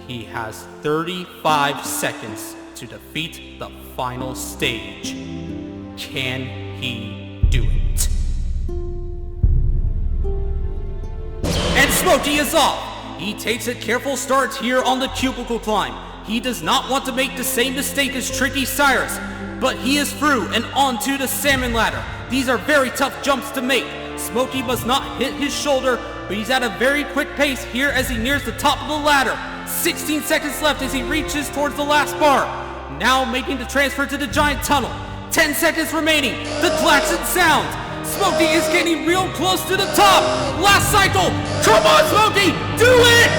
He has 35 seconds to defeat the final stage. Can he do it? And Smokey is off! He takes a careful start here on the cubicle climb. He does not want to make the same mistake as Tricky Cyrus, but he is through and onto the salmon ladder. These are very tough jumps to make. Smokey must not hit his shoulder, but he's at a very quick pace here as he nears the top of the ladder. 16 seconds left as he reaches towards the last bar. Now making the transfer to the giant tunnel. 10 seconds remaining. The klaxon sounds. Smokey is getting real close to the top. Last cycle. Come on, Smokey. Do it!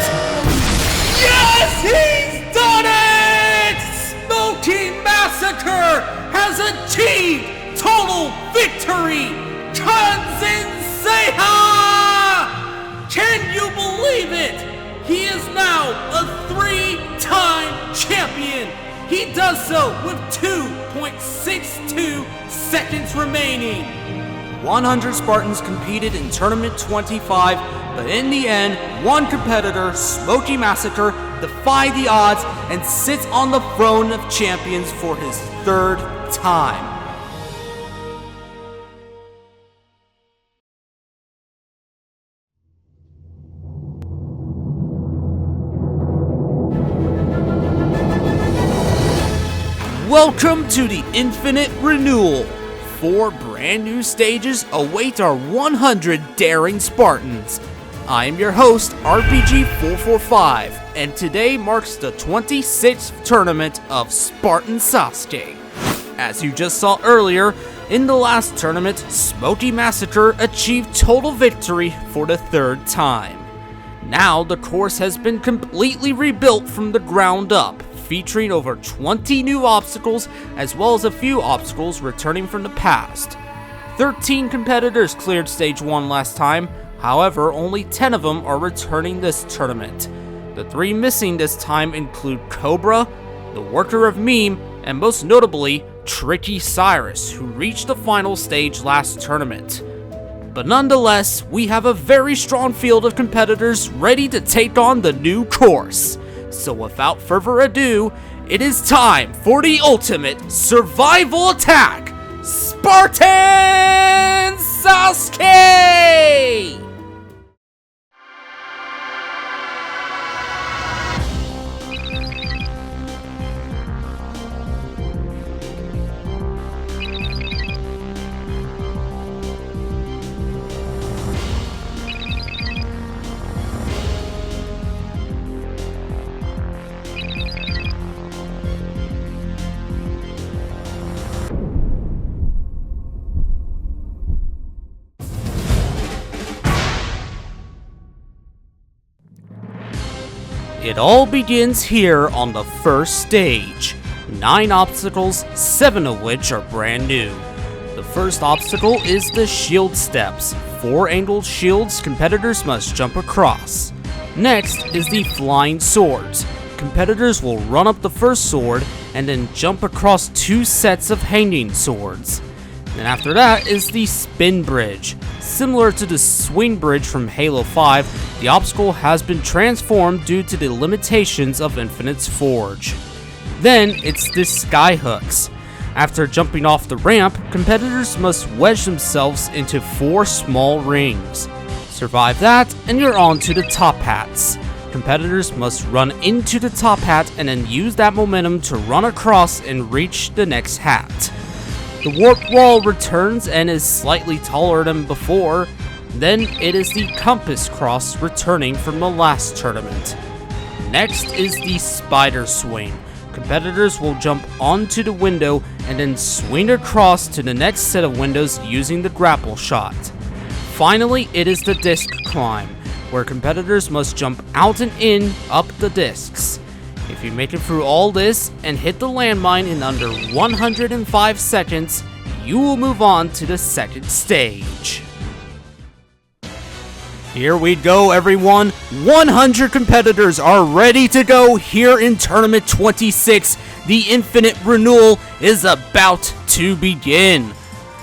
Yes, he's done it! Smokey Massacre has achieved total victory. Kanzenseha! Can you believe it? He is now a 3-time champion. He does so with 2.62 seconds remaining. 100 Spartans competed in Tournament 25, but in the end, one competitor, Smokey Massacre, defied the odds and sits on the throne of champions for his 3rd time. Welcome to the Infinite Renewal. 4 brand new stages await our 100 daring Spartans. I am your host, RPG445, and today marks the 26th tournament of Spartan Sasuke. As you just saw earlier, in the last tournament, Smokey Massacre achieved total victory for the 3rd time. Now the course has been completely rebuilt from the ground up, featuring over 20 new obstacles as well as a few obstacles returning from the past. 13 competitors cleared stage 1 last time, however only 10 of them are returning this tournament. The 3 missing this time include Cobra, the Worker of Meme, and most notably, Tricky Cyrus, who reached the final stage last tournament. But nonetheless, we have a very strong field of competitors ready to take on the new course. So without further ado, it is time for the ultimate survival attack, Spartan Sasuke! It all begins here on the first stage. 9 obstacles, 7 of which are brand new. The first obstacle is the shield steps. 4 angled shields competitors must jump across. Next is the flying swords. Competitors will run up the first sword and then jump across 2 sets of hanging swords. And after that is the spin bridge. Similar to the swing bridge from Halo 5, the obstacle has been transformed due to the limitations of Infinite's Forge. Then it's the sky hooks. After jumping off the ramp, competitors must wedge themselves into 4 small rings. Survive that, and you're on to the top hats. Competitors must run into the top hat and then use that momentum to run across and reach the next hat. The warp wall returns and is slightly taller than before. Then it is the compass cross returning from the last tournament. Next is the spider swing. Competitors will jump onto the window and then swing across to the next set of windows using the grapple shot. Finally, it is the disc climb, where competitors must jump out and in up the discs. If you make it through all this and hit the landmine in under 105 seconds, you will move on to the second stage. Here we go, everyone. 100 competitors are ready to go here in Tournament 26. The Infinite Renewal is about to begin.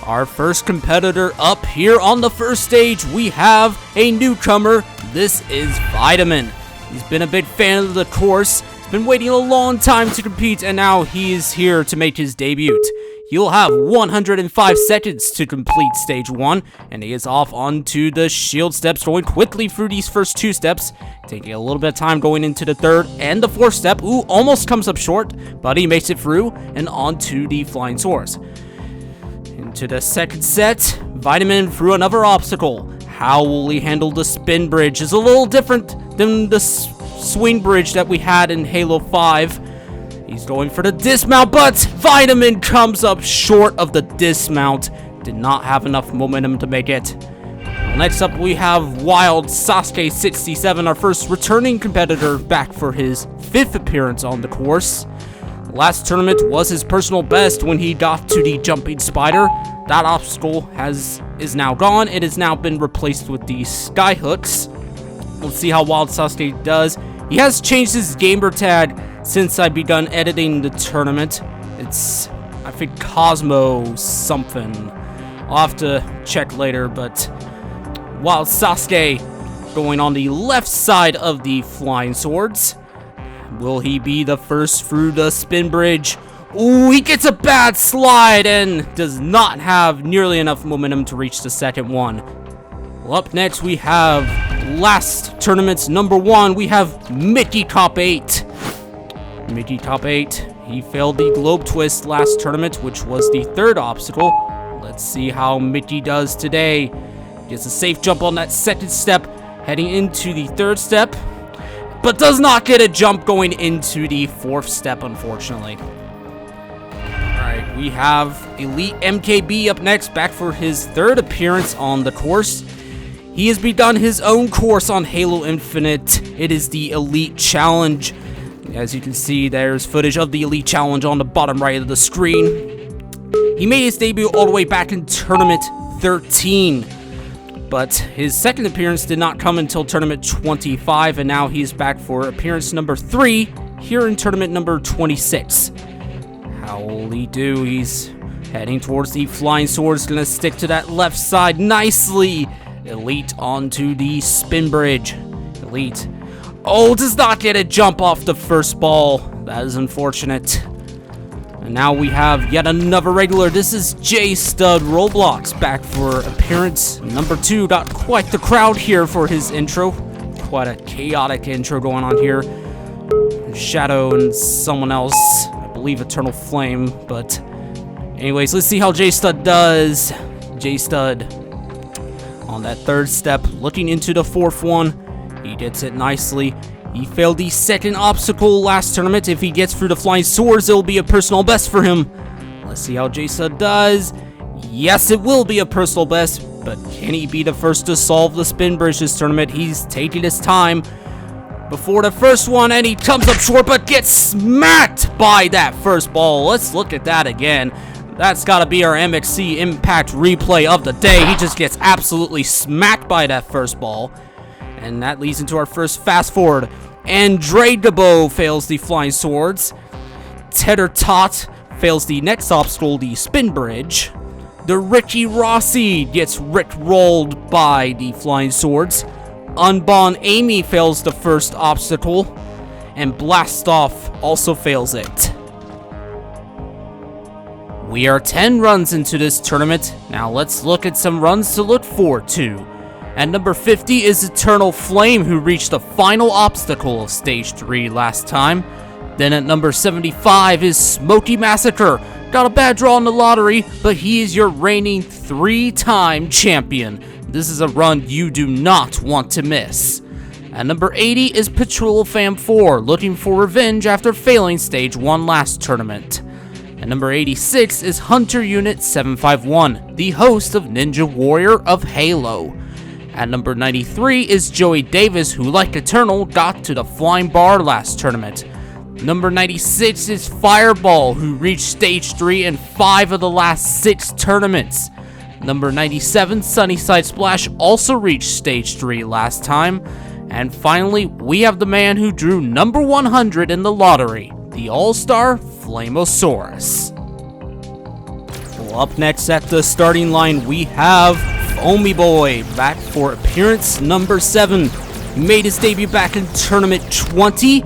Our first competitor up here on the first stage, we have a newcomer. This is Vitamin. He's been a big fan of the course. He's been waiting a long time to compete, and now he is here to make his debut. You'll have 105 seconds to complete stage 1, and he is off onto the shield steps, going quickly through these first 2 steps, taking a little bit of time going into the 3rd and the 4th step. Ooh, almost comes up short, but he makes it through, and onto the flying swords. Into the 2nd set, Vitamin through another obstacle. How will he handle the spin bridge? It's a little different than the swing bridge that we had in Halo 5. He's going for the dismount, but Vitamin comes up short of the dismount. Did not have enough momentum to make it. Next up, we have Wild Sasuke 67, our first returning competitor, back for his 5th appearance on the course. Last tournament was his personal best when he got to the jumping spider. That obstacle is now gone. It has now been replaced with the sky hooks. Let's see how Wild Sasuke does. He has changed his gamer tag since I begun editing the tournament. It's, I think, Cosmo something. I'll have to check later, but Wild Sasuke going on the left side of the flying swords. Will he be the first through the spin bridge? Ooh, he gets a bad slide and does not have nearly enough momentum to reach the 2nd one. Well, up next we have last tournament's number 1. We have Mickey Top 8. Mickey Top 8. He failed the globe twist last tournament, which was the 3rd obstacle. Let's see how Mickey does today. Gets a safe jump on that 2nd step, heading into the 3rd step, but does not get a jump going into the 4th step, unfortunately. Alright, we have Elite MKB up next, back for his 3rd appearance on the course. He has begun his own course on Halo Infinite. It is the Elite Challenge. As you can see, there's footage of the Elite Challenge on the bottom right of the screen. He made his debut all the way back in Tournament 13. But his 2nd appearance did not come until Tournament 25, and now he's back for appearance number 3 here in Tournament number 26. How will he do? He's heading towards the flying swords, gonna stick to that left side nicely. Elite onto the spin bridge. Elite. Oh, does not get a jump off the first ball. That is unfortunate. And now we have yet another regular. This is J-Stud Roblox, back for appearance number 2. Got quite the crowd here for his intro. Quite a chaotic intro going on here. Shadow and someone else, I believe Eternal Flame. But anyways, let's see how J-Stud does. J-Stud on that 3rd step, looking into the 4th one. He gets it nicely. He failed the 2nd obstacle last tournament. If he gets through the flying swords, it'll be a personal best for him. Let's see how J-Stud does. Yes, it will be a personal best, but can he be the first to solve the spin bridge this tournament? He's taking his time before the first one, and he comes up short, but gets smacked by that first ball. Let's look at that again. That's got to be our MXC Impact replay of the day. He just gets absolutely smacked by that first ball. And that leads into our first fast forward. Andragabo fails the flying swords. Tedder Tot fails the next obstacle, the spin bridge. The Ricky Rossi gets rick-rolled by the flying swords. Unborn Amy fails the first obstacle. And Blastoff also fails it. We are 10 runs into this tournament. Now let's look at some runs to look forward to. At number 50 is Eternal Flame, who reached the final obstacle of Stage 3 last time. Then at number 75 is Smokey Massacre. Got a bad draw in the lottery, but he is your reigning 3-time champion. This is a run you do not want to miss. At number 80 is Petrillo Fam 4, looking for revenge after failing Stage 1 last tournament. At number 86 is Hunter Unit 751, the host of Ninja Warrior of Halo. At number 93 is Joey Davis, who, like Eternal, got to the flying bar last tournament. Number 96 is Fireball, who reached Stage 3 in 5 of the last 6 tournaments. Number 97, Sunnyside Splash, also reached Stage 3 last time. And finally, we have the man who drew number 100 in the lottery, the All-Star Flamosaurus. Well, up next at the starting line, we have Foamy Boy, back for appearance number 7. He made his debut back in Tournament 20.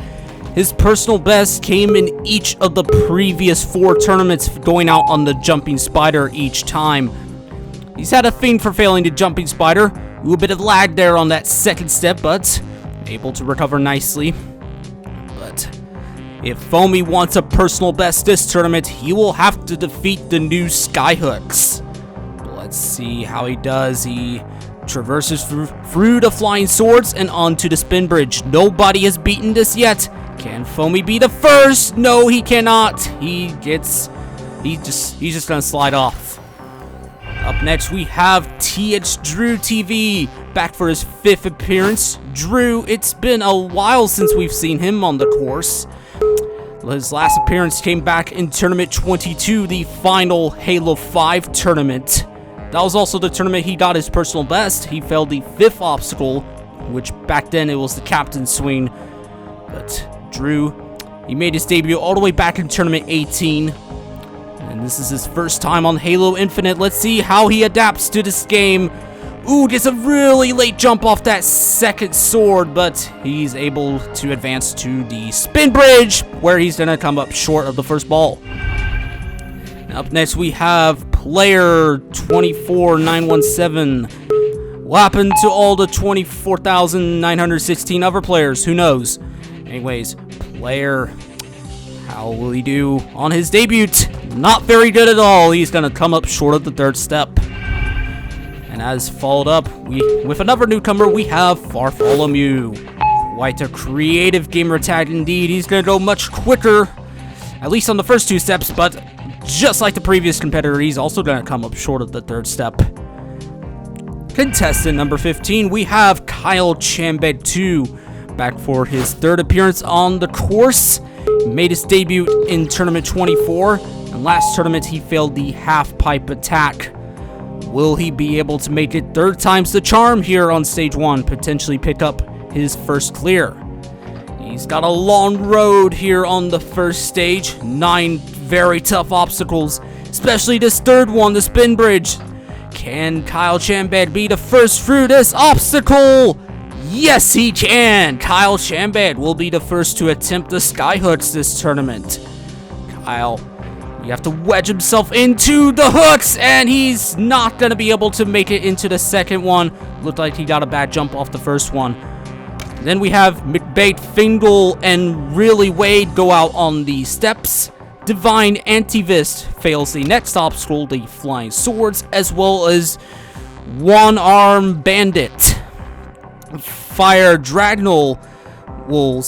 His personal best came in each of the previous 4 tournaments, going out on the Jumping Spider each time. He's had a thing for failing the Jumping Spider. A little bit of lag there on that second step, but able to recover nicely. But if Foamy wants a personal best this tournament, he will have to defeat the new Skyhooks. Let's see how he does. He traverses through the flying swords and onto the spin bridge. Nobody has beaten this yet. Can Foamy be the first? No, he cannot. He's just gonna slide off. Up next, we have TH Drew TV, back for his 5th appearance. Drew, it's been a while since we've seen him on the course. His last appearance came back in Tournament 22, the final Halo 5 tournament. That was also the tournament he got his personal best. He failed the 5th obstacle, which back then it was the Captain's Swing. But Drew, he made his debut all the way back in Tournament 18. And this is his first time on Halo Infinite. Let's see how he adapts to this game. Ooh, gets a really late jump off that second sword, but he's able to advance to the spin bridge, where he's gonna come up short of the first ball. Up next, we have player 24917. What happened to all the 24,916 other players? Who knows? Anyways, player, how will he do on his debut? Not very good at all. He's gonna come up short of the 3rd step. And as followed up, with another newcomer, we have Farfolomew. Quite a creative gamer tag indeed. He's gonna go much quicker, at least on the first 2 steps, but just like the previous competitor, he's also gonna come up short of the 3rd step. Contestant number 15, we have Kyle Chambed 2, back for his 3rd appearance on the course. He made his debut in Tournament 24, and last tournament he failed the half-pipe attack. Will he be able to make it 3rd time's the charm here on Stage 1, potentially pick up his first clear? He's got a long road here on the first stage, 9 very tough obstacles, especially this 3rd one, the spin bridge. Can Kyle Chambed be the first through this obstacle? Yes, he can! Kyle Chambed will be the first to attempt the skyhooks this tournament. Kyle, you have to wedge himself into the hooks, and he's not going to be able to make it into the second one. Looked like he got a bad jump off the first one. Then we have McBait, Fingal, and Really Wade go out on the steps. Divine Antivist fails the next obstacle, the flying swords, as well as One Arm Bandit. Fire Dragnol will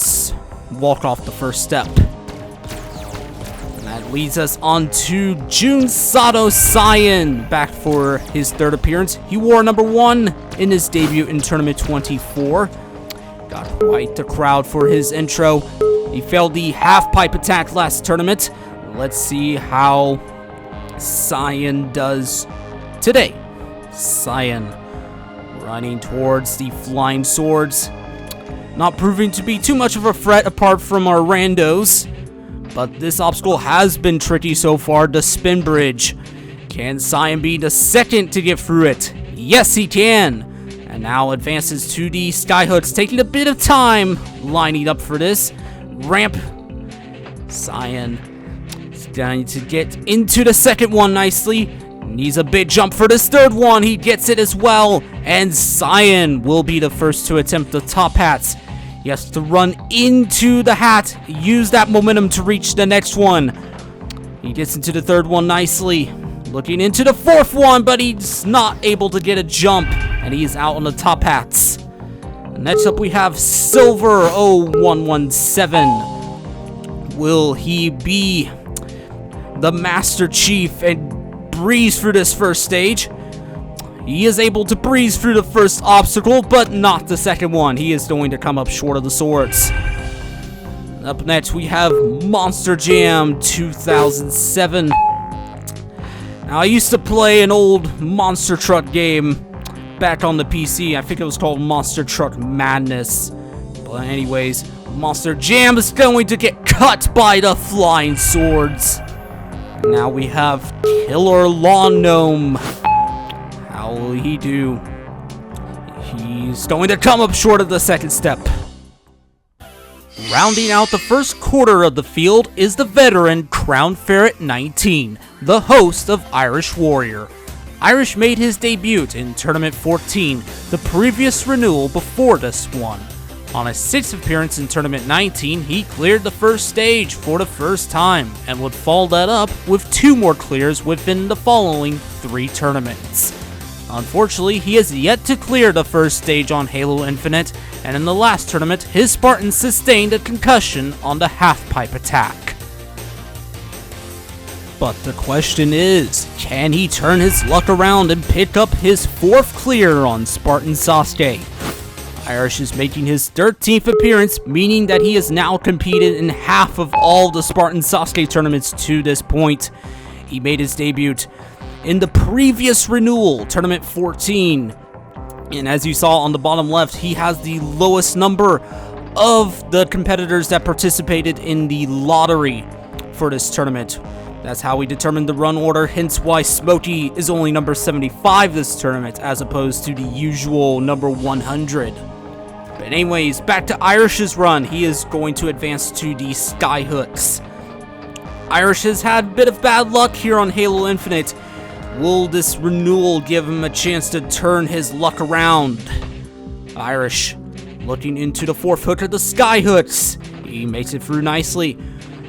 walk off the first step. And that leads us on to Jun Sato Cyan, back for his 3rd appearance. He wore number 1 in his debut in Tournament 24. Got quite the crowd for his intro. He failed the half-pipe attack last tournament. Let's see how Cyan does today. Cyan running towards the flying swords. Not proving to be too much of a threat apart from our randos. But this obstacle has been tricky so far, the spin bridge. Can Cyan be the second to get through it? Yes, he can. And now advances to the skyhooks, taking a bit of time lining up for this ramp. Cyan is going to get into the second one nicely. Needs a big jump for this 3rd one. He gets it as well. And Cyan will be the first to attempt the top hats. He has to run into the hat, use that momentum to reach the next one. He gets into the 3rd one nicely. Looking into the 4th one, but he's not able to get a jump. And he's out on the top hats. Next up we have Silver 0117. Will he be the Master Chief and breeze through this first stage? He is able to breeze through the first obstacle, but not the second one. He is going to come up short of the swords. Up next, we have Monster Jam 2007. Now, I used to play an old Monster Truck game back on the PC. I think it was called Monster Truck Madness. But anyways, Monster Jam is going to get cut by the flying swords. Now we have Killer Lawn Gnome. How will he do? He he's going to come up short of the second step. Rounding out the first quarter of the field is the veteran Crown Ferret 19, the host of Irish Warrior. Irish made his debut in Tournament 14, the previous renewal before this one. On his 6th appearance in Tournament 19, he cleared the first stage for the first time, and would follow that up with 2 more clears within the following 3 tournaments. Unfortunately, he has yet to clear the first stage on Halo Infinite, and in the last tournament, his Spartans sustained a concussion on the half-pipe attack. But the question is, can he turn his luck around and pick up his 4th clear on Spartan Sasuke? Irish is making his 13th appearance, meaning that he has now competed in half of all the Spartan Sasuke tournaments to this point. He made his debut in the previous renewal, Tournament 14. And as you saw on the bottom left, he has the lowest number of the competitors that participated in the lottery for this tournament. That's how we determined the run order, hence why Smokey is only number 75 this tournament, as opposed to the usual number 100. But anyways, back to Irish's run. He is going to advance to the Skyhooks. Irish has had a bit of bad luck here on Halo Infinite. Will this renewal give him a chance to turn his luck around? Irish looking into the 4th hook of the Skyhooks. He makes it through nicely.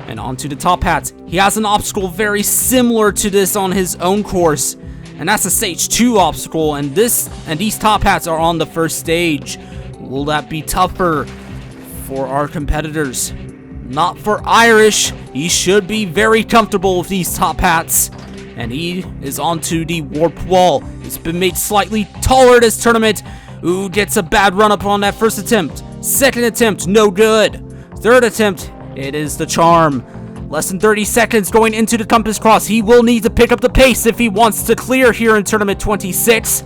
And onto the top hats. He has an obstacle very similar to this on his own course. And that's a stage 2 obstacle. And these top hats are on the first stage. Will that be tougher for our competitors? Not for Irish. He should be very comfortable with these top hats. And he is onto the warped wall. It's been made slightly taller this tournament. Ooh, gets a bad run up on that first attempt. Second attempt, no good. Third attempt, it is the charm. Less than 30 seconds going into the compass cross. He will need to pick up the pace if he wants to clear here in Tournament 26.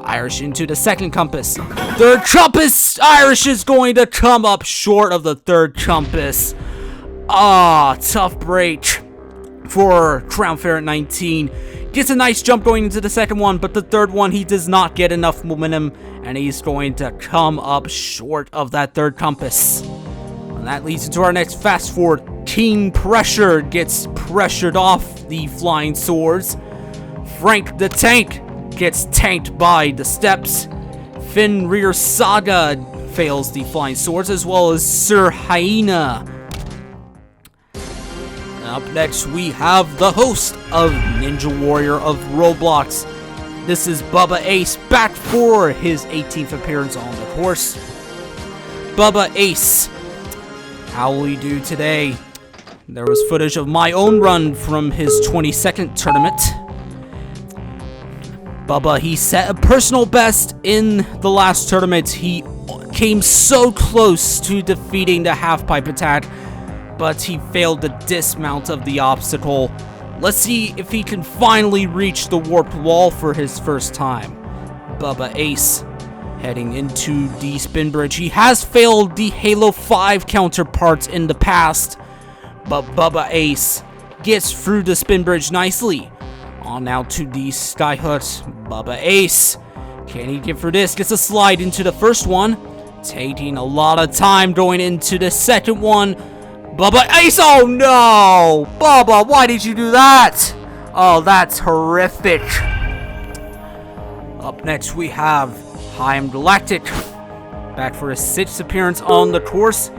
Irish into the second compass. Third compass! Irish is going to come up short of the third compass. Tough break for Crown Ferret 19. Gets a nice jump going into the second one, but the third one he does not get enough momentum, and he's going to come up short of that third compass. And that leads into our next fast forward. King Pressure gets pressured off the flying swords. Frank the Tank gets tanked by the steps. Fenrir Saga fails the flying swords, as well as Sir Hyena. Up next, we have the host of Ninja Warrior of Roblox. This is Bubba Ace, back for his 18th appearance on the course. Bubba Ace, how will he do today? There was footage of my own run from his 22nd tournament. Bubba, he set a personal best in the last tournament. He came so close to defeating the half-pipe attack, but he failed the dismount of the obstacle. Let's see if he can finally reach the warped wall for his first time. Bubba Ace heading into the spin bridge. He has failed the Halo 5 counterparts in the past, but Bubba Ace gets through the spin bridge nicely. On now to the Skyhooks. Bubba Ace, can he get through this? Gets a slide into the first one, taking a lot of time going into the second one. Bubba Ace, oh no! Bubba, why did you do that? Oh, that's horrific. Up next, we have Haim Galactic, back for his 6th appearance on the course.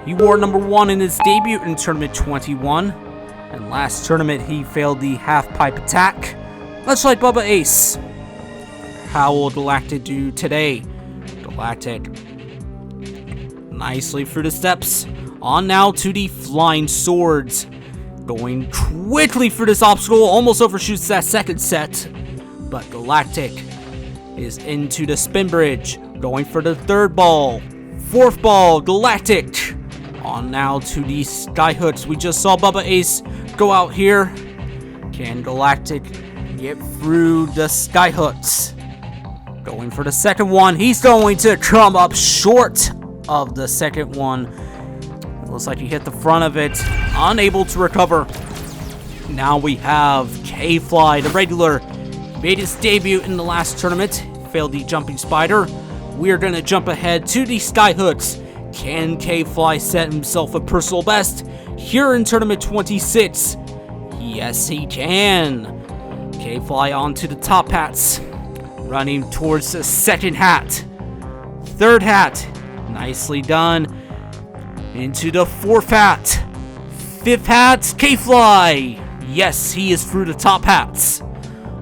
He wore number 1 in his debut in Tournament 21. And last tournament, he failed the half-pipe attack, much like Bubba Ace. How will Galactic do today? Galactic, nicely through the steps. On now to the flying swords. Going quickly through this obstacle, almost overshoots that second set. But Galactic is into the spin bridge. Going for the third ball. Fourth ball, Galactic. On now to the Skyhooks. We just saw Bubba Ace go out here. Can Galactic get through the Skyhooks? Going for the second one. He's going to come up short of the second one. Looks like he hit the front of it. Unable to recover. Now we have K-Fly, the regular. Made his debut in the last tournament. Failed the jumping spider. we're gonna jump ahead to the Skyhooks. Can K-Fly set himself a personal best here in Tournament 26? Yes, he can. K-Fly onto the top hats, running towards the second hat. Third hat, nicely done. Into the fourth hat. Fifth hat, K-Fly. Yes, he is through the top hats.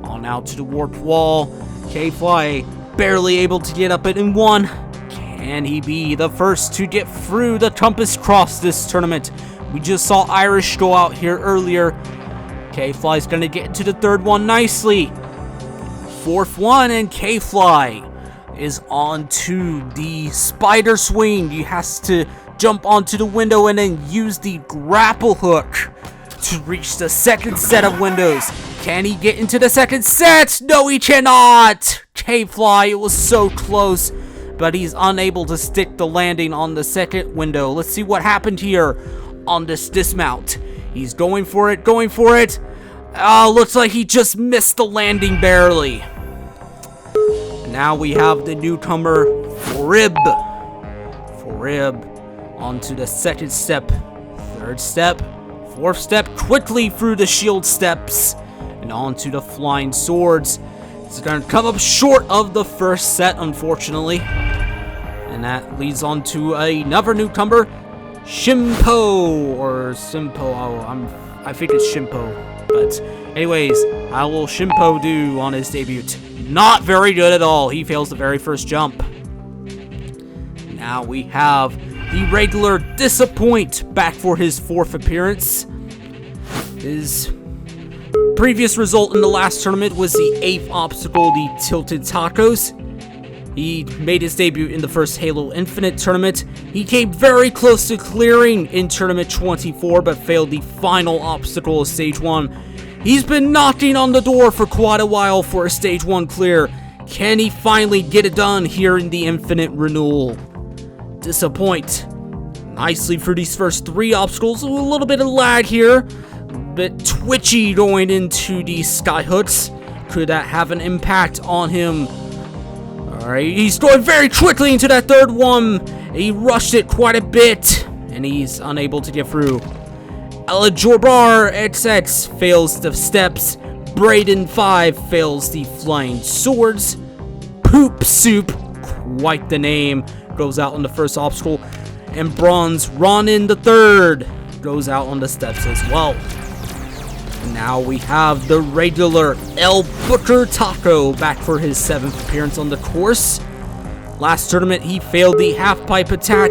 On out to the warped wall. K-Fly barely able to get up it in one. Can he be the first to get through the compass cross this tournament? We just saw Irish go out here earlier. K-Fly's gonna get into the third one nicely. Fourth one, and K-Fly is onto the spider swing. He has to jump onto the window and then use the grapple hook to reach the second set of windows. Can he get into the second set? No, he cannot! K-Fly, it was so close, but he's unable to stick the landing on the second window. Let's see what happened here on this dismount. He's going for it, going for it. Looks like he just missed the landing barely. Now we have the newcomer, Rib. Onto the second step, third step, fourth step, quickly through the shield steps, and onto the flying swords. It's going to come up short of the first set, unfortunately. And that leads on to another newcomer, Shimpo, or Simpo. I think it's Shimpo. But anyways, how will Shimpo do on his debut? Not very good at all. He fails the very first jump. Now we have the regular Disappoint back for his fourth appearance. His previous result in the last tournament was the 8th obstacle, the Tilted Tacos. He made his debut in the first Halo Infinite tournament. He came very close to clearing in Tournament 24, but failed the final obstacle of Stage 1. He's been knocking on the door for quite a while for a Stage 1 clear. Can he finally get it done here in the Infinite Renewal? Disappoint. Nicely through these first 3 obstacles. A little bit of lag here. A bit twitchy going into the Skyhooks. Could that have an impact on him? Alright, he's going very quickly into that third one. He rushed it quite a bit, and he's unable to get through. Elajorbar XX fails the steps. Braden 5 fails the flying swords. Poop Soup, quite the name, goes out on the first obstacle. And Bronze Ronin the third goes out on the steps as well. Now we have the regular El Booker Taco back for his 7th appearance on the course. Last tournament, he failed the half-pipe attack,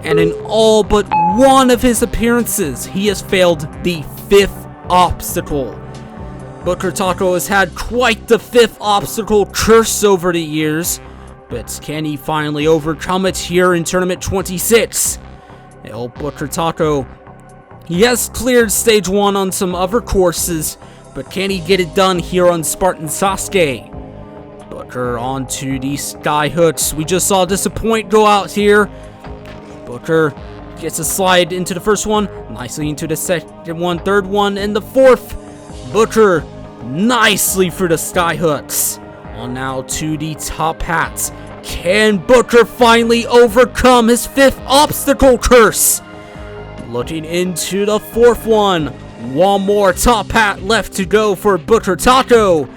and in all but one of his appearances, he has failed the 5th obstacle. Booker Taco has had quite the 5th obstacle curse over the years, but can he finally overcome it here in Tournament 26? El Booker Taco, he has cleared Stage 1 on some other courses, but can he get it done here on Spartan Sasuke? Booker onto the Skyhooks. We just saw Disappoint go out here. Booker gets a slide into the first one, nicely into the second one, third one, and the fourth. Booker nicely through the Skyhooks. On now to the top hats. Can Booker finally overcome his 5th obstacle curse? Looking into the 4th one. One more top hat left to go for Booker Taco.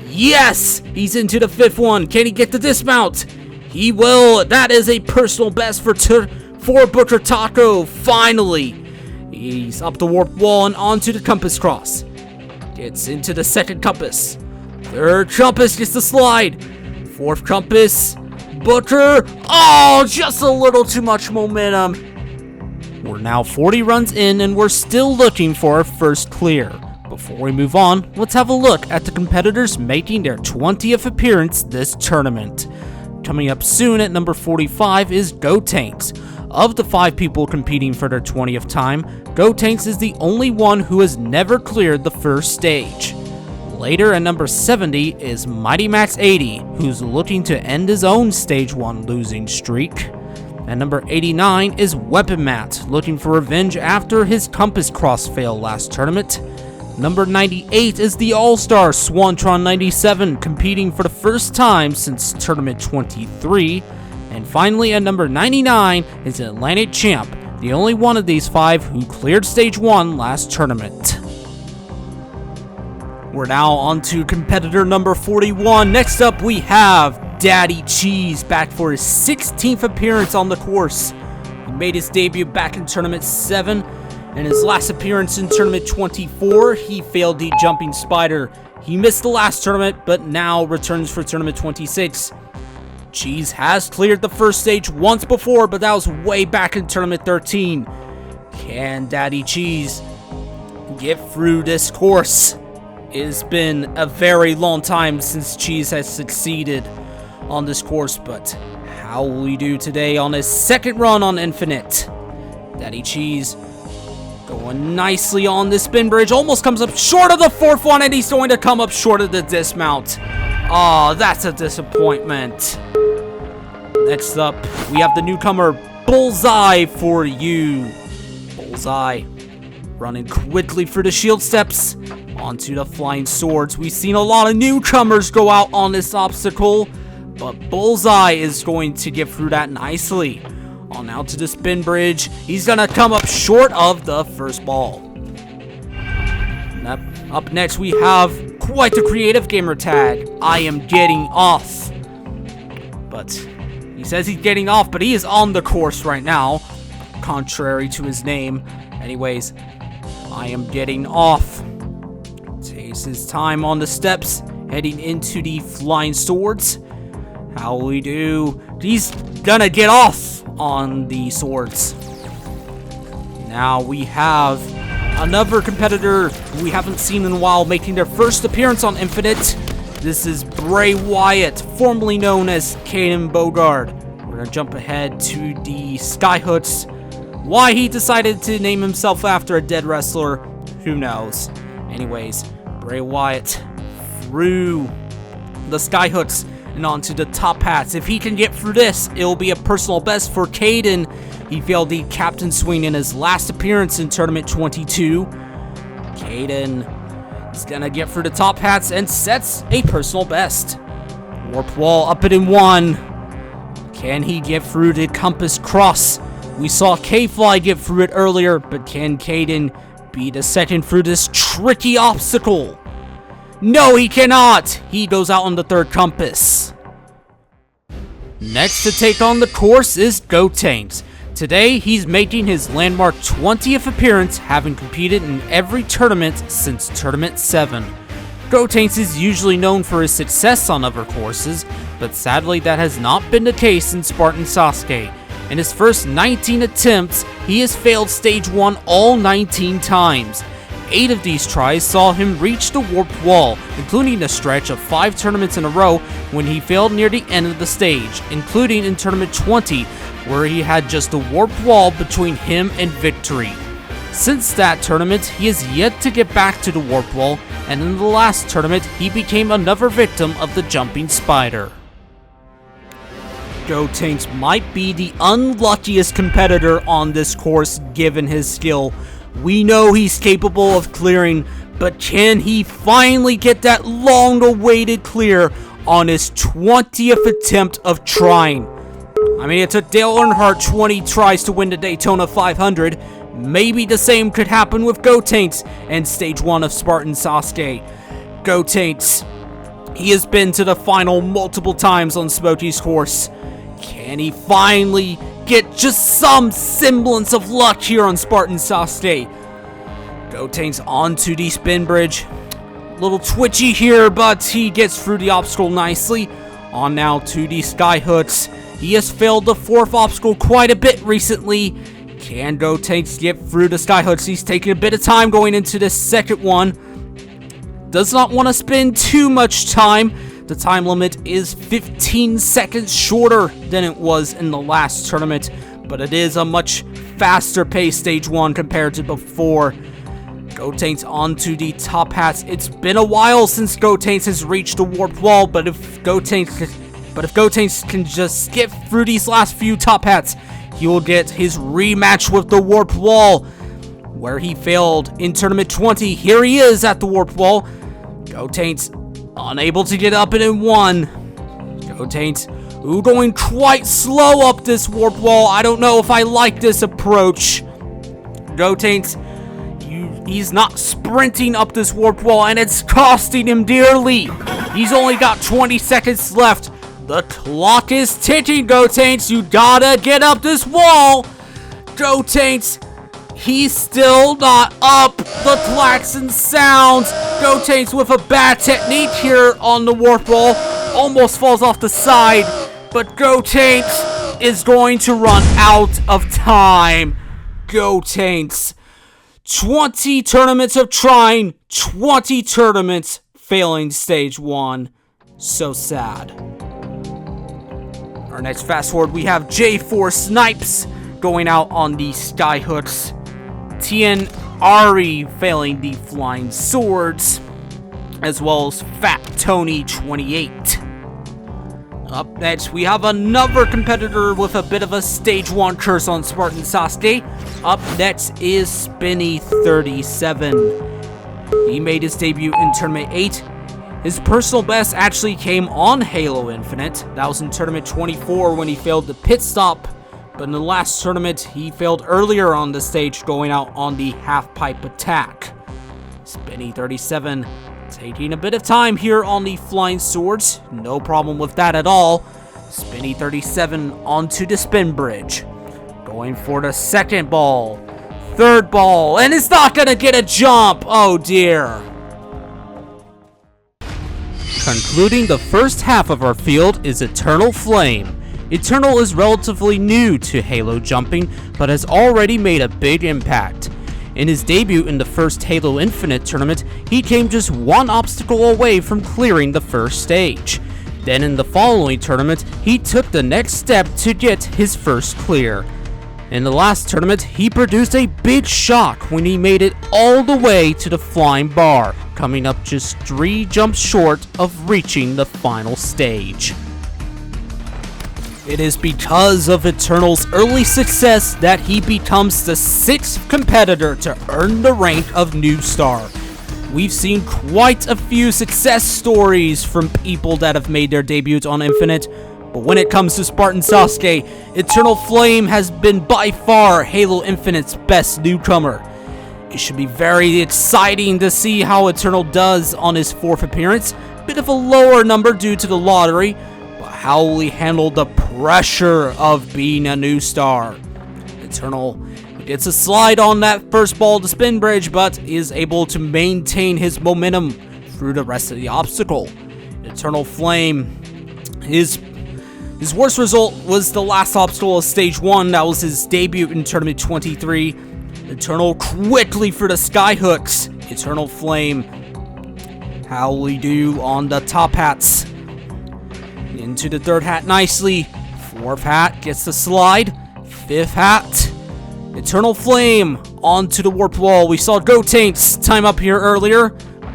Yes! He's into the 5th one. Can he get the dismount? He will. That is a personal best for Booker Taco. Finally. He's up the warp wall and onto the compass cross. Gets into the second compass. Third compass gets the slide. 4th compass. Booker. Oh, just a little too much momentum. We're now 40 runs in, and we're still looking for our first clear. Before we move on, let's have a look at the competitors making their 20th appearance this tournament. Coming up soon at number 45 is Gotenks. Of the 5 people competing for their 20th time, Gotenks is the only one who has never cleared the first stage. Later at number 70 is Mighty Max 80, who's looking to end his own Stage 1 losing streak. At number 89 is Weapon Matt, looking for revenge after his compass cross fail last tournament. Number 98 is the All-Star Swantron 97, competing for the first time since Tournament 23. And finally, at number 99 is Atlantic Champ, the only one of these 5 who cleared Stage 1 last tournament. We're now on to competitor number 41. Next up, we have Daddy Cheese, back for his 16th appearance on the course. He made his debut back in Tournament 7. In his last appearance in Tournament 24, he failed the Jumping Spider. He missed the last tournament, but now returns for Tournament 26. Cheese has cleared the first stage once before, but that was way back in Tournament 13. Can Daddy Cheese get through this course? It has been a very long time since Cheese has succeeded on this course, but how will he do today on his second run on Infinite? Daddy Cheese going nicely on this spin bridge, almost comes up short of the 4th one, and he's going to come up short of the dismount. Oh, that's a disappointment. Next up, we have the newcomer, Bullseye, for you. Bullseye running quickly through the shield steps onto the flying swords. We've seen a lot of newcomers go out on this obstacle, but Bullseye is going to get through that nicely. On out to the spin bridge. He's gonna come up short of the first ball. Up next, we have quite the creative gamer tag. I am getting off. But he says he's getting off, but he is on the course right now, contrary to his name. Anyways, I am getting off. Takes his time on the steps, heading into the flying swords. How will he do? He's gonna get off on the swords. Now we have another competitor who we haven't seen in a while making their first appearance on Infinite. This is Bray Wyatt, formerly known as Caden Bogard. We're gonna jump ahead to the Skyhooks. Why he decided to name himself after a dead wrestler, who knows. Anyways, Bray Wyatt through the Skyhooks and onto the top hats. If he can get through this, it'll be a personal best for Caden. He failed the captain swing in his last appearance in Tournament 22. Caden is gonna get through the top hats and sets a personal best. Warp wall up it in 1. Can he get through the compass cross? We saw K-Fly get through it earlier, but can Caden be the second through this tricky obstacle? No, he cannot! He goes out on the 3rd compass. Next to take on the course is Gotenks. Today, he's making his landmark 20th appearance, having competed in every tournament since Tournament 7. Gotenks is usually known for his success on other courses, but sadly that has not been the case in Spartan Sasuke. In his first 19 attempts, he has failed Stage 1 all 19 times. 8 of these tries saw him reach the warped wall, including a stretch of 5 tournaments in a row when he failed near the end of the stage, including in Tournament 20, where he had just a warped wall between him and victory. Since that tournament, he has yet to get back to the warped wall, and in the last tournament, he became another victim of the jumping spider. Gotenks might be the unluckiest competitor on this course given his skill. We know he's capable of clearing, but can he finally get that long-awaited clear on his 20th attempt of trying? I mean, it took Dale Earnhardt 20 tries to win the Daytona 500. Maybe the same could happen with Gotenks and Stage 1 of Spartan Sasuke. Gotenks, he has been to the final multiple times on Smokey's course. Can he finally get just some semblance of luck here on Spartan Sasuke? Gotenks onto the spin bridge. Little twitchy here, but he gets through the obstacle nicely. On now to the Skyhooks. He has failed the 4th obstacle quite a bit recently. Can Gotenks get through the Skyhooks? He's taking a bit of time going into this second one. Does not want to spend too much time. The time limit is 15 seconds shorter than it was in the last tournament, but it is a much faster paced Stage 1 compared to before. Gotenks onto the top hats. It's been a while since Gotenks has reached the warped wall, but if Gotenks can just skip through these last few top hats, he will get his rematch with the warped wall. where he failed in Tournament 20. Here he is at the warp wall. Gotenks unable to get up it in 1. Gotenks going quite slow up this warp wall. I don't know if I like this approach. Gotenks, he's not sprinting up this warp wall, and it's costing him dearly. He's only got 20 seconds left. The clock is ticking, Gotenks. You gotta get up this wall. Gotenks, he's still not up. The klaxon sounds. Gotenks with a bad technique here on the warp wall. Almost falls off the side. But Gotenks is going to run out of time. Gotenks. 20 tournaments of trying, 20 tournaments failing stage 1. So sad. Our next fast forward, we have J4 Snipes going out on the skyhooks. Tien Ari failing the flying swords, as well as Fat Tony 28. Up next, we have another competitor with a bit of a stage 1 curse on Spartan Sasuke. Up next is Spinny 37. He made his debut in Tournament 8. His personal best actually came on Halo Infinite. That was in Tournament 24 when he failed the pit stop. But in the last tournament, he failed earlier on the stage, going out on the half-pipe attack. Spinny 37 taking a bit of time here on the flying swords. No problem with that at all. Spinny 37 onto the spin bridge. Going for the second ball. Third ball. And it's not going to get a jump. Oh dear. Concluding the first half of our field is Eternal Flame. Eternal is relatively new to Halo jumping, but has already made a big impact. In his debut in the first Halo Infinite tournament, he came just 1 obstacle away from clearing the first stage. Then in the following tournament, he took the next step to get his first clear. In the last tournament, he produced a big shock when he made it all the way to the flying bar, coming up just 3 jumps short of reaching the final stage. It is because of Eternal's early success that he becomes the 6th competitor to earn the rank of New Star. We've seen quite a few success stories from people that have made their debuts on Infinite, but when it comes to Spartan Sasuke, Eternal Flame has been by far Halo Infinite's best newcomer. It should be very exciting to see how Eternal does on his 4th appearance. Bit of a lower number due to the lottery, but how will he handle the pressure of being a new star? Eternal gets a slide on that first ball to spin bridge, but is able to maintain his momentum through the rest of the obstacle. Eternal Flame, his worst result was the last obstacle of stage 1. That was his debut in Tournament 23. Eternal quickly for the skyhooks. Eternal Flame, how will he do on the top hats? Into the 3rd hat nicely. 4th hat gets the slide. 5th hat. Eternal Flame onto the warp wall. We saw Gotenks time up here earlier,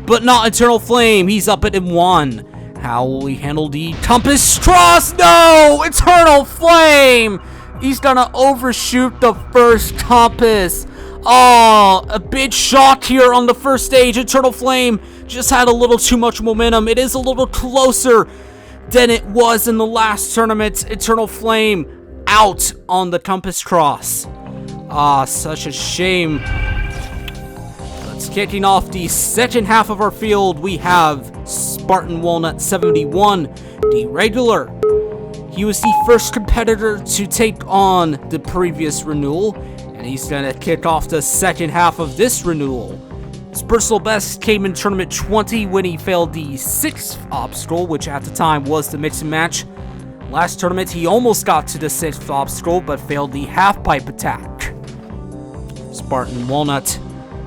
but not Eternal Flame. He's up it in 1. How will he handle the compass cross? No! Eternal Flame! He's gonna overshoot the first compass. Oh, a big shock here on the first stage. Eternal Flame just had a little too much momentum. It is a little closer than it was in the last tournament. Eternal Flame out on the compass cross. Ah, such a shame. Let's kicking off the second half of our field. We have Spartan Walnut 71, the regular. He was the first competitor to take on the previous renewal, and he's gonna kick off the second half of this renewal. His personal best came in Tournament 20 when he failed the 6th obstacle, which at the time was the mix and match. Last tournament, he almost got to the 6th obstacle, but failed the half-pipe attack. Spartan Walnut,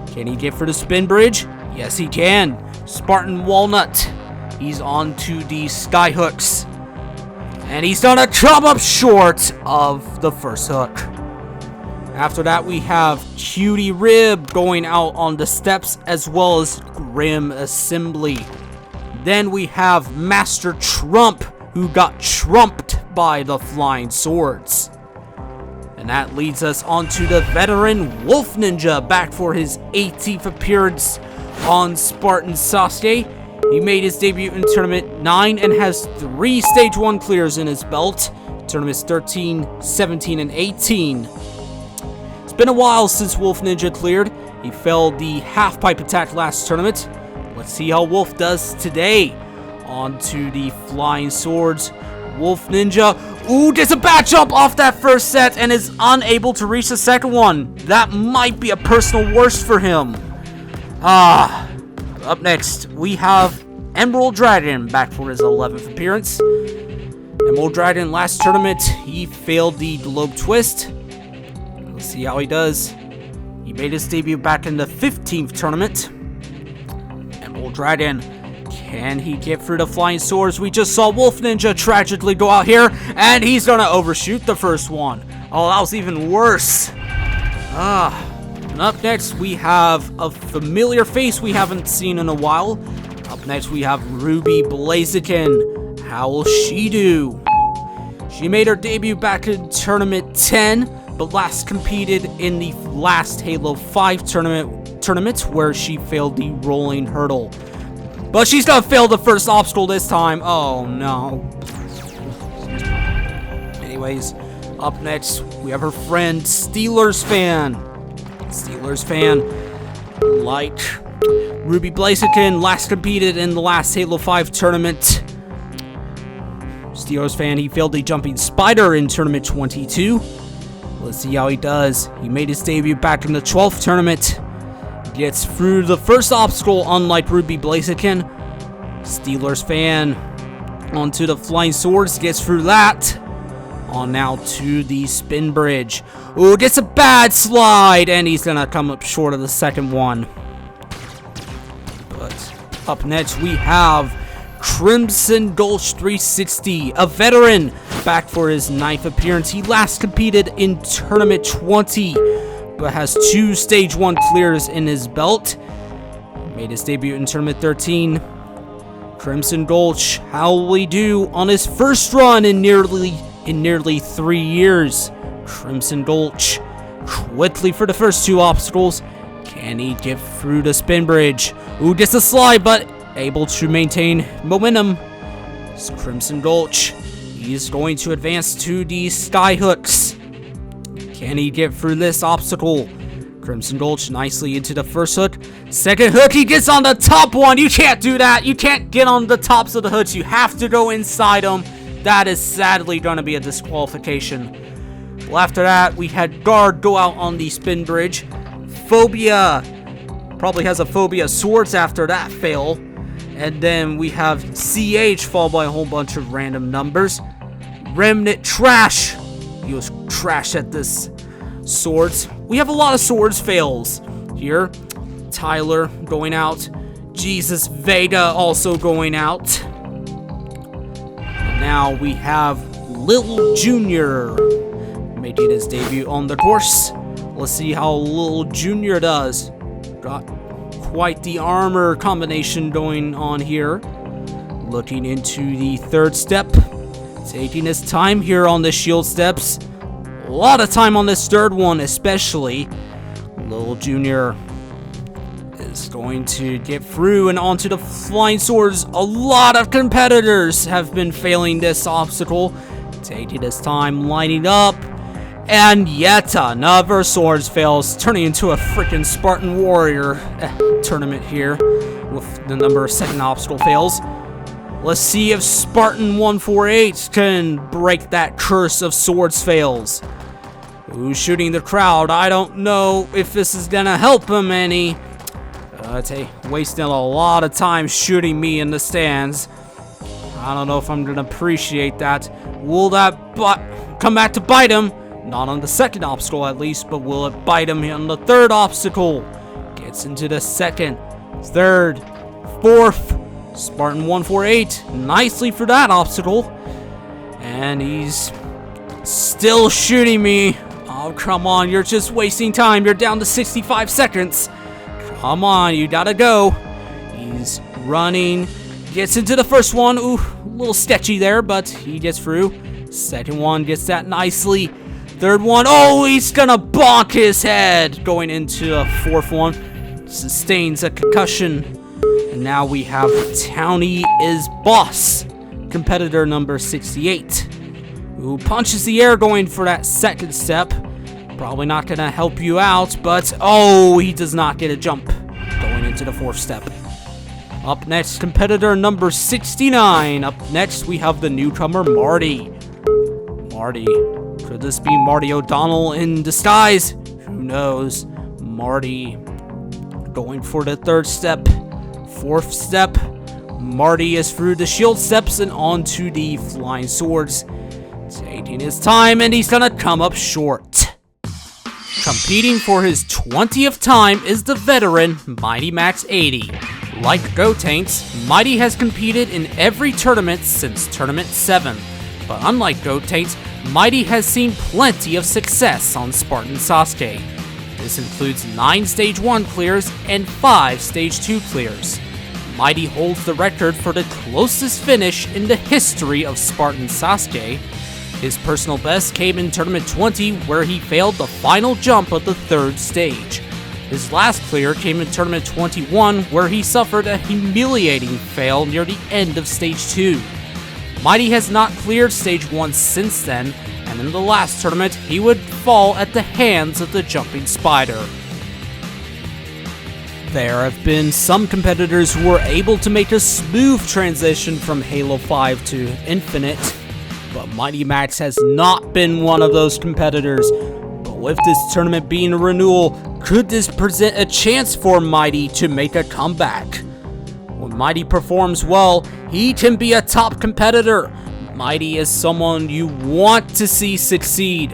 can he get for the spin bridge? Yes, he can. Spartan Walnut, he's on to the skyhooks. And he's gonna come up short of the first hook. After that, we have Cutie Rib going out on the steps, as well as Grim Assembly. Then we have Master Trump, who got trumped by the flying swords. And And that leads us on to the veteran Wolf Ninja, back for his 18th appearance on Spartan Sasuke. He made his debut in Tournament 9 and has 3 Stage 1 clears in his belt. Tournaments 13, 17, and 18. It's been a while since Wolf Ninja cleared. He failed the half-pipe attack last tournament. Let's see how Wolf does today. On to the flying swords. Wolf Ninja. Ooh, gets a bad jump off that first set and is unable to reach the second one. That might be a personal worst for him. Up next, we have Emerald Dragon, back for his 11th appearance. Emerald Dragon, last tournament, he failed the globe twist. Let's see how he does. He made his debut back in the 15th tournament. Emerald Dragon, can he get through the flying swords? We just saw Wolf Ninja tragically go out here, and he's gonna overshoot the first one. Oh, that was even worse. And up next, we have a familiar face we haven't seen in a while. Up next, we have Ruby Blaziken. How will she do? She made her debut back in Tournament 10, but last competed in the last Halo 5 tournament where she failed the rolling hurdle. But she's gonna fail the first obstacle this time. Oh no. Anyways, up next, we have her friend Steelers Fan. Like Ruby Blaziken, last competed in the last Halo 5 tournament. Steelers Fan, he failed the jumping spider in Tournament 22. Let's see how he does. He made his debut back in the 12th tournament. Gets through the first obstacle, unlike Ruby Blaziken. Steelers Fan onto the flying swords, gets through that. On now to the spin bridge. Ooh, gets a bad slide, and he's gonna come up short of the second one. But up next, we have Crimson Gulch 360, a veteran, back for his 9th appearance. He last competed in Tournament 20, but has 2 Stage 1 clears in his belt. Made his debut in Tournament 13. Crimson Gulch, how will he do on his first run in nearly 3 years? Crimson Gulch, quickly for the first 2 obstacles. Can he get through the spin bridge? Ooh, gets a slide, but able to maintain momentum. It's Crimson Gulch. He's going to advance to the sky hooks. Can he get through this obstacle? Crimson Gulch nicely into the first hook. Second hook, he gets on the top one. You can't do that. You can't get on the tops of the hooks. You have to go inside them. That is sadly going to be a disqualification. Well, after that, we had Guard go out on the spin bridge. Phobia probably has a phobia of swords after that fail. And then we have CH followed by a whole bunch of random numbers. Remnant Trash. He was trash at this swords. We have a lot of swords fails here. Tyler going out. Jesus Vega also going out. And now we have Lil Jr. making his debut on the course. Let's see how Lil Jr. does. Got quite the armor combination going on here. Looking into the third step. Taking his time here on the shield steps. A lot of time on this third one especially. Lil Jr. is going to get through and onto the flying swords. A lot of competitors have been failing this obstacle. Taking his time lining up. And yet another swords fails, turning into a freaking Spartan warrior tournament here with the number of second obstacle fails. Let's see if Spartan 148 can break that curse of swords fails. Who's shooting the crowd? I don't know if this is gonna help him any. Wasting a lot of time shooting me in the stands. I don't know if I'm gonna appreciate that. Will that come back to bite him? Not on the second obstacle at least, but will it bite him on the third obstacle? Gets into the second, third, fourth. Spartan 148, nicely for that obstacle. And he's still shooting me. Oh, come on, you're just wasting time. You're down to 65 seconds. Come on, you gotta go. He's running, gets into the first one. Ooh, a little sketchy there, but he gets through. Second one gets that nicely. third one. Oh, he's gonna bonk his head. Going into a fourth one. Sustains a concussion. And now we have Townie is Boss, competitor number 68, who punches the air going for that second step. Probably not gonna help you out, but oh, he does not get a jump. Going into the fourth step. Up next, competitor number 69. Up next, we have the newcomer, Marty. Marty. Could this be Marty O'Donnell in disguise? Who knows? Marty going for the third step. Fourth step. Marty is through the shield steps and onto the flying swords. Taking his time, and he's gonna come up short. Competing for his 20th time is the veteran, Mighty Max 80. Like Gotaints, Mighty has competed in every tournament since Tournament 7. But unlike Gotaints, Mighty has seen plenty of success on Spartan Sasuke. This includes 9 Stage 1 clears and 5 Stage 2 clears. Mighty holds the record for the closest finish in the history of Spartan Sasuke. His personal best came in Tournament 20, where he failed the final jump of the 3rd stage. His last clear came in Tournament 21, where he suffered a humiliating fail near the end of Stage 2. Mighty has not cleared Stage 1 since then, and in the last tournament, he would fall at the hands of the Jumping Spider. There have been some competitors who were able to make a smooth transition from Halo 5 to Infinite, but Mighty Max has not been one of those competitors. But with this tournament being a renewal, could this present a chance for Mighty to make a comeback? When Mighty performs well, he can be a top competitor. Mighty is someone you want to see succeed.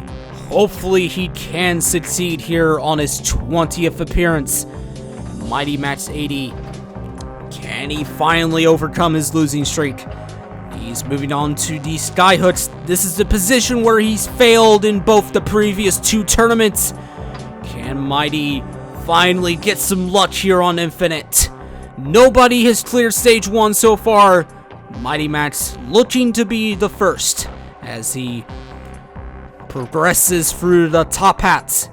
Hopefully he can succeed here on his 20th appearance. Mighty Max 80. Can he finally overcome his losing streak? He's moving on to the skyhooks. This is the position where he's failed in both the previous 2 tournaments. Can Mighty finally get some luck here on Infinite? Nobody has cleared Stage 1 so far. Mighty Max looking to be the first as he progresses through the top hats.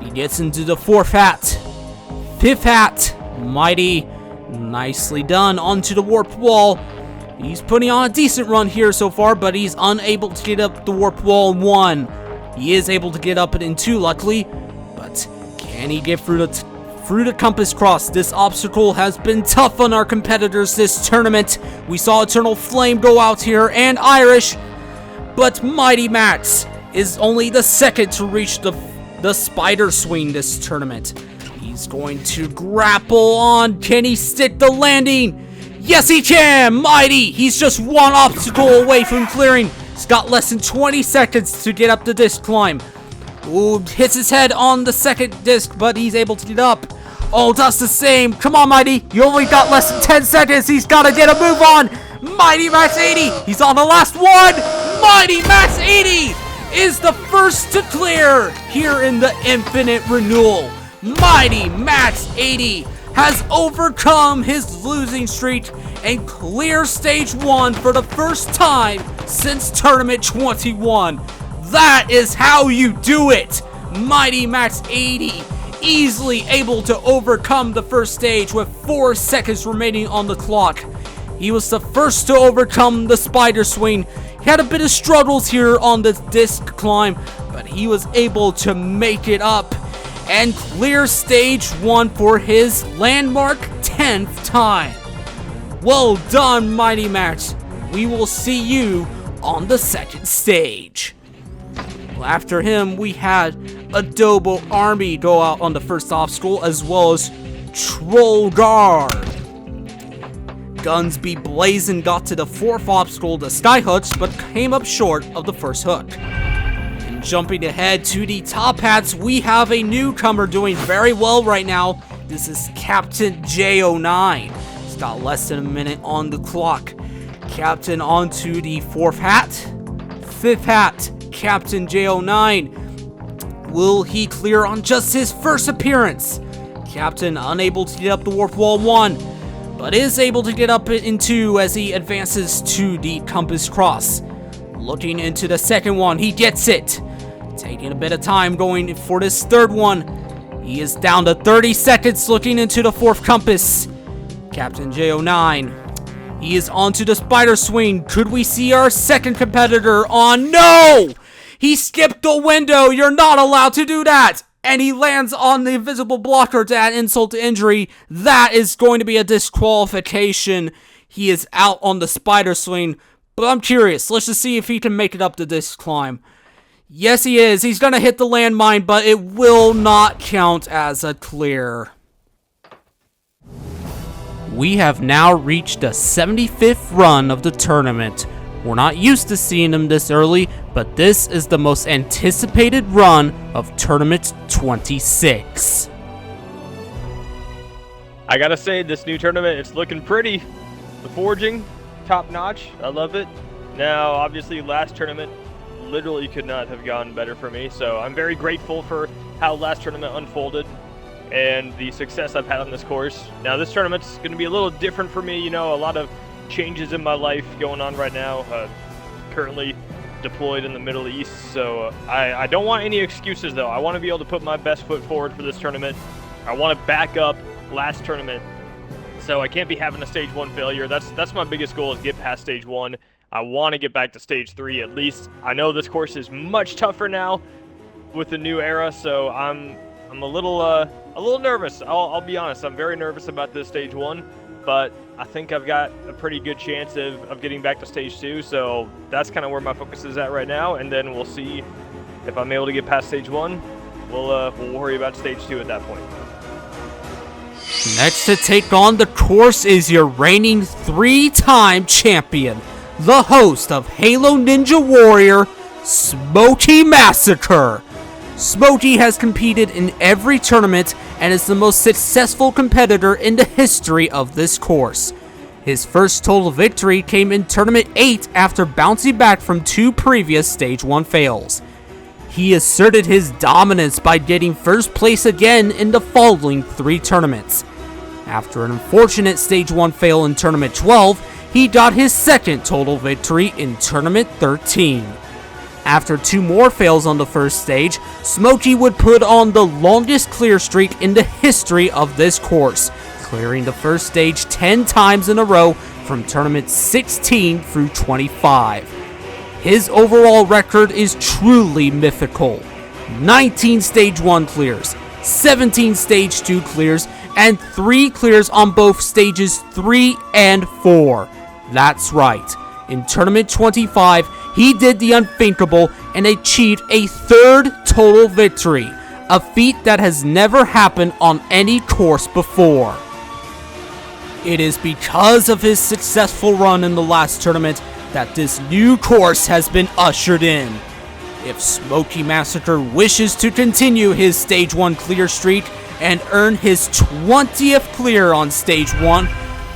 He gets into the 4th hat. 5th hat. Mighty, nicely done, onto the warped wall. He's putting on a decent run here so far, but he's unable to get up the warped wall in 1. He is able to get up it in 2, luckily, but can he get through the compass cross? This obstacle has been tough on our competitors this tournament. We saw Eternal Flame go out here and Irish, but Mighty Max is only the second to reach the spider swing this tournament. He's going to grapple on. Can he stick the landing? Yes, he can! Mighty! He's just 1 obstacle away from clearing. He's got less than 20 seconds to get up the disc climb. Ooh, hits his head on the second disc, but he's able to get up. Oh, does the same. Come on, Mighty. You only got less than 10 seconds. He's got to get a move on. Mighty Max 80. He's on the last one. Mighty Max 80 is the first to clear here in the Infinite Renewal. Mighty Max 80 has overcome his losing streak and clear Stage 1 for the first time since Tournament 21. That is how you do it! Mighty Max 80 easily able to overcome the first stage with 4 seconds remaining on the clock. He was the first to overcome the spider swing. He had a bit of struggles here on the disc climb, but he was able to make it up and clear Stage 1 for his landmark 10th time. Well done, Mighty Max. We will see you on the 2nd stage. After him, we had Adobo Army go out on the first obstacle, as well as Troll Guard. Guns Be Blazing got to the 4th obstacle, the skyhooks, but came up short of the first hook. And jumping ahead to the top hats, we have a newcomer doing very well right now. This is Captain J09. He's got less than a minute on the clock. Captain onto the 4th hat. 5th hat, Captain J09. Will he clear on just his first appearance? Captain unable to get up the warp wall 1, but is able to get up it in 2 as he advances to the compass cross. Looking into the second one, he gets it. Taking a bit of time going for this third one. He is down to 30 seconds looking into the fourth compass. Captain J09. He is onto the spider swing. Could we see our second competitor on? No! He skipped the window. You're not allowed to do that. And he lands on the invisible blocker to add insult to injury. That is going to be a disqualification. He is out on the spider swing. But I'm curious. Let's just see if he can make it up to this climb. Yes, he is. He's going to hit the landmine, but it will not count as a clear. We have now reached the 75th run of the tournament. We're not used to seeing them this early, but this is the most anticipated run of Tournament 26. I gotta say, this new tournament, it's looking pretty. The forging, top notch. I love it. Now, obviously, last tournament literally could not have gone better for me, so I'm very grateful for how last tournament unfolded and the success I've had on this course. Now, this tournament's going to be a little different for me. You know, a lot of changes in my life going on right now. Currently deployed in the Middle East, so I don't want any excuses, though. I want to be able to put my best foot forward for this tournament. I want to back up last tournament, so I can't be having a Stage 1 failure. That's my biggest goal, is get past Stage 1. I want to get back to Stage 3 at least. I know this course is much tougher now with the new era, so I'm a little nervous. I'll be honest. I'm very nervous about this Stage 1, but I think I've got a pretty good chance of getting back to Stage 2, so that's kind of where my focus is at right now, and then we'll see if I'm able to get past Stage 1. We'll worry about Stage 2 at that point. Next to take on the course is your reigning 3-time champion, the host of Halo Ninja Warrior, Smokey Massacre. Smokey has competed in every tournament and is the most successful competitor in the history of this course. His first total victory came in Tournament 8 after bouncing back from 2 previous Stage 1 fails. He asserted his dominance by getting first place again in the following 3 tournaments. After an unfortunate Stage 1 fail in Tournament 12, he got his second total victory in Tournament 13. After 2 more fails on the first stage, Smokey would put on the longest clear streak in the history of this course, clearing the first stage 10 times in a row from Tournament 16 through 25. His overall record is truly mythical. 19 Stage 1 clears, 17 Stage 2 clears, and 3 clears on both Stages 3 and 4. That's right. In Tournament 25, he did the unthinkable and achieved a 3rd total victory, a feat that has never happened on any course before. It is because of his successful run in the last tournament that this new course has been ushered in. If Smokey Massacre wishes to continue his Stage 1 clear streak and earn his 20th clear on Stage 1,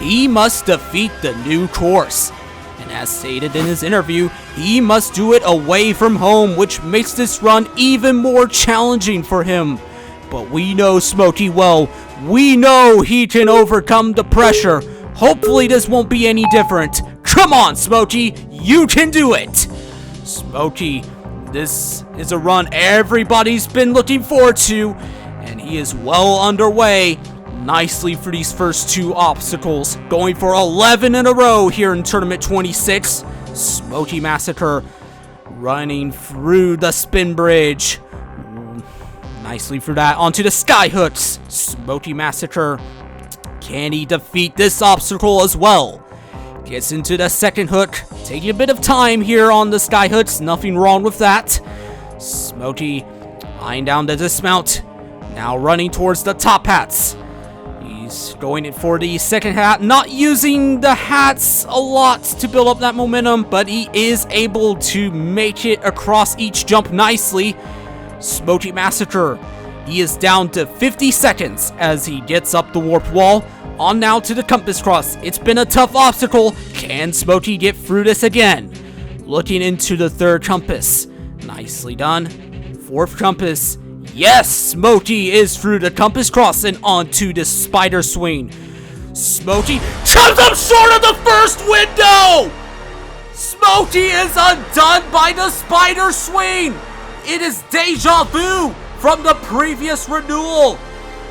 he must defeat the new course. And as stated in his interview, he must do it away from home, which makes this run even more challenging for him. But we know Smokey well. We know he can overcome the pressure. Hopefully this won't be any different. Come on, Smokey, you can do it! Smokey, this is a run everybody's been looking forward to, and he is well underway. Nicely for these first 2 obstacles, going for 11 in a row here in Tournament 26. Smokey Massacre running through the spin bridge. Nicely for that, onto the sky hooks. Smokey Massacre, can he defeat this obstacle as well? Gets into the second hook, taking a bit of time here on the sky hooks, nothing wrong with that. Smokey eyeing down the dismount, now running towards the top hats. He's going in for the second hat, not using the hats a lot to build up that momentum, but he is able to make it across each jump nicely. Smokey Massacre, he is down to 50 seconds as he gets up the warped wall. On now to the compass cross. It's been a tough obstacle. Can Smokey get through this again? Looking into the 3rd compass. Nicely done. 4th compass. Yes, Smokey is through the compass cross and onto the spider swing. Smokey comes up short of the first window! Smokey is undone by the spider swing! It is deja vu from the previous renewal.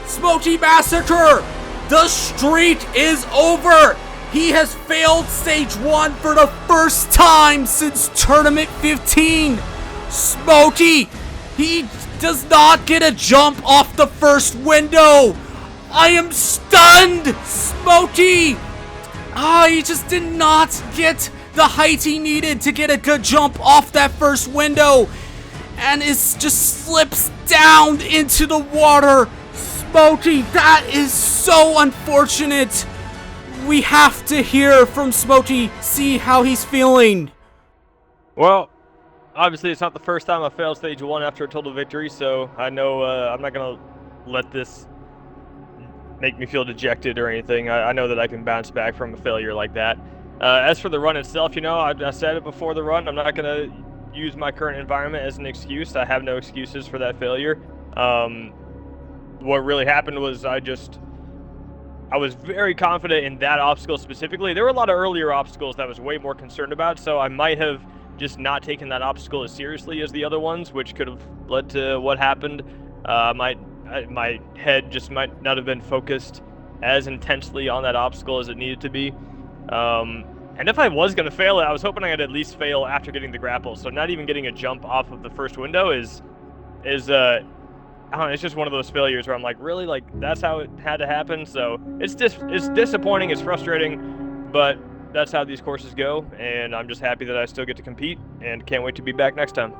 Smokey Massacre, the streak is over. He has failed stage 1 for the first time since Tournament 15. Smokey, he does not get a jump off the first window. I am stunned. Smokey, he just did not get the height he needed to get a good jump off that first window, and it just slips down into the water. Smokey, that is so unfortunate. We have to hear from Smokey, see how he's feeling. Well, obviously it's not the first time I failed stage 1 after a total victory, so I know I'm not going to let this make me feel dejected or anything. I know that I can bounce back from a failure like that. As for the run itself, I said it before the run, I'm not going to use my current environment as an excuse. I have no excuses for that failure. What really happened was I was very confident in that obstacle specifically. There were a lot of earlier obstacles that I was way more concerned about, so I might have just not taken that obstacle as seriously as the other ones, which could have led to what happened. My head just might not have been focused as intensely on that obstacle as it needed to be. And if I was going to fail it, I was hoping I'd at least fail after getting the grapple. So not even getting a jump off of the first window is I don't know, it's just one of those failures where I'm like, really? Like, that's how it had to happen? So it's disappointing, it's frustrating, but that's how these courses go, and I'm just happy that I still get to compete, and can't wait to be back next time.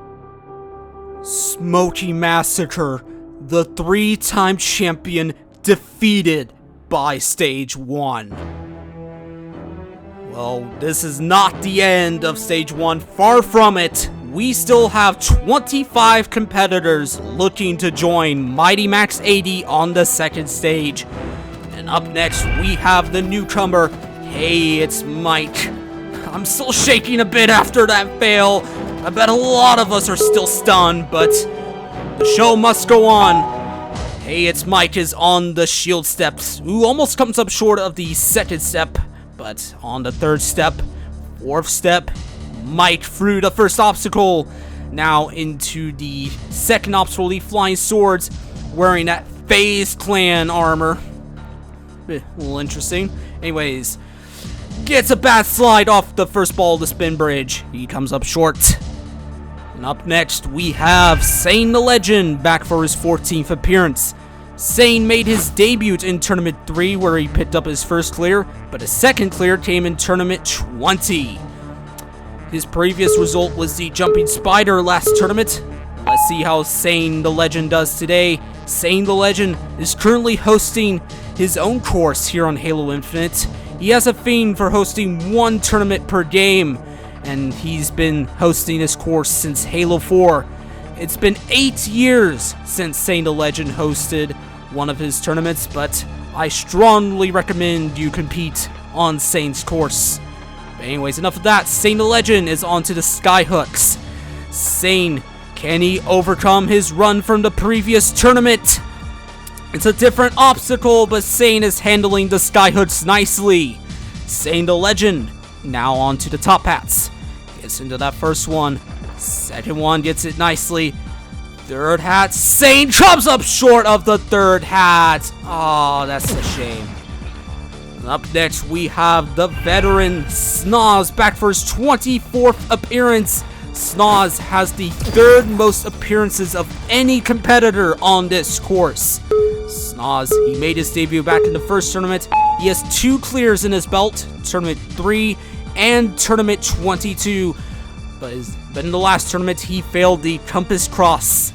Smokey Massacre, the 3-time champion, defeated by stage 1. Well, this is not the end of stage 1, far from it. We still have 25 competitors looking to join Mighty Max 80 on the second stage. And up next, we have the newcomer. Hey, it's Mike. I'm still shaking a bit after that fail. I bet a lot of us are still stunned, but the show must go on. Hey, it's Mike is on the shield steps, who almost comes up short of the second step, but on the third step, fourth step, Mike through the first obstacle. Now into the second obstacle, the flying swords, wearing that FaZe Clan armor. A little interesting. Anyways, gets a bad slide off the first ball of the spin bridge. He comes up short. And up next, we have Sane the Legend back for his 14th appearance. Sane made his debut in Tournament 3, where he picked up his first clear, but his second clear came in Tournament 20. His previous result was the Jumping Spider last tournament. Let's see how Sane the Legend does today. Sane the Legend is currently hosting his own course here on Halo Infinite. He has a theme for hosting one tournament per game, and he's been hosting this course since Halo 4. It's been 8 years since Sane the Legend hosted one of his tournaments, but I strongly recommend you compete on Sane's course. But anyways, enough of that. Sane the Legend is on to the skyhooks. Sane, can he overcome his run from the previous tournament? It's a different obstacle, but Sane is handling the skyhooks nicely. Sane the Legend, now on to the top hats. Gets into that first one. Second one, gets it nicely. Third hat, Sane comes up short of the third hat. Oh, that's a shame. Up next, we have the veteran Snoz back for his 24th appearance. Snoz has the third most appearances of any competitor on this course. Snoz, he made his debut back in the first tournament. He has 2 clears in his belt, Tournament 3 and Tournament 22. But in the last tournament, he failed the Compass Cross.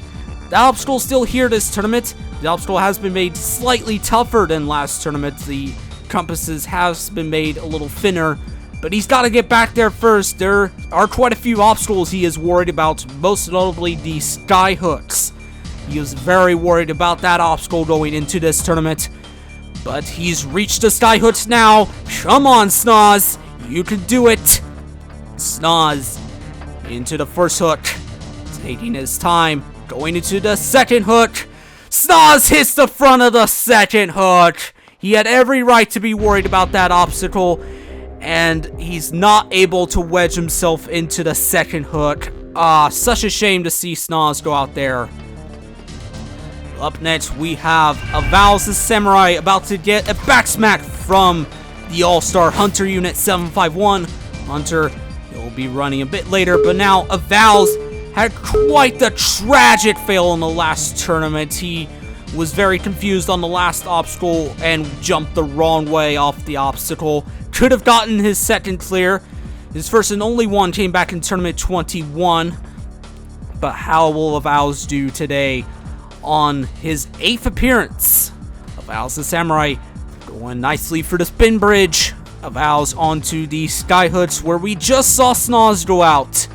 The obstacle is still here this tournament. The obstacle has been made slightly tougher than last tournament. The compasses has been made a little thinner, but he's got to get back there first. There are quite a few obstacles he is worried about, most notably the skyhooks. He was very worried about that obstacle going into this tournament, but he's reached the skyhooks now. Come on, Snoz, you can do it. Snoz into the first hook, taking his time, going into the second hook. Snoz hits the front of the second hook. He had every right to be worried about that obstacle, and he's not able to wedge himself into the second hook. Such a shame to see Snoz go out there. Up next, we have Avowals the Samurai about to get a backsmack from the All-Star Hunter Unit 751. Hunter will be running a bit later, but now Avowals had quite the tragic fail in the last tournament. He was very confused on the last obstacle and jumped the wrong way off the obstacle. Could have gotten his second clear. His first and only one came back in Tournament 21. But how will Avowals do today on his 8th appearance? Avowals the Samurai going nicely for the spin bridge. Avowals onto the sky hoods where we just saw Snoz go out.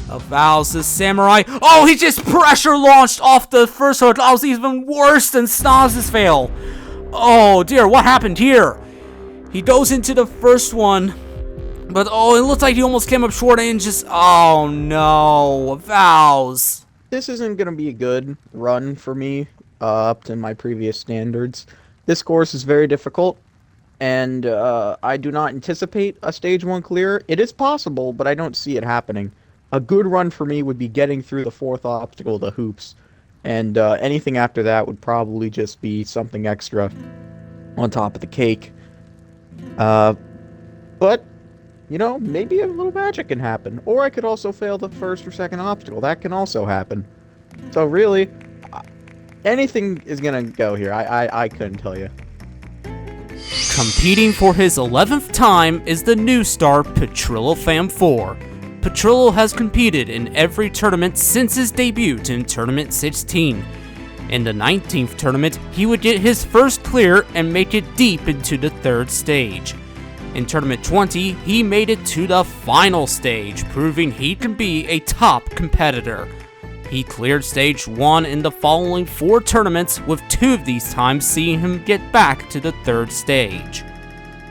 Avowals the Samurai. Oh, he just pressure launched off the first hook. That was even worse than Snoz's fail. Oh dear, what happened here? He goes into the first one, but oh, it looks like he almost came up short and just, oh no, Avowals. This isn't going to be a good run for me, up to my previous standards. This course is very difficult, and I do not anticipate a stage 1 clear. It is possible, but I don't see it happening. A good run for me would be getting through the 4th obstacle, the hoops, and anything after that would probably just be something extra on top of the cake. But, you know, maybe a little magic can happen. Or I could also fail the 1st or 2nd obstacle. That can also happen. So really, anything is going to go here. I couldn't tell you. Competing for his 11th time is the new star Petrillo Fam 4. Petrillo has competed in every tournament since his debut in Tournament 16. In the 19th tournament, he would get his first clear and make it deep into the 3rd stage. In Tournament 20, he made it to the final stage, proving he can be a top competitor. He cleared stage 1 in the following 4 tournaments, with 2 of these times seeing him get back to the 3rd stage.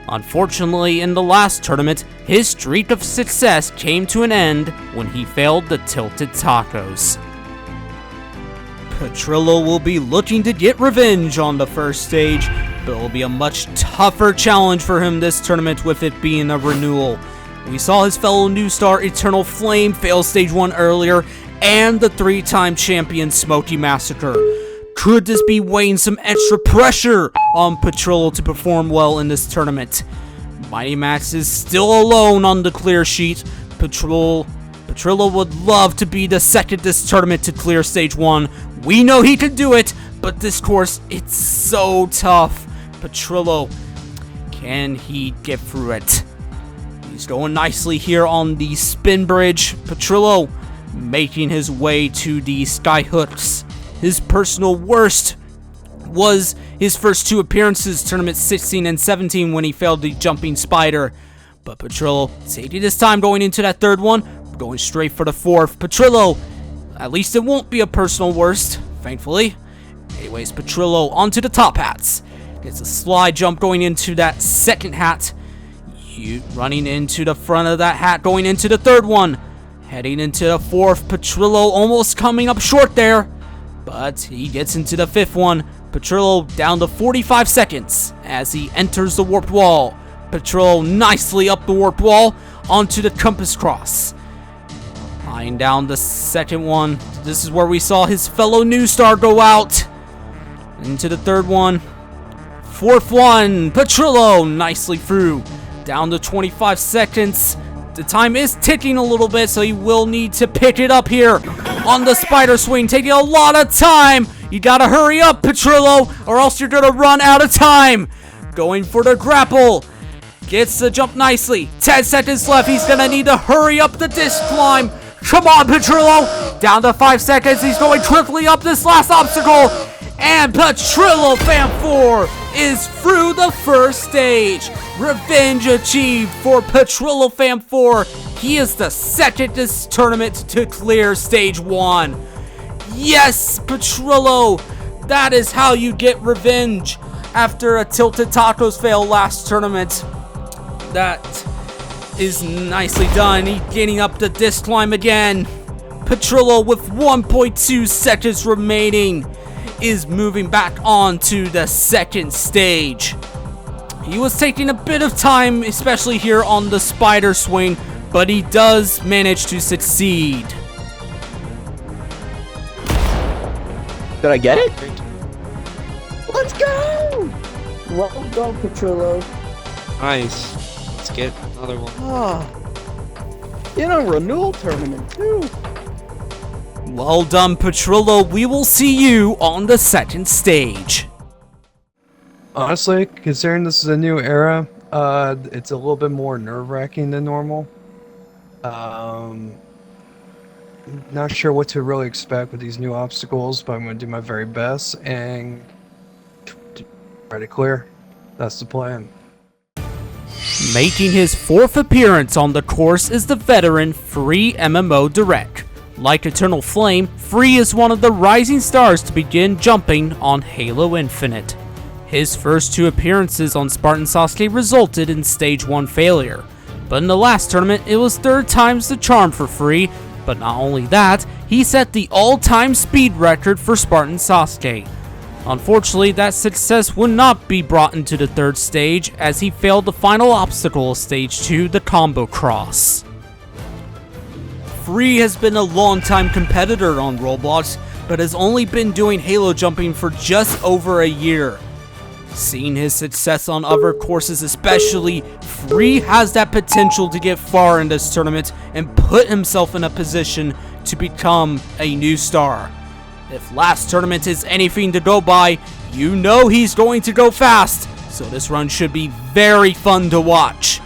Unfortunately, in the last tournament, his streak of success came to an end when he failed the tilted tacos. Petrillo will be looking to get revenge on the 1st stage, but it will be a much tougher challenge for him this tournament with it being a renewal. We saw his fellow new star Eternal Flame fail stage 1 earlier, and the 3-time champion Smokey Massacre. Could this be weighing some extra pressure on Petrillo to perform well in this tournament? Mighty Max is still alone on the clear sheet. Petrillo would love to be the second this tournament to clear stage 1. We know he can do it, but this course, it's so tough. Petrillo, can he get through it? He's going nicely here on the spin bridge. Petrillo making his way to the sky hooks. His personal worst was his first 2 appearances, Tournament 16 and 17, when he failed the jumping spider. But Petrillo taking his time going into that 3rd one, going straight for the 4th. Petrillo, at least it won't be a personal worst, thankfully. Anyways, Petrillo onto the top hats. Gets a slide jump going into that 2nd hat. Running into the front of that hat, going into the 3rd one. Heading into the 4th, Petrillo almost coming up short there. But he gets into the 5th one. Petrillo down to 45 seconds as he enters the warped wall. Petrillo nicely up the warped wall onto the compass cross. Eyeing down the 2nd one. This is where we saw his fellow new star go out. Into the 3rd one. 4th one. Petrillo nicely through. Down to 25 seconds. The time is ticking a little bit, so he will need to pick it up here on the spider swing, taking a lot of time. You gotta hurry up, Petrillo, or else you're gonna run out of time. Going for the grapple. Gets the jump nicely. 10 seconds left. He's gonna need to hurry up the disc climb. Come on, Petrillo. Down to 5 seconds. He's going quickly up this last obstacle. And Petrillo Fam 4 is through the 1st stage. Revenge achieved for Petrillo Fam 4. He is the 2nd this tournament to clear stage 1. Yes, Petrillo, that is how you get revenge after a tilted tacos fail last tournament. That is nicely done. He's getting up the disc climb again. Petrillo with 1.2 seconds remaining is moving back on to the 2nd stage. He was taking a bit of time, especially here on the spider swing, but he does manage to succeed. Did I get it? Let's go! Well done, Petrillo. Nice. Let's get another one. In a renewal tournament, too. Well done, Petrillo. We will see you on the second stage. Honestly, considering this is a new era, it's a little bit more nerve-wracking than normal. Not sure what to really expect with these new obstacles, but I'm going to do my very best and try to clear. That's the plan. Making his 4th appearance on the course is the veteran Free MMO Direct. Like Eternal Flame, Free is one of the rising stars to begin jumping on Halo Infinite. His first 2 appearances on Spartan Sasuke resulted in Stage 1 failure, but in the last tournament it was 3rd time's the charm for Free, but not only that, he set the all-time speed record for Spartan Sasuke. Unfortunately, that success would not be brought into the 3rd stage as he failed the final obstacle of Stage 2, the Combo Cross. Free has been a long-time competitor on Roblox, but has only been doing Halo jumping for just over a year. Seeing his success on other courses especially, Free has that potential to get far in this tournament and put himself in a position to become a new star. If last tournament is anything to go by, you know he's going to go fast, so this run should be very fun to watch.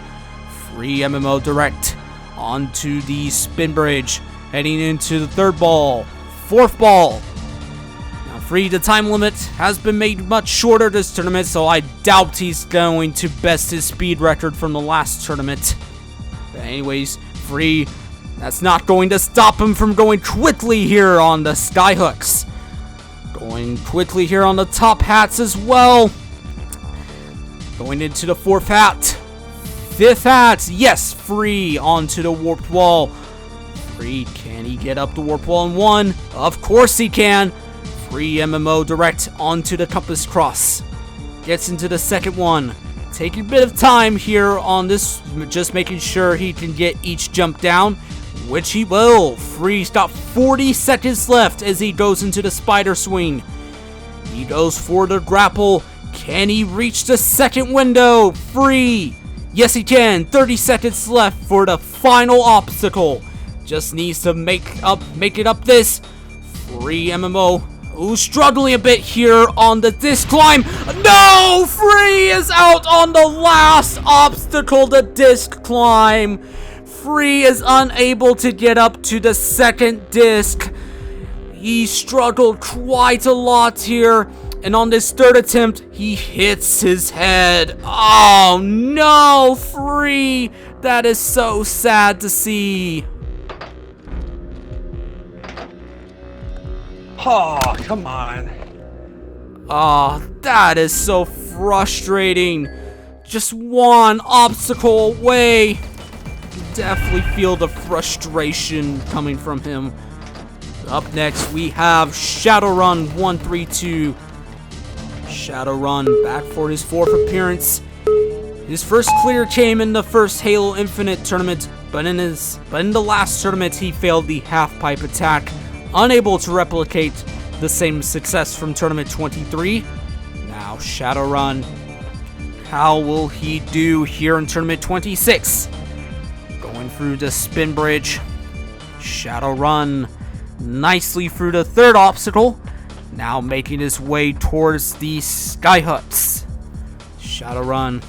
Free MMO Direct onto the spin bridge, heading into the 3rd ball, 4th ball. Now Free, the time limit has been made much shorter this tournament, so I doubt he's going to best his speed record from the last tournament. But anyways, Free, that's not going to stop him from going quickly here on the skyhooks. Going quickly here on the top hats as well. Going into the 4th hat. 5th hat. Yes, Free onto the warped wall. Free, can he get up the warped wall in 1? Of course he can. Free MMO Direct onto the compass cross. Gets into the 2nd one. Taking a bit of time here on this, just making sure he can get each jump down, which he will. Free's got 40 seconds left as he goes into the spider swing. He goes for the grapple. Can he reach the 2nd window? Free. Yes, he can. 30 seconds left for the final obstacle. Just needs to make it up this. Free MMO. Ooh, struggling a bit here on the disc climb. No! Free is out on the last obstacle, the disc climb. Free is unable to get up to the 2nd disc. He struggled quite a lot here. And on this 3rd attempt, he hits his head. Oh no, Free! That is so sad to see. Oh, come on. Oh, that is so frustrating. Just one obstacle away. Definitely feel the frustration coming from him. Up next, we have Shadowrun 132. Shadowrun back for his 4th appearance. His first clear came in the first Halo Infinite tournament, but in the last tournament he failed the half-pipe attack, unable to replicate the same success from tournament 23. Now Shadowrun, how will he do here in tournament 26? Going through the spin bridge. Shadowrun nicely through the 3rd obstacle. Now making his way towards the skyhooks. Shadowrun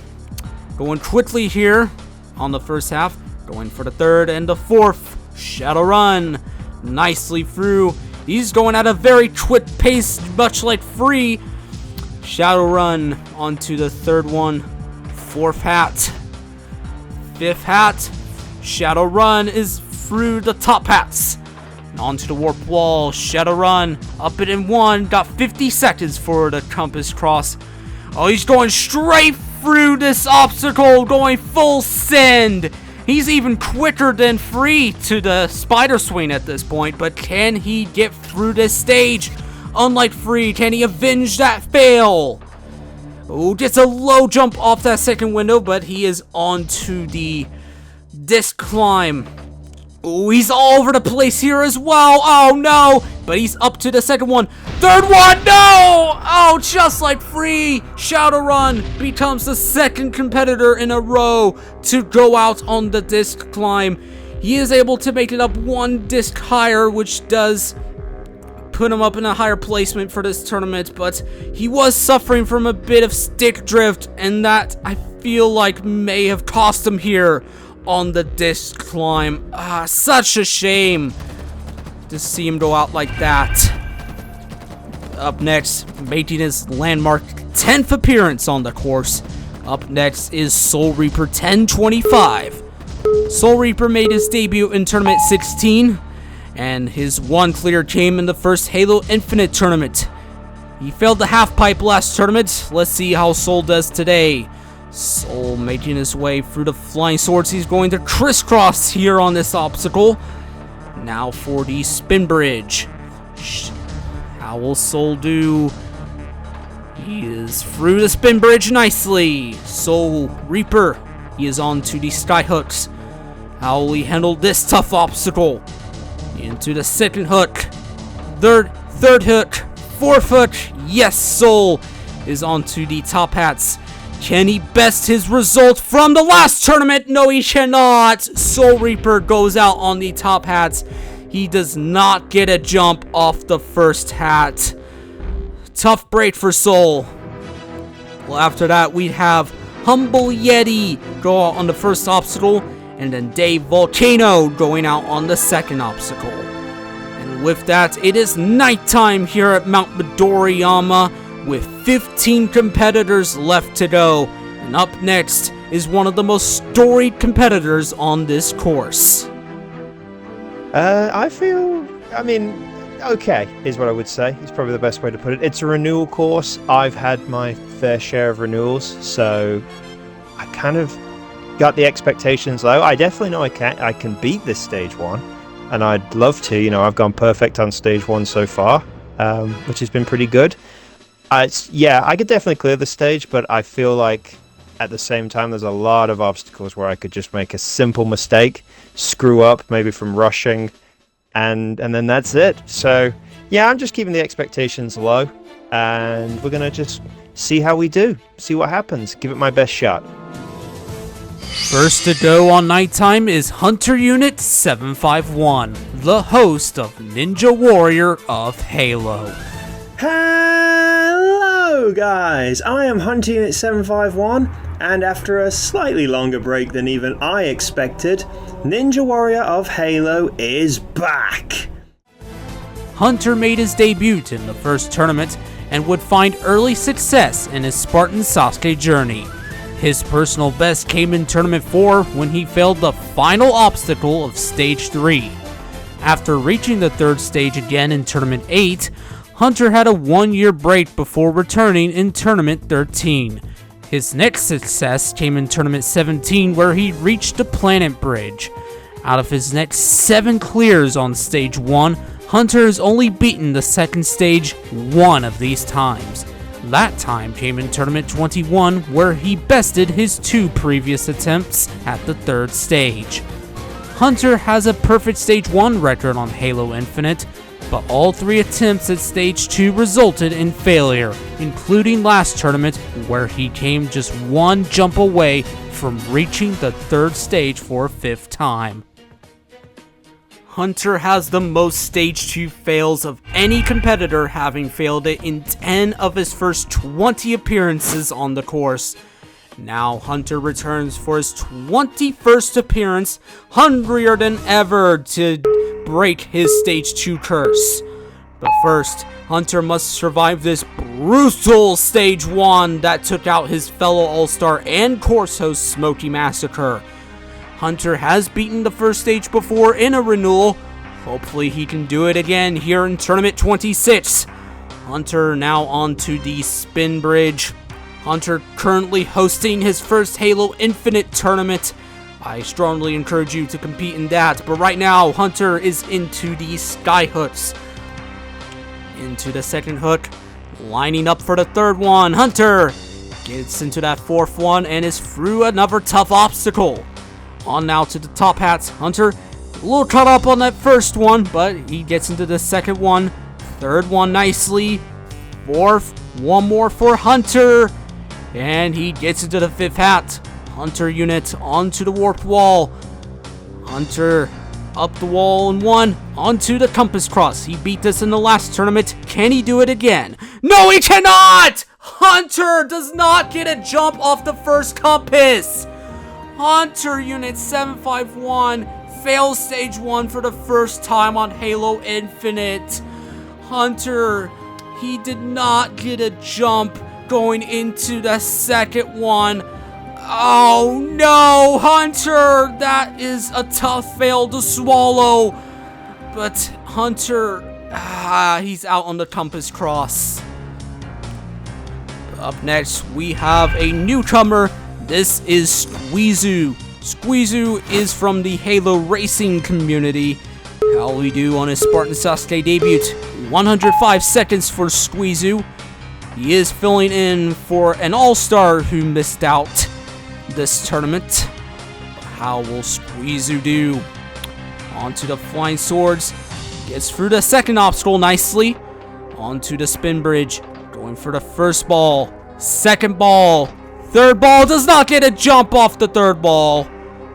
going quickly here on the 1st half. Going for the 3rd and the 4th. Shadowrun nicely through. He's going at a very quick pace, much like Free. Shadowrun onto the 3rd one. 4th hat. 5th hat. Shadowrun is through the top hats. And onto the warp wall. Shadowrun up it in 1. Got 50 seconds for the compass cross. Oh, he's going straight through this obstacle. Going full send. He's even quicker than Free to the spider swing at this point. But can he get through this stage? Unlike Free, can he avenge that fail? Oh, gets a low jump off that 2nd window, but he is onto the disc climb. Ooh, he's all over the place here as well. Oh no, but he's up to the second one. Third one, no! Oh, just like free, Shadowrun becomes the second competitor in a row to go out on the disc climb. He is able to make it up one disc higher, which does put him up in a higher placement for this tournament, but he was suffering from a bit of stick drift, and that I feel like may have cost him here on the disc climb. Such a shame to see him go out like that. Up next, making his landmark 10th appearance on the course. Up next is Soul Reaper 1025. Soul Reaper made his debut in Tournament 16, and his one clear came in the first Halo Infinite tournament. He failed the half pipe last tournament. Let's see how Soul does today. Soul making his way through the flying swords. He's going to crisscross here on this obstacle. Now for the spin bridge. How will Soul do? He is through the spin bridge nicely. Soul Reaper, he is on to the sky hooks. How will he handle this tough obstacle? Into the second hook. Third hook. Fourth hook. Yes, Soul is onto the top hats. Can he best his result from the last tournament? No, he cannot. Soul Reaper goes out on the top hats. He does not get a jump off the first hat. Tough break for Soul. Well, after that, we have Humble Yeti go out on the first obstacle, and then Dave Volcano going out on the second obstacle. And with that, it is nighttime here at Mount Midoriyama, with 15 competitors left to go. And up next is one of the most storied competitors on this course. Okay, is what I would say. It's probably the best way to put it. It's a renewal course. I've had my fair share of renewals, so I kind of got the expectations low. I definitely know I can beat this stage 1, and I'd love to. You know, I've gone perfect on stage 1 so far, which has been pretty good. I could definitely clear the stage, but I feel like at the same time there's a lot of obstacles where I could just make a simple mistake, screw up maybe from rushing, and then that's it. So yeah, I'm just keeping the expectations low, and we're gonna just see how we do, see what happens, give it my best shot. First to go on nighttime is Hunter Unit 751, the host of Ninja Warrior of Halo. Hello guys, I am Hunter Unit 751, and after a slightly longer break than even I expected, Ninja Warrior of Halo is back! Hunter made his debut in the first tournament and would find early success in his Spartan Sasuke journey. His personal best came in Tournament 4 when he failed the final obstacle of Stage 3. After reaching the third stage again in Tournament 8, Hunter had a 1-year break before returning in Tournament 13. His next success came in Tournament 17 where he reached the Planet Bridge. Out of his next 7 clears on Stage 1, Hunter has only beaten the second stage 1 of these times. That time came in Tournament 21 where he bested his 2 previous attempts at the third stage. Hunter has a perfect Stage 1 record on Halo Infinite, but all 3 attempts at Stage 2 resulted in failure, including last tournament where he came just 1 jump away from reaching the third stage for a 5th time. Hunter has the most Stage 2 fails of any competitor, having failed it in 10 of his first 20 appearances on the course. Now Hunter returns for his 21st appearance, hungrier than ever to break his Stage 2 curse. But first, Hunter must survive this brutal Stage 1 that took out his fellow All-Star and course host Smokey Massacre. Hunter has beaten the first stage before in a renewal. Hopefully he can do it again here in Tournament 26. Hunter now onto the spin bridge. Hunter currently hosting his first Halo Infinite tournament. I strongly encourage you to compete in that, but right now Hunter is into the sky hooks. Into the second hook, lining up for the third one. Hunter gets into that fourth one and is through another tough obstacle. On now to the top hats. Hunter A little caught up on that first one, but he gets into the second one. Third one nicely. Fourth, one more for Hunter. And he gets into the fifth hat. Hunter unit onto the warped wall. Hunter up the wall in one, onto the compass cross. He beat this in the last tournament. Can he do it again? No, he cannot! Hunter does not get a jump off the first compass. Hunter unit 751 fails stage 1 for the first time on Halo Infinite. Hunter, he did not get a jump going into the second one. Oh no, Hunter! That is a tough fail to swallow. But Hunter, he's out on the compass cross. Up next, we have a newcomer. This is Squeezu. Squeezu is from the Halo racing community. How will we do on his Spartan Sasuke debut? 105 seconds for Squeezu. He is filling in for an all-star who missed out this tournament. How will Squeezu do? Onto the flying swords. Gets through the second obstacle nicely. Onto the spin bridge. Going for the first ball. Second ball. Third ball. Does not get a jump off the third ball.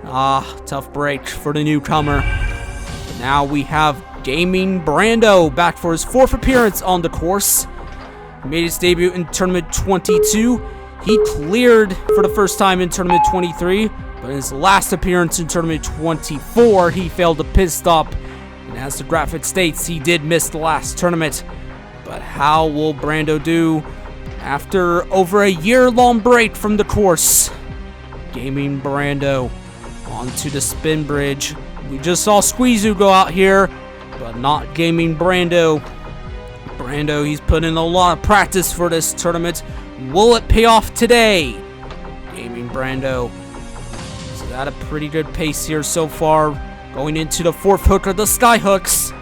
Tough break for the newcomer. But now we have Gaming Brando back for his 4th appearance on the course. He made his debut in Tournament 22. He cleared for the first time in Tournament 23, but in his last appearance in Tournament 24, he failed a pit stop. And as the graphic states, he did miss the last tournament. But how will Brando do after over a year-long break from the course? Gaming Brando onto the spin bridge. We just saw Squeezu go out here, but not Gaming Brando. Brando, he's put in a lot of practice for this tournament. Will it pay off today? Gaming Brando is at a pretty good pace here so far. Going into the 4th hook of the sky hooks.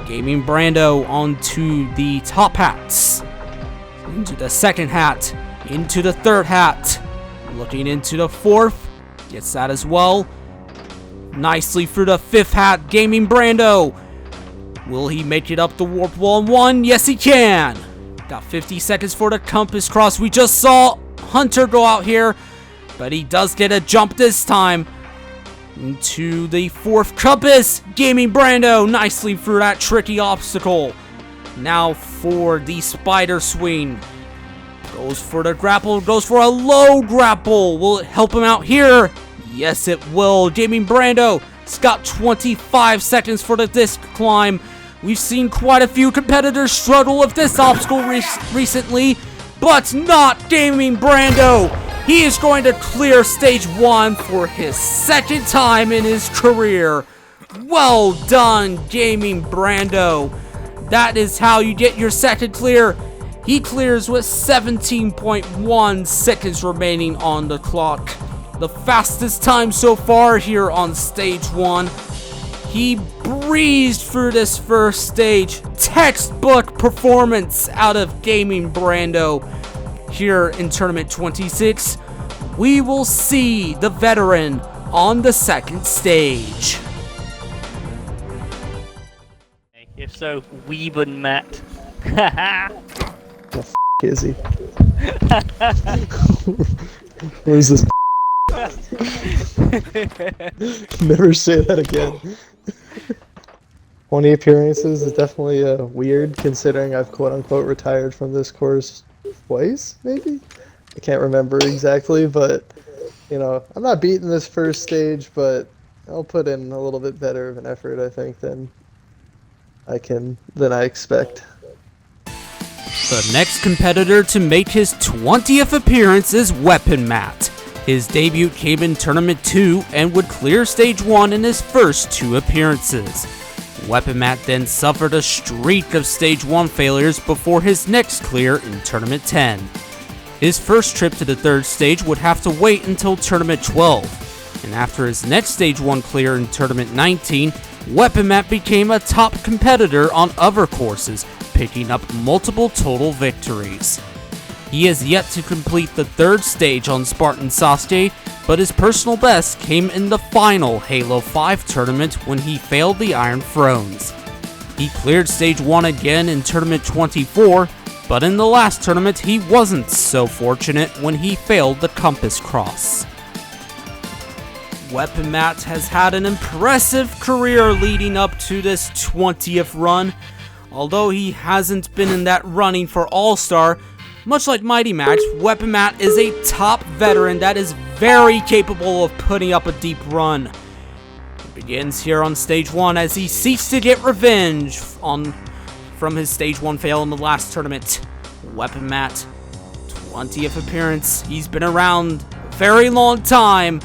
Gaming Brando onto the top hats. Into the second hat. Into the third hat. Looking into the 4th. Gets that as well. Nicely through the 5th hat. Gaming Brando. Will he make it up the warp wall in 1? Yes, he can. Got 50 seconds for the compass cross. We just saw Hunter go out here, but he does get a jump this time. Into the 4th compass. Gaming Brando nicely through that tricky obstacle. Now for the spider swing. Goes for the grapple. Goes for a low grapple. Will it help him out here? Yes, it will. Gaming Brando. He's got 25 seconds for the disc climb. We've seen quite a few competitors struggle with this obstacle recently, but not Gaming Brando. He is going to clear stage 1 for his 2nd time in his career. Well done, Gaming Brando. That is how you get your 2nd clear. He clears with 17.1 seconds remaining on the clock. The fastest time so far here on stage 1. He breezed through this first stage. Textbook performance out of Gaming Brando here in Tournament 26. We will see the veteran on the 2nd stage. If so, Weeben Matt. The f*** is he? Where's this? Never say that again. 20 appearances is definitely weird, considering I've quote-unquote retired from this course twice, maybe? I can't remember exactly, but, you know, I'm not beating this first stage, but I'll put in a little bit better of an effort, I think, than I expect. The next competitor to make his 20th appearance is Weapon Matt. His debut came in Tournament 2 and would clear Stage 1 in his first 2 appearances. Weapon Matt then suffered a streak of Stage 1 failures before his next clear in Tournament 10. His first trip to the 3rd stage would have to wait until Tournament 12, and after his next Stage 1 clear in Tournament 19, Weapon Matt became a top competitor on other courses, picking up multiple total victories. He has yet to complete the third stage on Spartan Sasuke, but his personal best came in the final Halo 5 tournament when he failed the Iron Thrones. He cleared stage 1 again in tournament 24, but in the last tournament he wasn't so fortunate when he failed the Compass Cross. Weapon Matt has had an impressive career leading up to this 20th run. Although he hasn't been in that running for All-Star, much like Mighty Max, Weapon Matt is a top veteran that is very capable of putting up a deep run. It begins here on stage 1 as he seeks to get revenge from his stage 1 fail in the last tournament. Weapon Matt, 20th appearance, he's been around a very long time.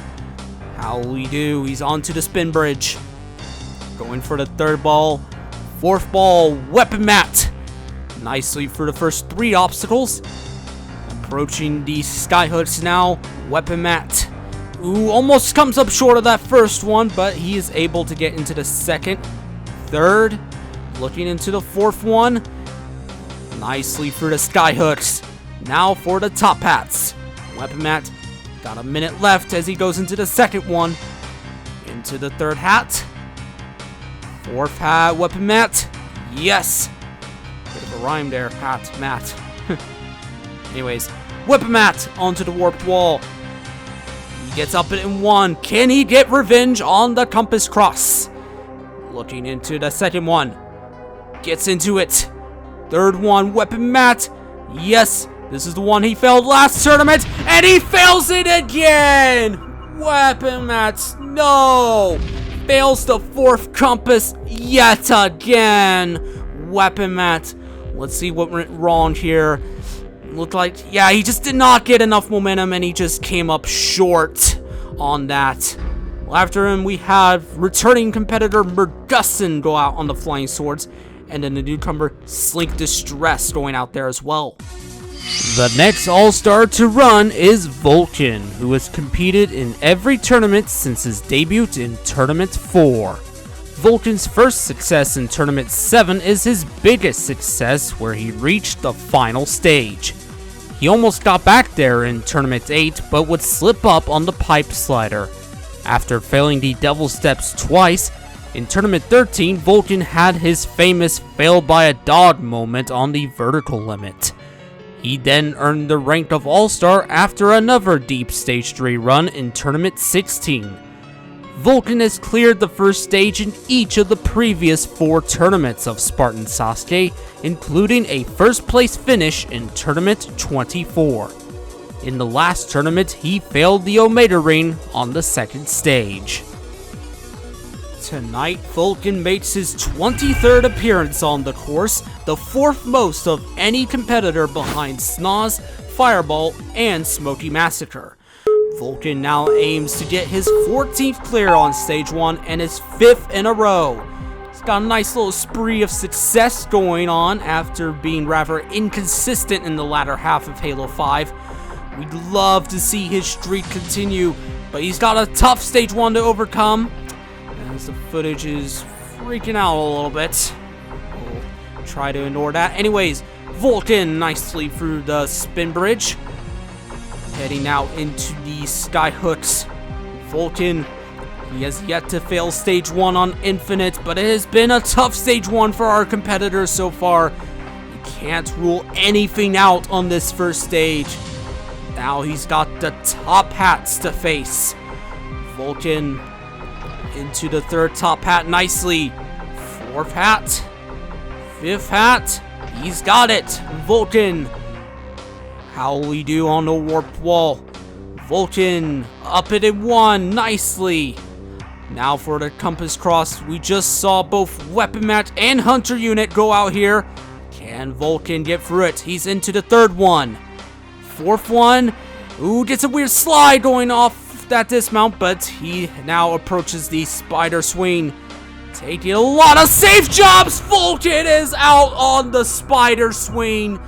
How will he do? He's onto the spin bridge. Going for the third ball. Fourth ball, Weapon Matt. Nicely through the first 3 obstacles. Approaching the skyhooks now. Weapon Matt. Ooh, almost comes up short of that first one, but he is able to get into the second, third. Looking into the fourth one. Nicely through the skyhooks. Now for the top hats. Weapon Matt. Got a minute left as he goes into the second one. Into the third hat. Fourth hat, Weapon Matt. Yes. Bit of a rhyme there, hat, Matt. Anyways, Weapon Matt onto the warped wall. He gets up in 1. Can he get revenge on the Compass Cross? Looking into the second one. Gets into it. Third one, Weapon Matt. Yes. This is the one he failed last tournament, and he fails it again! Weapon Matt, no! Fails the 4th compass yet again! Weapon Matt, let's see what went wrong here. Looked like, yeah, he just did not get enough momentum, and he just came up short on that. Well, after him, we have returning competitor Murgussen go out on the Flying Swords, and then the newcomer Slink Distress going out there as well. The next All-Star to run is Vulcan, who has competed in every tournament since his debut in Tournament 4. Vulcan's first success in Tournament 7 is his biggest success, where he reached the final stage. He almost got back there in Tournament 8, but would slip up on the pipe slider. After failing the Devil Steps twice, in Tournament 13, Vulcan had his famous fail by a dog moment on the vertical limit. He then earned the rank of All-Star after another deep Stage 3 run in Tournament 16. Vulcan has cleared the first stage in each of the previous 4 tournaments of Spartan Sasuke, including a first place finish in Tournament 24. In the last tournament, he failed the Omega Ring on the second stage. Tonight, Vulcan makes his 23rd appearance on the course, the 4th most of any competitor behind Snoz, Fireball, and Smokey Massacre. Vulcan now aims to get his 14th clear on Stage 1 and his 5th in a row. He's got a nice little spree of success going on after being rather inconsistent in the latter half of Halo 5. We'd love to see his streak continue, but he's got a tough Stage 1 to overcome. As the footage is freaking out a little bit. We'll try to ignore that. Anyways, Vulcan nicely through the spin bridge. Heading out into the skyhooks. Vulcan, he has yet to fail Stage 1 on Infinite, but it has been a tough Stage 1 for our competitors so far. You can't rule anything out on this first stage. Now he's got the top hats to face. Vulcan into the third top hat nicely. 4th hat. 5th hat. He's got it. Vulcan. How will he do on the warped wall? Vulcan up it in 1 nicely. Now for the Compass Cross. We just saw both Weapon Matt and Hunter Unit go out here. Can Vulcan get through it? He's into the 3rd one. 4th one. Ooh, gets a weird slide going off that dismount, but he now approaches the spider swing. Taking a lot of safe jumps. Vulcan is out on the spider swing.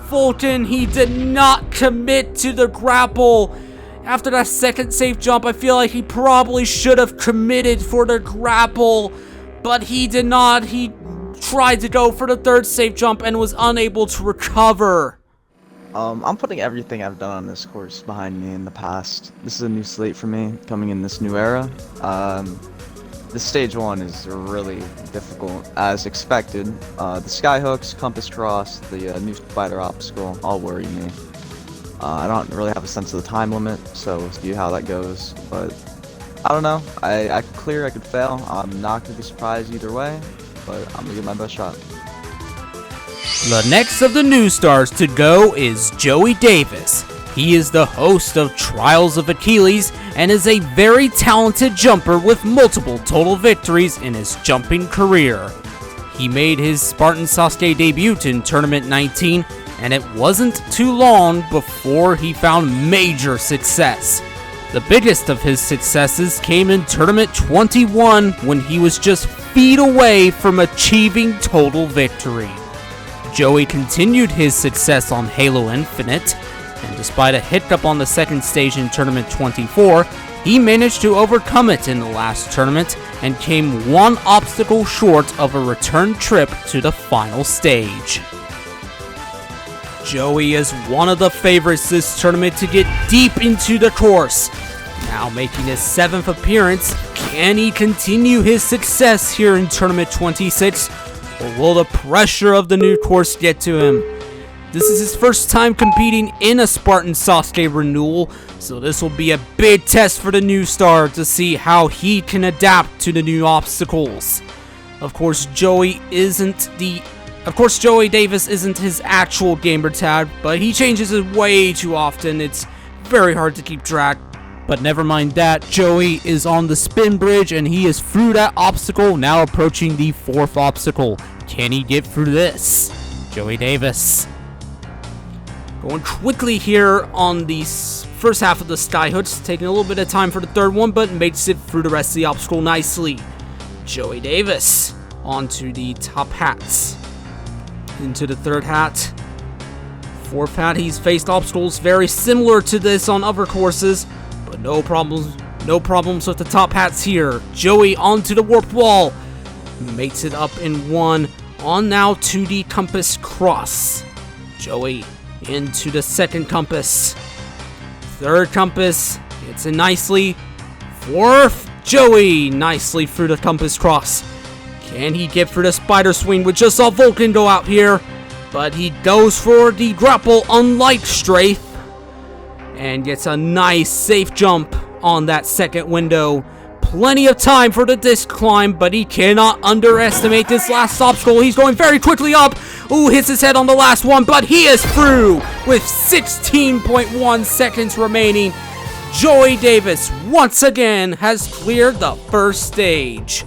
Vulcan, he did not commit to the grapple. After that second safe jump, I feel like he probably should have committed for the grapple, but he did not. He tried to go for the 3rd safe jump and was unable to recover. I'm putting everything I've done on this course behind me in the past. This is a new slate for me, coming in this new era. This stage 1 is really difficult, as expected. The skyhooks, compass cross, the new spider obstacle all worry me. I don't really have a sense of the time limit, so we'll see how that goes. But I don't know. I could clear, I could fail. I'm not gonna be surprised either way, but I'm gonna give my best shot. The next of the new stars to go is Joey Davis. He is the host of Trials of Achilles and is a very talented jumper with multiple total victories in his jumping career. He made his Spartan Sasuke debut in Tournament 19, and it wasn't too long before he found major success. The biggest of his successes came in Tournament 21 when he was just feet away from achieving total victory. Joey continued his success on Halo Infinite, and despite a hiccup on the second stage in Tournament 24, he managed to overcome it in the last tournament and came one obstacle short of a return trip to the final stage. Joey is one of the favorites this tournament to get deep into the course. Now making his 7th appearance, can he continue his success here in Tournament 26? Or will the pressure of the new course get to him? This is his first time competing in a Spartan Sasuke renewal, so this will be a big test for the new star to see how he can adapt to the new obstacles. Of course, Joey Davis isn't his actual gamer tag, but he changes it way too often. It's very hard to keep track. But never mind that, Joey is on the spin bridge and he is through that obstacle, now approaching the 4th obstacle. Can he get through this? Joey Davis. Going quickly here on the first half of the skyhooks, taking a little bit of time for the third one, but makes it through the rest of the obstacle nicely. Joey Davis onto the top hats. Into the 3rd hat. 4th hat, he's faced obstacles very similar to this on other courses, but no problems with the top hats here. Joey onto the warp wall. Makes it up in 1. On now to the compass cross. Joey into the 2nd compass. 3rd compass. Gets in nicely. 4th. Joey nicely through the compass cross. Can he get through the spider swing? We just saw Vulcan go out here. But he goes for the grapple unlike Strafe. And gets a nice safe jump on that 2nd window. Plenty of time for the disc climb, but he cannot underestimate this last obstacle. He's going very quickly up. Ooh, hits his head on the last one, but he is through with 16.1 seconds remaining. Joey Davis once again has cleared the 1st stage.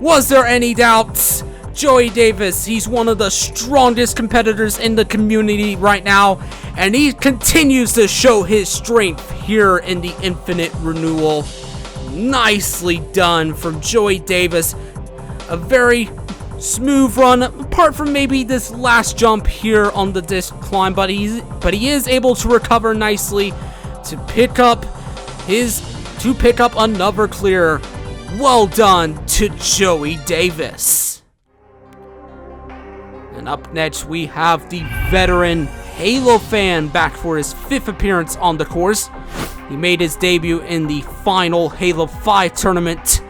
Was there any doubts? Joey Davis, he's one of the strongest competitors in the community right now, and he continues to show his strength here in the Infinite Renewal. Nicely done from Joey Davis. A very smooth run, apart from maybe this last jump here on the disc climb, but he is able to recover nicely to pick up another clear. Well done to Joey Davis. And up next we have the veteran Halo fan back for his 5th appearance on the course. He made his debut in the final Halo 5 tournament.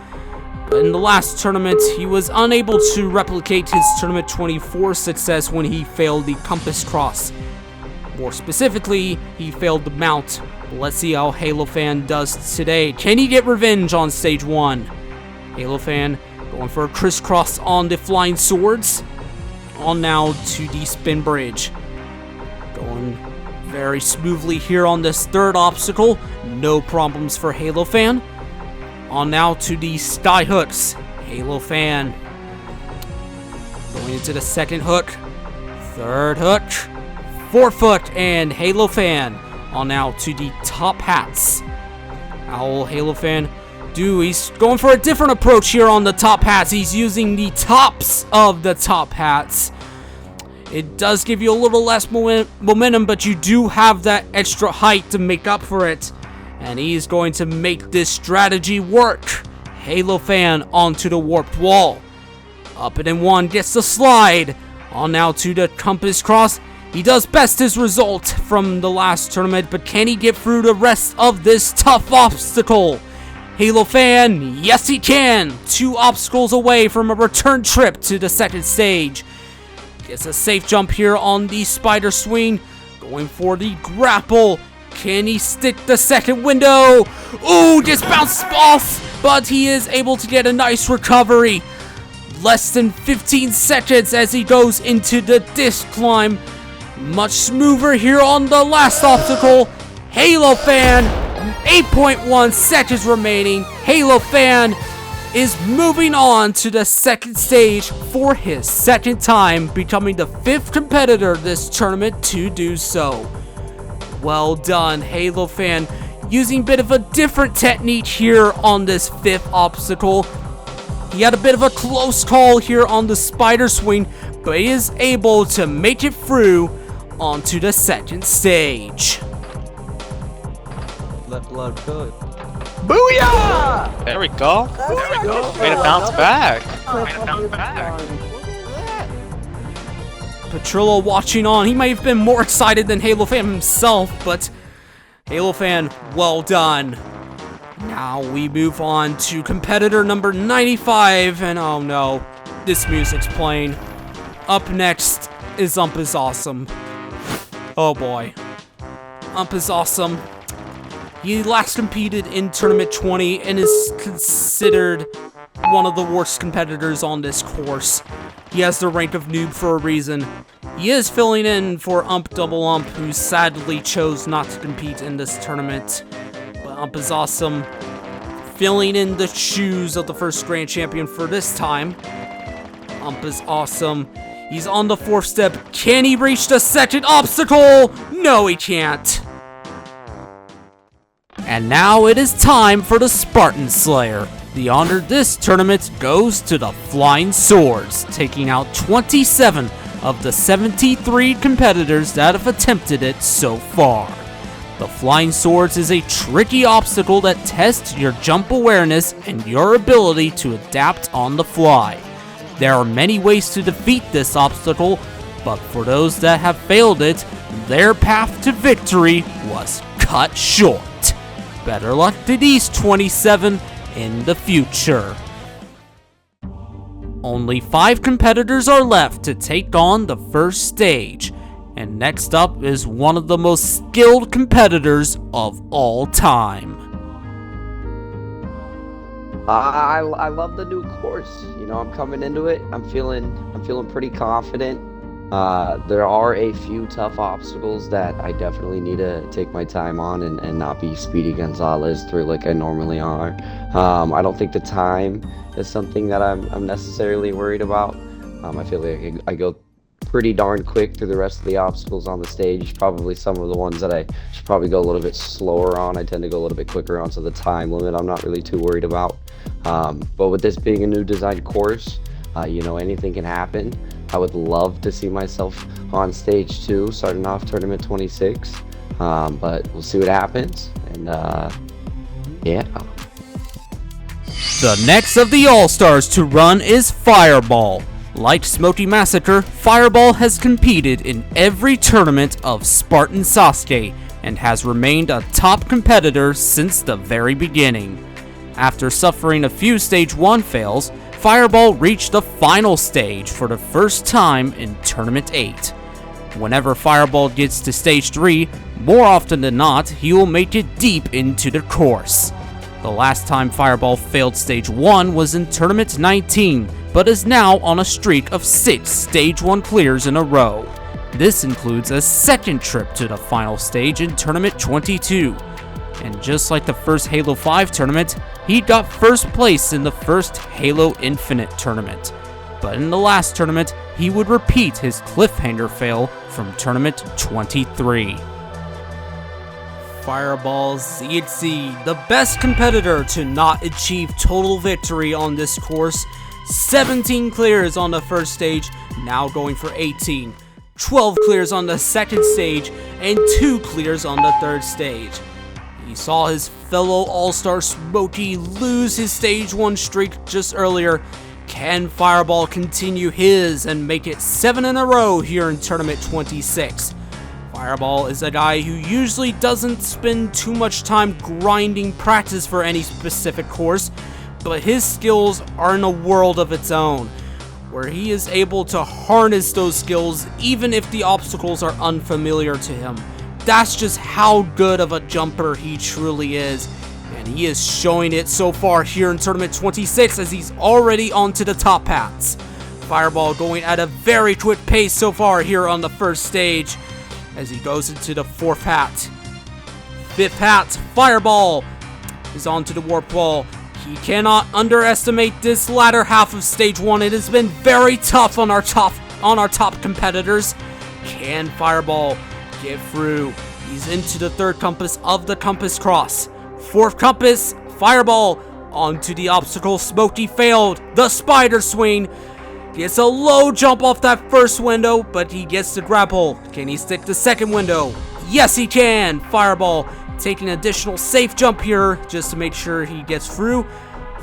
But in the last tournament, he was unable to replicate his Tournament 24 success when he failed the compass cross. More specifically, he failed the mount. Let's see how Halo fan does today. Can he get revenge on stage 1? Halo fan going for a crisscross on the flying swords. On now to the spin bridge. Going very smoothly here on this 3rd obstacle. No problems for Halo fan. On now to the skyhooks. Halo fan going into the 2nd hook. 3rd hook. 4th hook, and Halo fan on now to the top hats. How will Halo fan do? He's going for a different approach here on the top hats. He's using the tops of the top hats. It does give you a little less momentum, but you do have that extra height to make up for it. And he's going to make this strategy work. Halo fan onto the warped wall. Up and in 1, gets the slide. On now to the compass cross. He does best his result from the last tournament, but can he get through the rest of this tough obstacle? Halo fan, yes he can! 2 obstacles away from a return trip to the second stage. Gets a safe jump here on the spider swing. Going for the grapple. Can he stick the second window? Ooh, just bounced off, but he is able to get a nice recovery. Less than 15 seconds as he goes into the disc climb. Much smoother here on the last obstacle. Halo fan, 8.1 seconds remaining. Halo fan is moving on to the second stage for his second time, becoming the 5th competitor this tournament to do so. Well done, Halo fan, using a bit of a different technique here on this 5th obstacle. He had a bit of a close call here on the spider swing, but he is able to make it through onto the second stage. Let blood cook. Booyah! There we go. Way to bounce back. Petrillo watching on. He may have been more excited than Halo fan himself, but Halo fan, well done. Now we move on to competitor number 95, and oh no, this music's playing. Up next is Ump is Awesome. Oh boy. Ump is Awesome. He last competed in Tournament 20 and is considered one of the worst competitors on this course. He has the rank of noob for a reason. He is filling in for Ump Double Ump, who sadly chose not to compete in this tournament. But Ump is Awesome, filling in the shoes of the first Grand Champion for this time. Ump is Awesome. He's on the 4th step. Can he reach the second obstacle? No, he can't. And now it is time for the Spartan Slayer. The honor this tournament goes to the Flying Swords, taking out 27 of the 73 competitors that have attempted it so far. The Flying Swords is a tricky obstacle that tests your jump awareness and your ability to adapt on the fly. There are many ways to defeat this obstacle, but for those that have failed it, their path to victory was cut short. Better luck to these 27 in the future. Only 5 competitors are left to take on the first stage, and next up is one of the most skilled competitors of all time. I love the new course. You know, I'm coming into it. I'm feeling pretty confident. There are a few tough obstacles that I definitely need to take my time on and not be Speedy Gonzalez through like I normally are. I don't think the time is something that I'm necessarily worried about. I feel like I go pretty darn quick through the rest of the obstacles on the stage. Probably some of the ones that I should probably go a little bit slower on. I tend to go a little bit quicker on, so the time limit I'm not really too worried about. But with this being a new designed course, you know, anything can happen. I would love to see myself on stage 2, starting off tournament 26. But we'll see what happens. And yeah. The next of the All-Stars to run is Fireball. Like Smokey Massacre, Fireball has competed in every tournament of Spartan Sasuke and has remained a top competitor since the very beginning. After suffering a few Stage 1 fails, Fireball reached the final stage for the first time in Tournament 8. Whenever Fireball gets to Stage 3, more often than not, he will make it deep into the course. The last time Fireball failed Stage 1 was in Tournament 19, but is now on a streak of 6 Stage 1 clears in a row. This includes a second trip to the final stage in Tournament 22. And just like the first Halo 5 tournament, he got first place in the first Halo Infinite tournament. But in the last tournament, he would repeat his cliffhanger fail from Tournament 23. Fireball ZHC, the best competitor to not achieve total victory on this course. 17 clears on the first stage, now going for 18. 12 clears on the second stage, and 2 clears on the third stage. He saw his fellow All-Star Smokey lose his Stage 1 streak just earlier, Can Fireball continue his and make it 7 in a row here in Tournament 26? Fireball is a guy who usually doesn't spend too much time grinding practice for any specific course, but his skills are in a world of its own, where he is able to harness those skills even if the obstacles are unfamiliar to him. That's just how good of a jumper he truly is, and he is showing it so far here in Tournament 26 as he's already onto the top hats. Fireball going at a very quick pace so far here on the first stage as he goes into the 4th hat. 5th hat, Fireball is onto the warp wall. He cannot underestimate this latter half of stage 1. It has been very tough on our top competitors. Can Fireball get through? He's into the 3rd compass of the compass cross. 4th compass, Fireball onto the obstacle. Smokey failed the spider swing. Gets a low jump off that first window, but he gets the grapple. Can he stick the 2nd window? Yes, he can. Fireball taking an additional safe jump here just to make sure he gets through.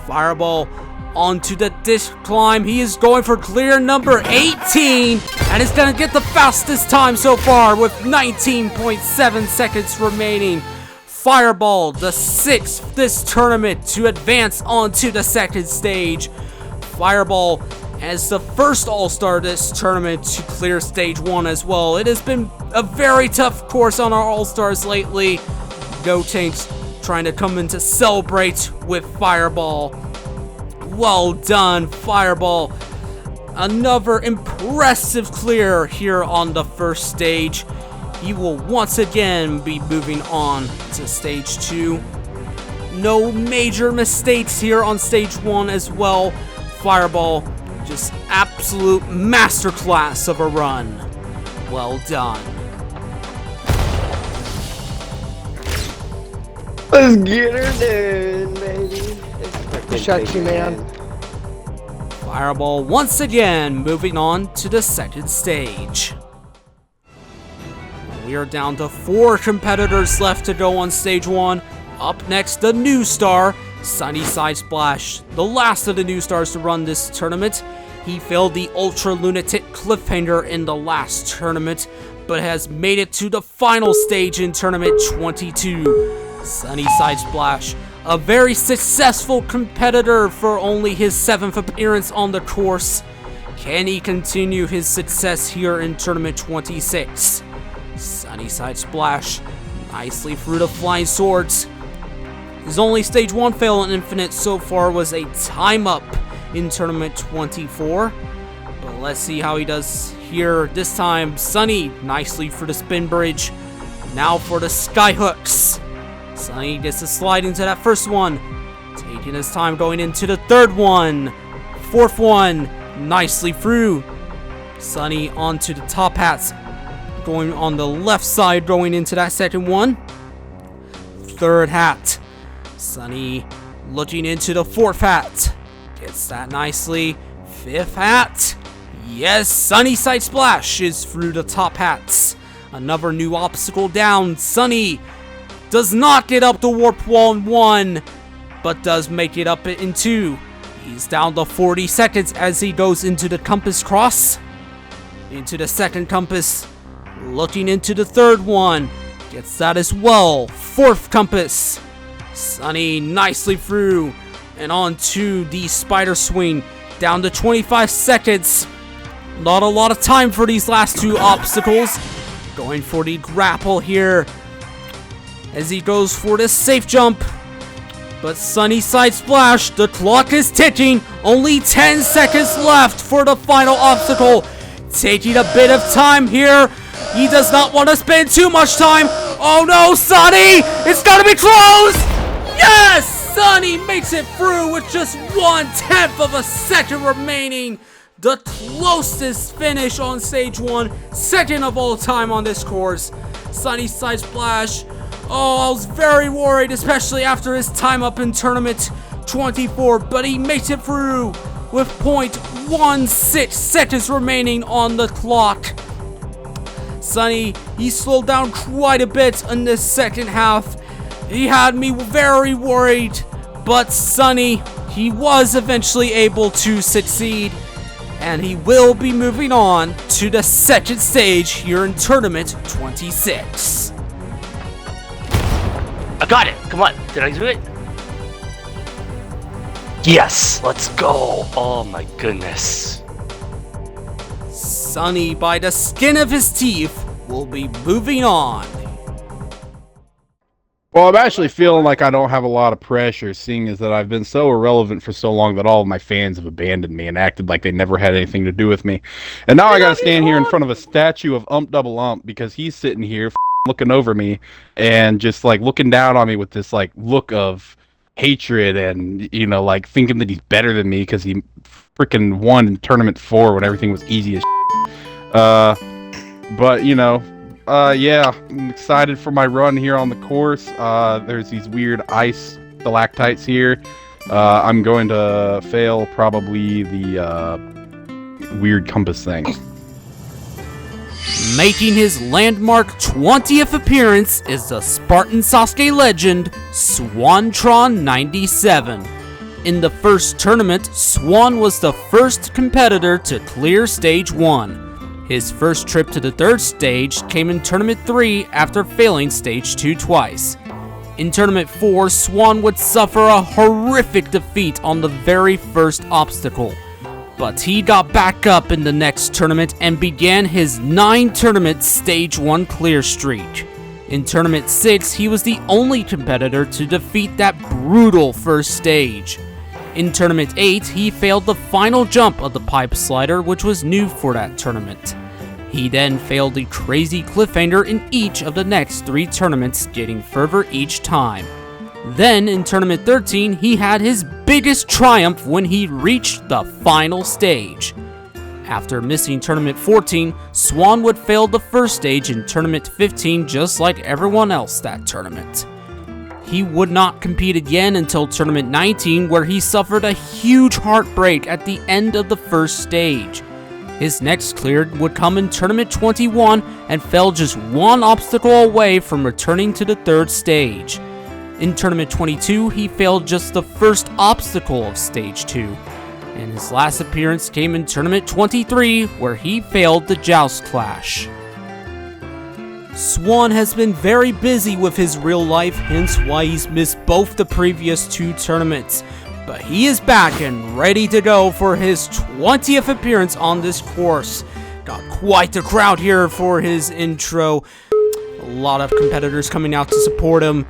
Fireball onto the disc climb. He is going for clear number 18 and is going to get the fastest time so far with 19.7 seconds remaining. Fireball, the 6th this tournament to advance onto the 2nd stage. Fireball as the first All-Star this tournament to clear stage 1 as well. It has been a very tough course on our All-Stars lately. Go Tanks trying to come in to celebrate with Fireball. Well done, Fireball. Another impressive clear here on the first stage. He will once again be moving on to stage 2. No major mistakes here on stage 1 as well. Fireball, just absolute masterclass of a run. Well done. Let's get her done, baby. Good shot, you man. Fireball once again moving on to the 2nd stage. We are down to 4 competitors left to go on stage 1. Up next, the new star, Sunnyside Splash, the last of the new stars to run this tournament. He failed the Ultra Lunatic Cliffhanger in the last tournament, but has made it to the final stage in Tournament 22. Sunnyside Splash, a very successful competitor for only his 7th appearance on the course. Can he continue his success here in Tournament 26? Sunnyside Splash, nicely through the flying swords. His only stage 1 fail in Infinite so far was a time up in Tournament 24. But let's see how he does here this time. Sunny, nicely for the spin bridge. Now for the skyhooks. Sunny gets to slide into that first one. Taking his time going into the 3rd one. 4th one, nicely through. Sunny onto the top hats. Going on the left side, going into that 2nd one. 3rd hat. Sunny looking into the 4th hat. Gets that nicely. 5th hat. Yes, Sunnyside Splash is through the top hats. Another new obstacle down. Sunny does not get up the warp wall in 1, but does make it up in 2. He's down to 40 seconds as he goes into the compass cross. Into the 2nd compass. Looking into the 3rd one. Gets that as well. 4th compass. Sunny nicely through. And on to the spider swing. Down to 25 seconds. Not a lot of time for these last 2 obstacles. Going for the grapple here. As he goes for the safe jump. But Sunnyside Splash, the clock is ticking. Only 10 seconds left for the final obstacle. Taking a bit of time here. He does not want to spend too much time. Oh no, Sunny! It's gonna be close! Yes! Sunny makes it through with just 1/10 of a second remaining. The closest finish on stage 1. 2nd of all time on this course. Sunnyside Splash. Oh, I was very worried, especially after his time up in Tournament 24, but he makes it through with 0.16 seconds remaining on the clock. Sunny, he slowed down quite a bit in this 2nd half. He had me very worried, but Sunny, he was eventually able to succeed, and he will be moving on to the second stage here in Tournament 26. I got it! Come on, did I do it? Yes, let's go! Oh my goodness. Sunny, by the skin of his teeth, will be moving on. Well, I'm actually feeling like I don't have a lot of pressure, seeing as that I've been so irrelevant for so long that all of my fans have abandoned me and acted like they never had anything to do with me. And now I gotta stand here in front of a statue of Ump Double Ump because he's sitting here looking over me and just like looking down on me with this like look of hatred and, you know, like thinking that he's better than me because he freaking won in Tournament 4 when everything was easy as but, you know, yeah, I'm excited for my run here on the course. There's these weird ice stalactites here. I'm going to fail probably the weird compass thing. Making his landmark 20th appearance is the Spartan Sasuke legend, Swantron 97. In the first tournament, Swan was the first competitor to clear Stage 1. His first trip to the third stage came in Tournament 3 after failing Stage 2 twice. In Tournament 4, Swan would suffer a horrific defeat on the very first obstacle. But he got back up in the next tournament and began his 9-tournament Stage 1 clear streak. In Tournament 6, he was the only competitor to defeat that brutal first stage. In Tournament 8, he failed the final jump of the pipe slider, which was new for that tournament. He then failed the crazy cliffhanger in each of the next 3 tournaments, getting further each time. Then, in Tournament 13, he had his biggest triumph when he reached the final stage. After missing Tournament 14, Swan would fail the first stage in Tournament 15 just like everyone else that tournament. He would not compete again until Tournament 19, where he suffered a huge heartbreak at the end of the first stage. His next clear would come in Tournament 21 and fell just 1 obstacle away from returning to the third stage. In Tournament 22, he failed just the first obstacle of Stage 2. And his last appearance came in Tournament 23, where he failed the Joust Clash. Swan has been very busy with his real life, hence why he's missed both the previous 2 tournaments. But he is back and ready to go for his 20th appearance on this course. Got quite the crowd here for his intro. A lot of competitors coming out to support him.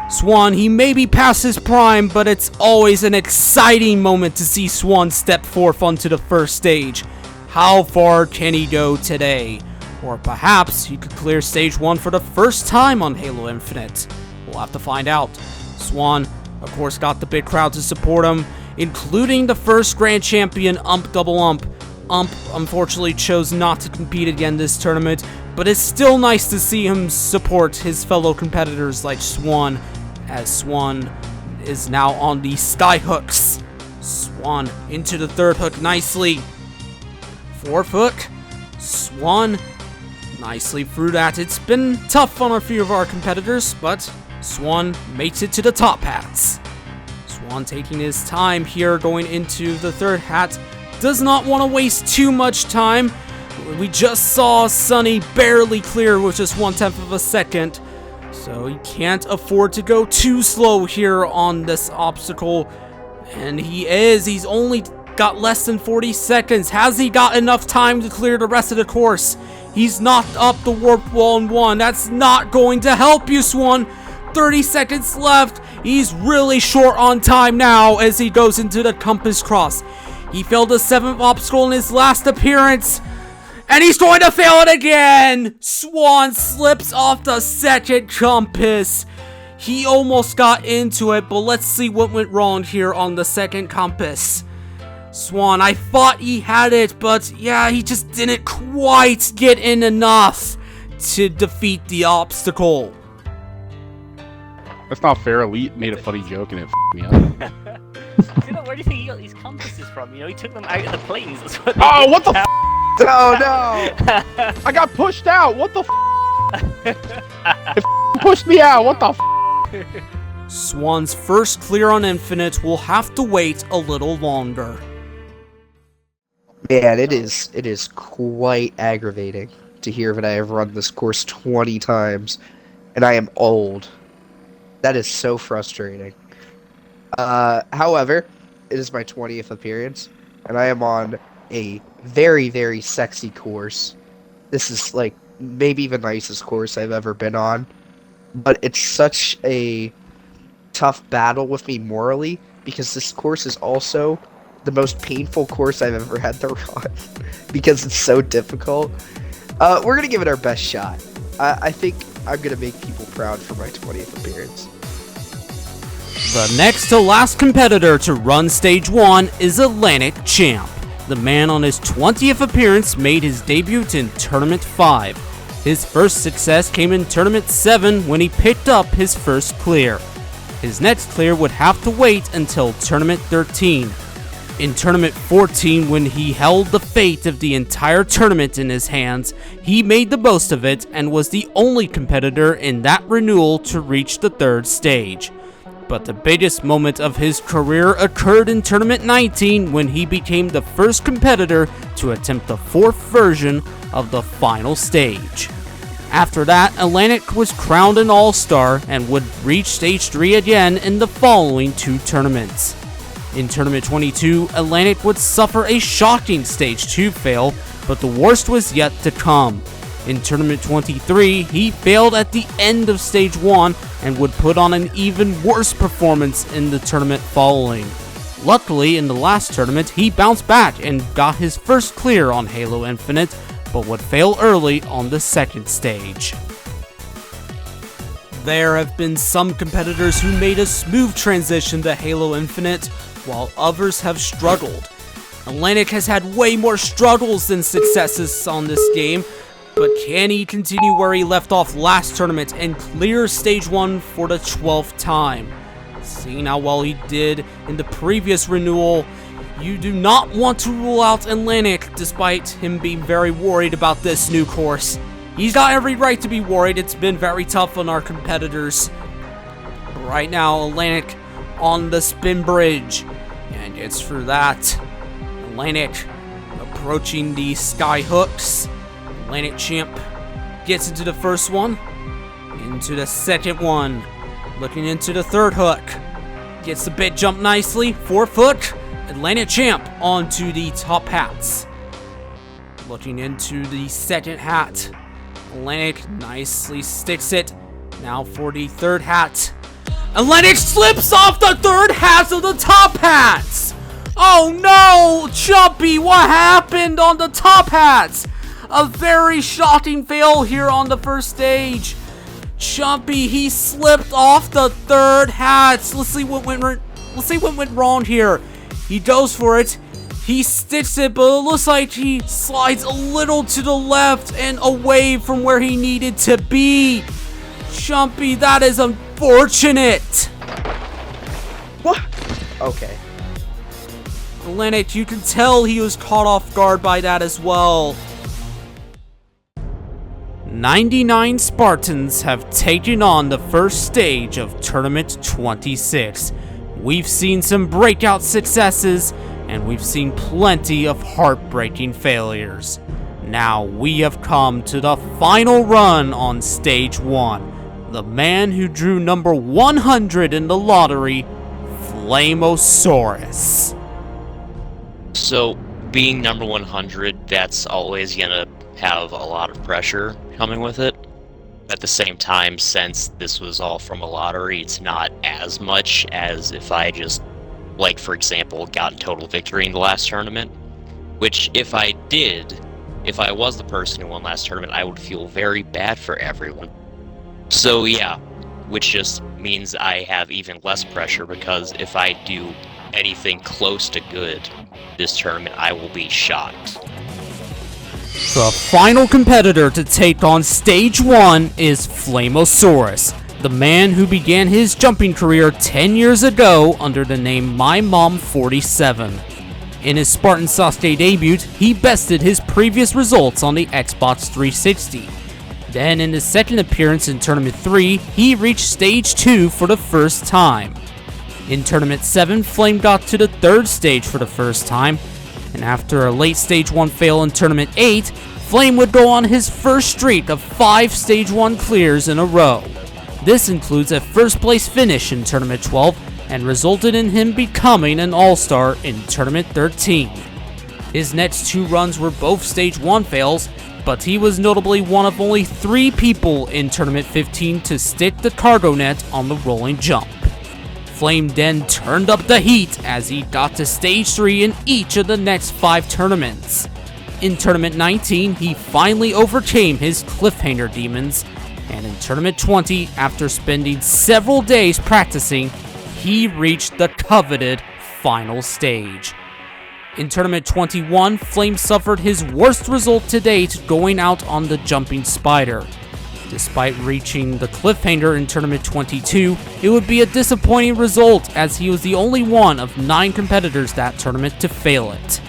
Swan, he may be past his prime, but it's always an exciting moment to see Swan step forth onto the first stage. How far can he go today? Or perhaps he could clear Stage 1 for the first time on Halo Infinite. We'll have to find out. Swan, of course, got the big crowd to support him, including the first Grand Champion, Ump Double Ump. Ump, unfortunately, chose not to compete again this tournament, but it's still nice to see him support his fellow competitors like Swan, as Swan is now on the sky hooks. Swan into the third hook nicely. Fourth hook. Swan nicely through that. It's been tough on a few of our competitors, but Swan makes it to the top hats. Swan taking his time here going into the third hat. Does not want to waste too much time. We just saw Sunny barely clear with just 1/10 of a second. So he can't afford to go too slow here on this obstacle. And he's only got less than 40 seconds. Has he got enough time to clear the rest of the course? He's knocked up the warp wall in 1. That's not going to help you, Swan. 30 seconds left. He's really short on time now as he goes into the compass cross. He failed the 7th obstacle in his last appearance. And he's going to fail it again! Swan slips off the second compass. He almost got into it, but let's see what went wrong here on the second compass. Swan, I thought he had it, but yeah, he just didn't quite get in enough to defeat the obstacle. That's not fair. Elite made a funny joke and it f***ed me up. You know, where do you think he got these compasses from? You know, he took them out of the planes. That's what Oh, what the f***? Oh, no! I got pushed out! What the f***? It f***ing pushed me out! What the f***? Swan's first clear on Infinite will have to wait a little longer. Man, it is quite aggravating to hear that I have run this course 20 times, and I am old. That is so frustrating. However, it is my 20th appearance, and I am on a very, very sexy course. This is, like, maybe the nicest course I've ever been on, but it's such a tough battle with me morally, because this course is also the most painful course I've ever had to run, because it's so difficult. We're gonna give it our best shot. I think I'm gonna make people proud for my 20th appearance. The next to last competitor to run Stage 1 is Atlantic Champ. The man on his 20th appearance made his debut in Tournament 5. His first success came in Tournament 7 when he picked up his first clear. His next clear would have to wait until Tournament 13. In Tournament 14, when he held the fate of the entire tournament in his hands, he made the most of it and was the only competitor in that renewal to reach the third stage. But the biggest moment of his career occurred in Tournament 19 when he became the first competitor to attempt the fourth version of the final stage. After that, Atlantic was crowned an all-star and would reach Stage 3 again in the following 2 tournaments. In Tournament 22, Atlantic would suffer a shocking Stage 2 fail, but the worst was yet to come. In Tournament 23, he failed at the end of Stage 1 and would put on an even worse performance in the tournament following. Luckily, in the last tournament, he bounced back and got his first clear on Halo Infinite, but would fail early on the second stage. There have been some competitors who made a smooth transition to Halo Infinite, while others have struggled. Atlantic has had way more struggles than successes on this game, but can he continue where he left off last tournament and clear Stage 1 for the 12th time? Seeing how well he did in the previous renewal, you do not want to rule out Atlantic despite him being very worried about this new course. He's got every right to be worried. It's been very tough on our competitors. Right now, Atlantic on the spin bridge, and it's for that. Atlantic approaching the sky hooks. Atlantic Champ gets into the first one, into the second one, looking into the third hook, gets the bit jump nicely, fourth hook, Atlantic Champ onto the top hats. Looking into the second hat, Atlantic nicely sticks it, now for the third hat. Atlantic slips off the third hat of the top hats! Oh no! Jumpy, what happened on the top hats? A very shocking fail here on the first stage. Jumpy, he slipped off the third hats. Let's see what went wrong here. He goes for it. He sticks it, but it looks like he slides a little to the left and away from where he needed to be. Jumpy, that is unfortunate. What? Okay. Atlantic, you can tell he was caught off guard by that as well. 99 Spartans have taken on the first stage of Tournament 26. We've seen some breakout successes, and we've seen plenty of heartbreaking failures. Now we have come to the final run on Stage 1. The man who drew number 100 in the lottery, Flamosaurus. So, being number 100, that's always gonna have a lot of pressure coming with it. At the same time, since this was all from a lottery, it's not as much as if I just, like, for example, gotten total victory in the last tournament. Which, if I was the person who won last tournament, I would feel very bad for everyone. So yeah, which just means I have even less pressure, because if I do anything close to good this tournament, I will be shocked. The final competitor to take on Stage 1 is Flamosaurus, the man who began his jumping career 10 years ago under the name MyMom47. In his Spartan Sasuke debut, he bested his previous results on the Xbox 360. Then in his second appearance in Tournament 3, he reached Stage 2 for the first time. In Tournament 7, Flame got to the third stage for the first time, and after a late Stage 1 fail in Tournament 8, Flame would go on his first streak of 5 Stage 1 clears in a row. This includes a first place finish in Tournament 12, and resulted in him becoming an All-Star in Tournament 13. His next 2 runs were both Stage 1 fails, but he was notably one of only 3 people in Tournament 15 to stick the cargo net on the rolling jump. Flame then turned up the heat as he got to Stage 3 in each of the next 5 tournaments. In Tournament 19, he finally overcame his cliffhanger demons, and in Tournament 20, after spending several days practicing, he reached the coveted final stage. In Tournament 21, Flame suffered his worst result to date, going out on the jumping spider. Despite reaching the cliffhanger in Tournament 22, it would be a disappointing result as he was the only one of 9 competitors that tournament to fail it.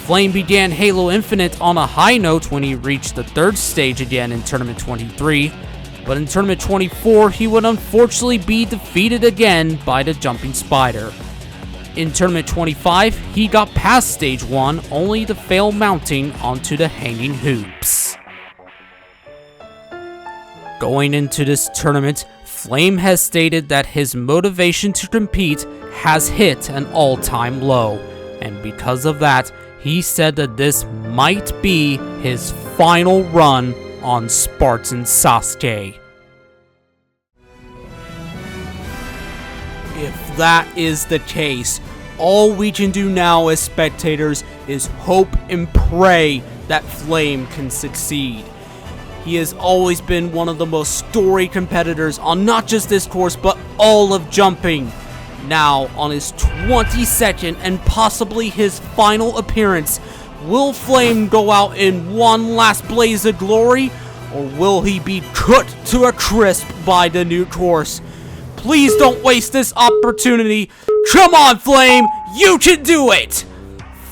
Flame began Halo Infinite on a high note when he reached the third stage again in Tournament 23, but in Tournament 24 he would unfortunately be defeated again by the jumping spider. In Tournament 25, he got past Stage 1 only to fail mounting onto the hanging hoops. Going into this tournament, Flame has stated that his motivation to compete has hit an all-time low, and because of that, he said that this might be his final run on Spartan Sasuke. If that is the case, all we can do now as spectators is hope and pray that Flame can succeed. He has always been one of the most storied competitors on not just this course, but all of jumping. Now, on his 22nd and possibly his final appearance, will Flame go out in one last blaze of glory, or will he be cooked to a crisp by the new course? Please don't waste this opportunity. Come on, Flame, you can do it!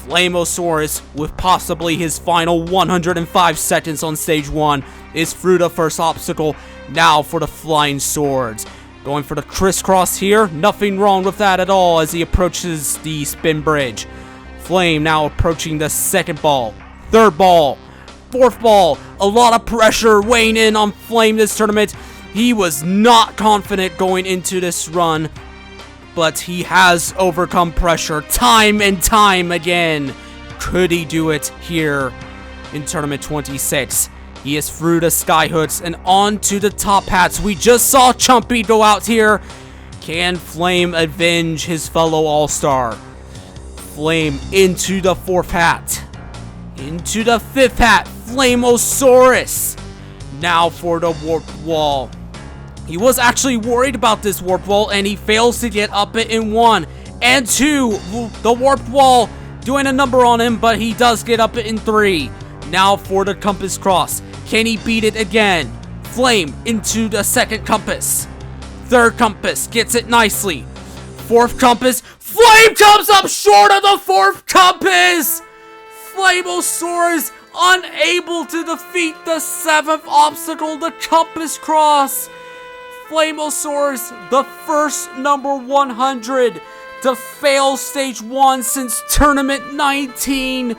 Flamosaurus, with possibly his final 105 seconds on Stage 1, is through the first obstacle. Now for the flying swords. Going for the crisscross here, nothing wrong with that at all as he approaches the spin bridge. Flame now approaching the second ball, third ball, fourth ball. A lot of pressure weighing in on Flame this tournament. He was not confident going into this run, but he has overcome pressure time and time again. Could he do it here in Tournament 26? He is through the skyhooks and on to the top hats. We just saw Chumpy go out here. Can Flame avenge his fellow all-star? Flame into the fourth hat. Into the fifth hat. Flamosaurus. Now for the warped wall. He was actually worried about this warp wall, and he fails to get up it in 1 and 2. The warp wall doing a number on him, but he does get up it in 3. Now for the compass cross. Can he beat it again? Flame into the second compass. Third compass gets it nicely. Fourth compass. Flame comes up short of the fourth compass. Flamosaurus unable to defeat the 7th obstacle, the compass cross. Flamosaurus, the first number 100 to fail Stage 1 since Tournament 19.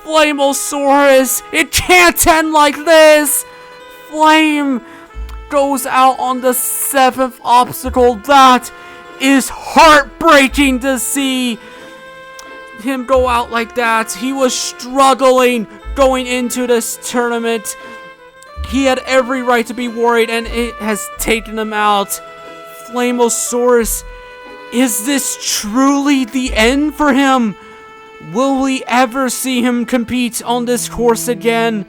Flamosaurus, it can't end like this. Flame goes out on the 7th obstacle. That is heartbreaking to see him go out like that. He was struggling going into this tournament. He had every right to be worried, and it has taken him out. Flamosaurus, is this truly the end for him? Will we ever see him compete on this course again?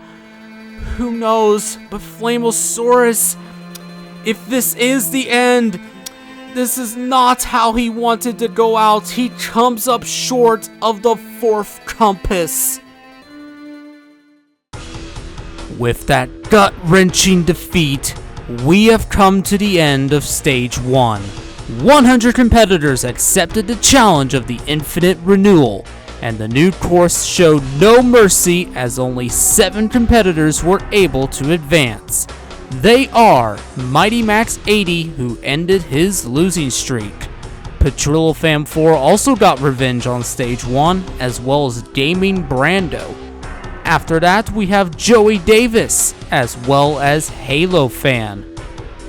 Who knows? But Flamosaurus, if this is the end, this is not how he wanted to go out. He comes up short of the 4th compass. With that gut-wrenching defeat, we have come to the end of Stage 1. 100 competitors accepted the challenge of the Infinite Renewal, and the new course showed no mercy as only 7 competitors were able to advance. They are Mighty Max 80, who ended his losing streak. Petrillo Fam 4 also got revenge on stage 1, as well as Gaming Brando. After that, we have Joey Davis, as well as Halo Fan.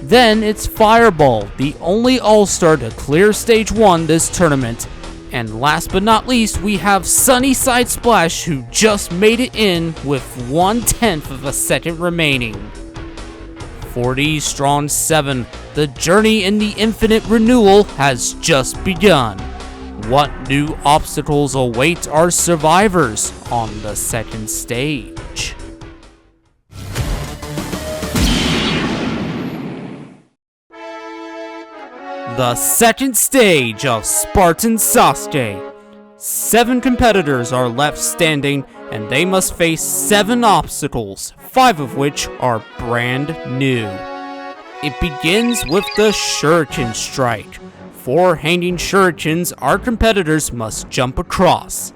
Then it's Fireball, the only All-Star to clear stage 1 this tournament. And last but not least, we have Sunnyside Splash, who just made it in with 1/10 of a second remaining. 40 Strong 7, the journey in the Infinite Renewal has just begun. What new obstacles await our survivors on the second stage? The second stage of Spartan Sasuke. 7 competitors are left standing, and they must face 7 obstacles, 5 of which are brand new. It begins with the Shuriken Strike. 4 hanging shurikens our competitors must jump across.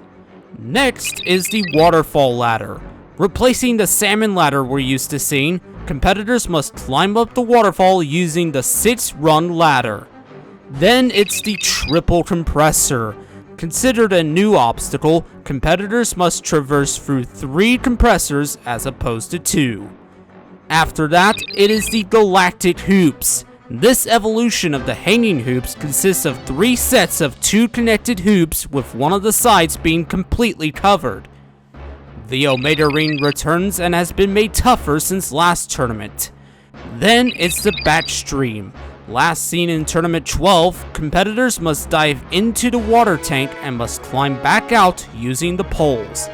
Next is the Waterfall Ladder. Replacing the salmon ladder we're used to seeing, competitors must climb up the waterfall using the 6-run ladder. Then it's the Triple Compressor. Considered a new obstacle, competitors must traverse through 3 compressors as opposed to 2. After that, it is the Galactic Hoops. This evolution of the hanging hoops consists of 3 sets of 2 connected hoops, with one of the sides being completely covered. The Omega Ring returns and has been made tougher since last tournament. Then it's the Batch Stream. Last seen in Tournament 12, competitors must dive into the water tank and must climb back out using the poles.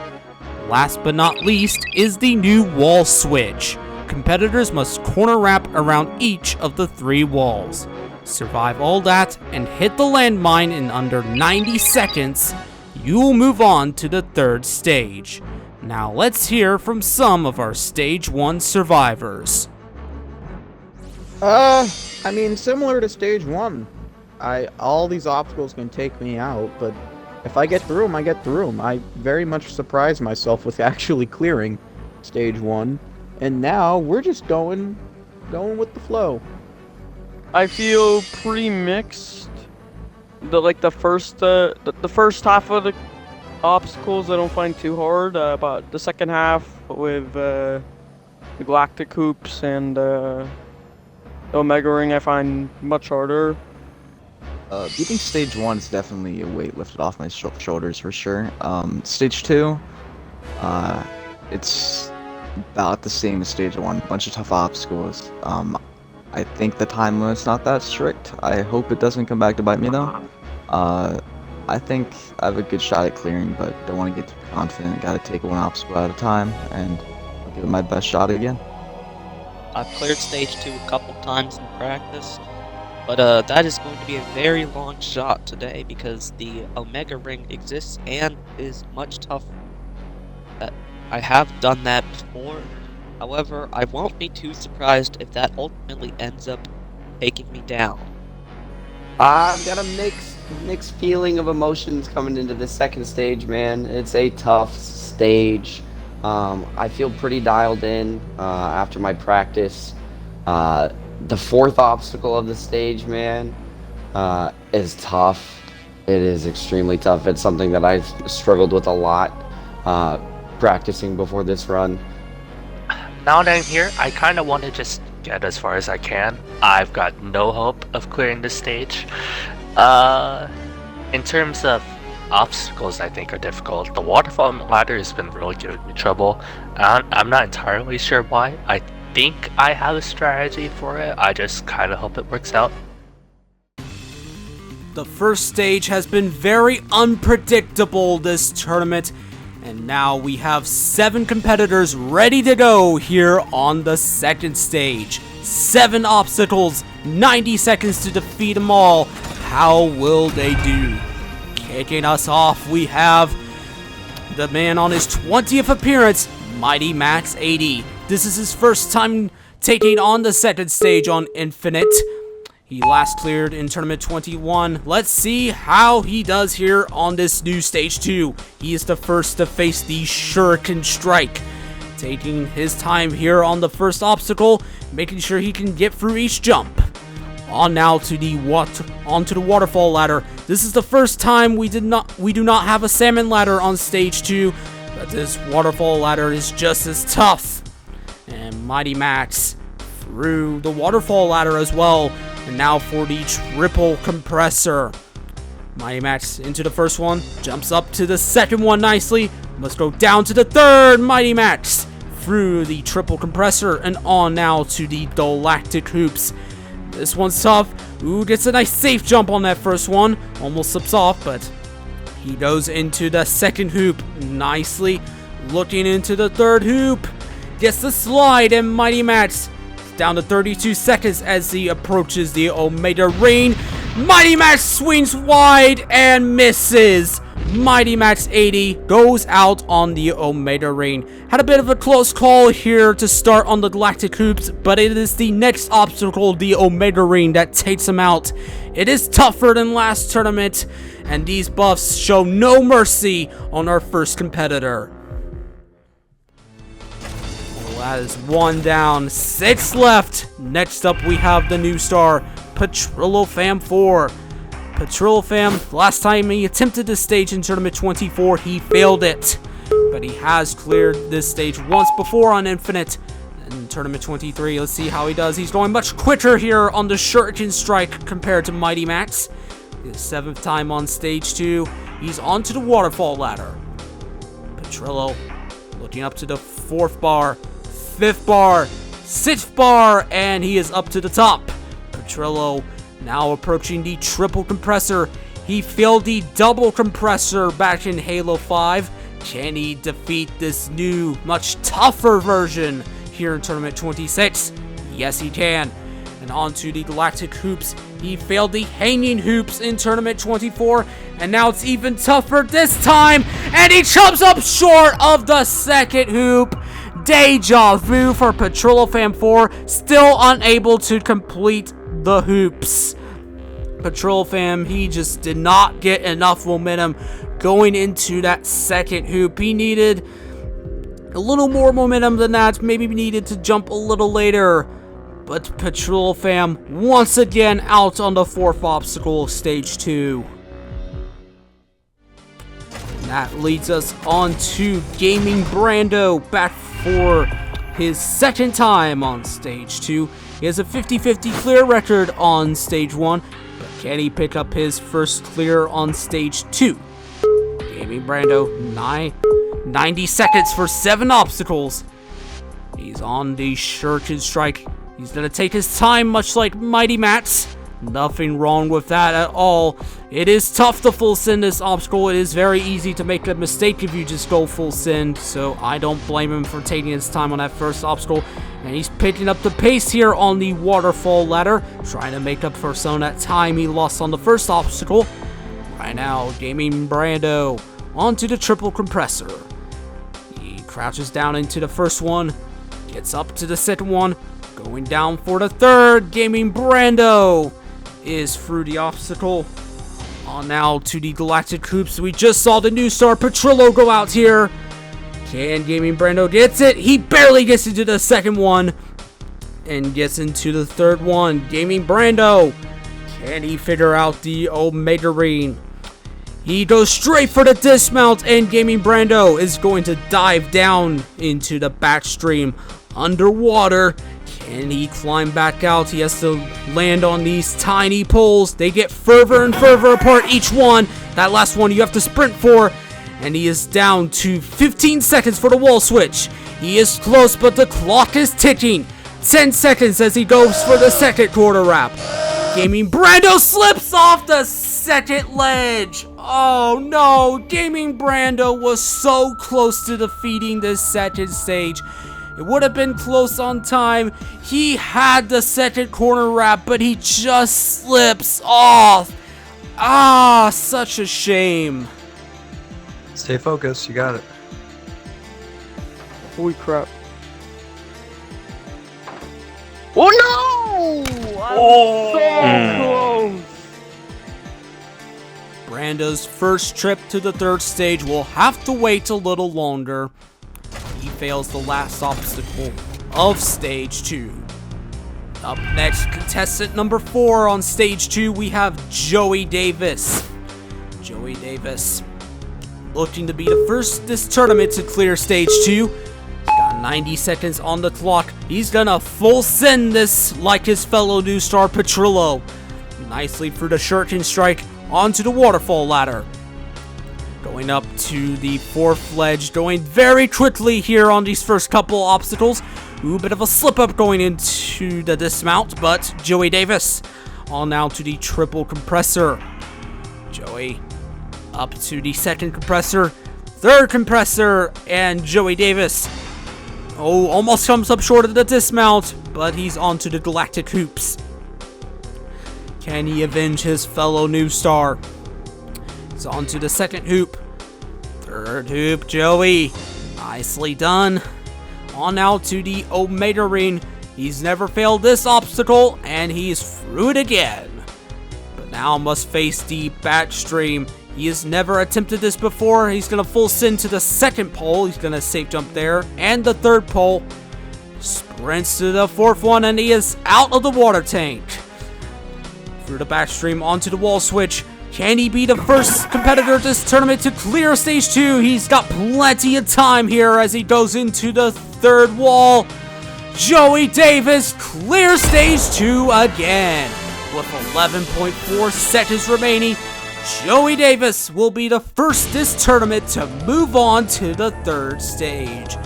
Last but not least is the new Wall Switch. Competitors must corner wrap around each of the 3 walls. Survive all that and hit the landmine in under 90 seconds, you will move on to the third stage. Now let's hear from some of our Stage 1 survivors. I mean, similar to stage 1. All these obstacles can take me out, but if I get through them, I get through them. I very much surprised myself with actually clearing stage 1, and now we're just going with the flow. I feel pretty mixed. The first half of the obstacles I don't find too hard, but the second half with the Galactic Hoops and the Omega Ring I find much harder. Beating stage 1 is definitely a weight lifted off my shoulders for sure. Stage 2, it's about the same as stage 1. Bunch of tough obstacles. I think the time limit's not that strict. I hope it doesn't come back to bite me though. I think I have a good shot at clearing, but don't want to get too confident. Gotta take one obstacle at a time, and I'll give it my best shot again. I've cleared stage 2 a couple times in practice, but that is going to be a very long shot today because the Omega Ring exists and is much tougher. I have done that before, however, I won't be too surprised if that ultimately ends up taking me down. I've got a mixed feeling of emotions coming into the second stage, man. It's a tough stage. I feel pretty dialed in after my practice. The 4th obstacle of the stage, man, is tough. It is extremely tough. It's something that I've struggled with a lot practicing before this run. Now that I'm here, I kind of want to just get as far as I can. I've got no hope of clearing this stage. In terms of obstacles, I think are difficult. The waterfall ladder has been really giving me trouble. I'm not entirely sure why. I think I have a strategy for it. I just kind of hope it works out. The first stage has been very unpredictable this tournament, and now we have 7 competitors ready to go here on the second stage. 7 obstacles, 90 seconds to defeat them all. How will they do? Kicking us off, we have the man on his 20th appearance, Mighty Max 80. This is his first time taking on the second stage on Infinite. He last cleared in Tournament 21. Let's see how he does here on this new Stage 2. He is the first to face the Shuriken Strike. Taking his time here on the first obstacle, making sure he can get through each jump. On now to the onto the waterfall ladder. This is the first time we do not have a salmon ladder on Stage 2, but this waterfall ladder is just as tough. And Mighty Max through the waterfall ladder as well. And now for the triple compressor. Mighty Max into the first one, jumps up to the second one nicely. Must go down to the third. Mighty Max through the triple compressor and on now to the galactic hoops. This one's tough. Ooh, gets a nice safe jump on that first one. Almost slips off, but he goes into the second hoop nicely. Looking into the third hoop. Gets the slide, and Mighty Max down to 32 seconds as he approaches the Omega Rain. Mighty Max swings wide and misses. Mighty Max 80 goes out on the Omega Rain. Had a bit of a close call here to start on the Galactic Hoops, but it is the next obstacle, the Omega Rain, that takes him out. It is tougher than last tournament, and these buffs show no mercy on our first competitor. Well, that is one down, 6 left. Next up we have the new star, Petrillo Fam 4. Petrillo Fam, last time he attempted this stage in Tournament 24, he failed it. But he has cleared this stage once before on Infinite. In Tournament 23, let's see how he does. He's going much quicker here on the Shuriken Strike compared to Mighty Max. His 7th time on Stage 2. He's onto the waterfall ladder. Petrillo looking up to the 4th bar, 5th bar, 6th bar, and he is up to the top. Petrillo now approaching the triple compressor. He failed the double compressor back in Halo 5. Can he defeat this new, much tougher version here in Tournament 26? Yes, he can. And on to the Galactic Hoops. He failed the hanging hoops in Tournament 24, and now it's even tougher this time, and he comes up short of the second hoop. Deja vu for Petrillo Fam 4, still unable to complete the hoops. Petrillo Fam, he just did not get enough momentum going into that second hoop. He needed a little more momentum than that, maybe needed to jump a little later. But Petrillo Fam once again out on the 4th obstacle of Stage 2. And that leads us on to Gaming Brando, back for his 2nd time on Stage 2. He has a 50-50 clear record on Stage 1, but can he pick up his first clear on Stage 2? Gaming Brando, 90 seconds for 7 obstacles. He's on the Shuriken Strike. He's going to take his time, much like Mighty Max. Nothing wrong with that at all. It is tough to full send this obstacle. It is very easy to make a mistake if you just go full send, so I don't blame him for taking his time on that first obstacle. And he's picking up the pace here on the waterfall ladder, trying to make up for some of that time he lost on the first obstacle. Right now, Gaming Brando onto the triple compressor. He crouches down into the first one, gets up to the second one, going down for the third. Gaming Brando is through the obstacle. On now to the Galactic Hoops. We just saw the new star Petrillo go out here. Can Gaming Brando gets it? He barely gets into the second one and gets into the third one. Gaming Brando, can he figure out the Omega Rain? He goes straight for the dismount, and Gaming Brando is going to dive down into the backstream underwater. Can he climb back out? He has to land on these tiny poles. They get further and further apart each one. That last one you have to sprint for. And he is down to 15 seconds for the wall switch. He is close, but the clock is ticking. 10 seconds as he goes for the second quarter wrap. Gaming Brando slips off the second ledge. Oh no, Gaming Brando was so close to defeating this second stage. It would have been close on time. He had the second corner wrap, but he just slips off. Ah, such a shame. Stay focused, you got it. Holy crap. Oh no! close. Brando's first trip to the third stage will have to wait a little longer. He fails the last obstacle of stage 2. Up next, contestant number 4 on stage 2, we have Joey Davis. Joey Davis, looking to be the first this tournament to clear stage 2. He's got 90 seconds on the clock. He's gonna full send this like his fellow new star Petrillo. Nicely through the shuriken strike onto the waterfall ladder. Going up to the 4th ledge, going very quickly here on these first couple obstacles. Ooh, bit of a slip up going into the dismount, but Joey Davis on now to the triple compressor. Joey up to the 2nd compressor, 3rd compressor, and Joey Davis, oh, almost comes up short of the dismount, but he's onto the galactic hoops. Can he avenge his fellow new star? He's onto the 2nd hoop, 3rd hoop, Joey, nicely done. On now to the Omega Ring. He's never failed this obstacle, and he's through it again. But now must face the back stream. He has never attempted this before. He's going to full send to the 2nd pole. He's going to safe jump there. And the 3rd pole. Sprints to the 4th one, and he is out of the water tank. Through the back stream onto the wall switch. Can he be the first competitor this tournament to clear stage 2? He's got plenty of time here as he goes into the 3rd wall. Joey Davis clears stage 2 again. With 11.4 seconds remaining, Joey Davis will be the first this tournament to move on to the 3rd stage.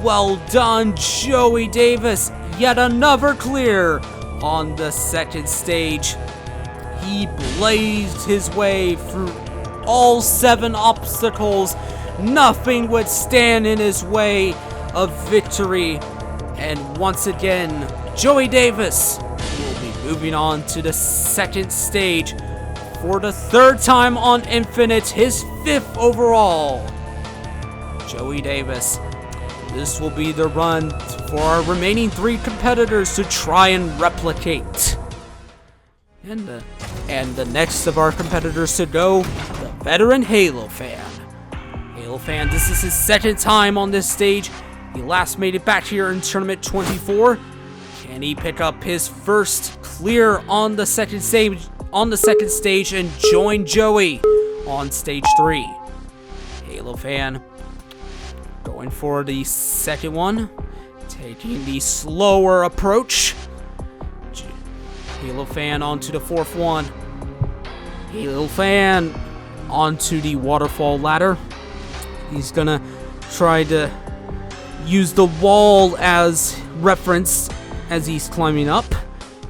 Well done, Joey Davis. Yet another clear on the 2nd stage. He blazed his way through all 7 obstacles. Nothing would stand in his way of victory. And once again, Joey Davis will be moving on to the 2nd stage for the 3rd time on Infinite, his 5th overall. Joey Davis. This will be the run for our remaining 3 competitors to try and replicate. And the next of our competitors to go, the veteran Halo Fan. Halo Fan, this is his 2nd time on this stage. He last made it back here in Tournament 24. Can he pick up his first clear on the 2nd stage, and join Joey on stage 3? Halo Fan going for the 2nd one, taking the slower approach. Halo Fan onto the 4th one. Halo Fan onto the waterfall ladder. He's gonna try to use the wall as reference as he's climbing up.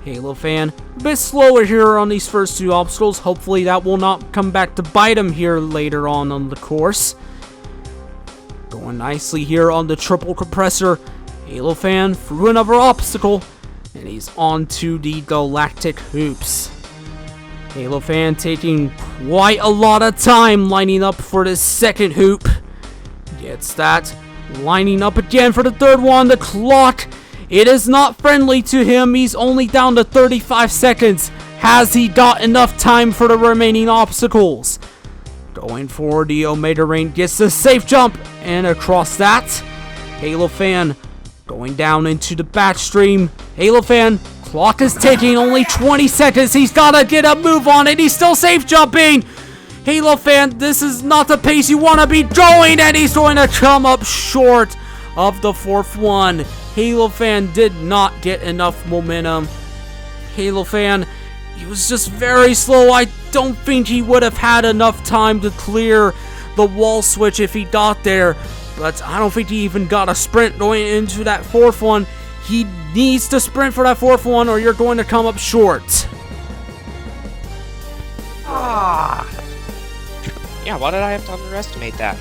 Halo Fan a bit slower here on these first 2 obstacles. Hopefully that will not come back to bite him here later on the course. Going nicely here on the triple compressor. Halo Fan through another obstacle. And he's on to the galactic hoops. Halo Fan taking quite a lot of time lining up for the 2nd hoop. Gets that. Lining up again for the 3rd one. The clock, it is not friendly to him. He's only down to 35 seconds. Has he got enough time for the remaining obstacles? Going for the Omega Ring. Gets the safe jump. And across that, Halo Fan going down into the back stream. Halo Fan, clock is ticking, only 20 seconds. He's gotta get a move on it. He's still safe jumping. Halo Fan, this is not the pace you want to be going, and he's going to come up short of the 4th one. Halo Fan did not get enough momentum. Halo Fan, he was just very slow. I don't think he would have had enough time to clear the wall switch if he got there. But I don't think he even got a sprint going into that 4th one. He needs to sprint for that 4th one, or you're going to come up short. Yeah, why did I have to underestimate that?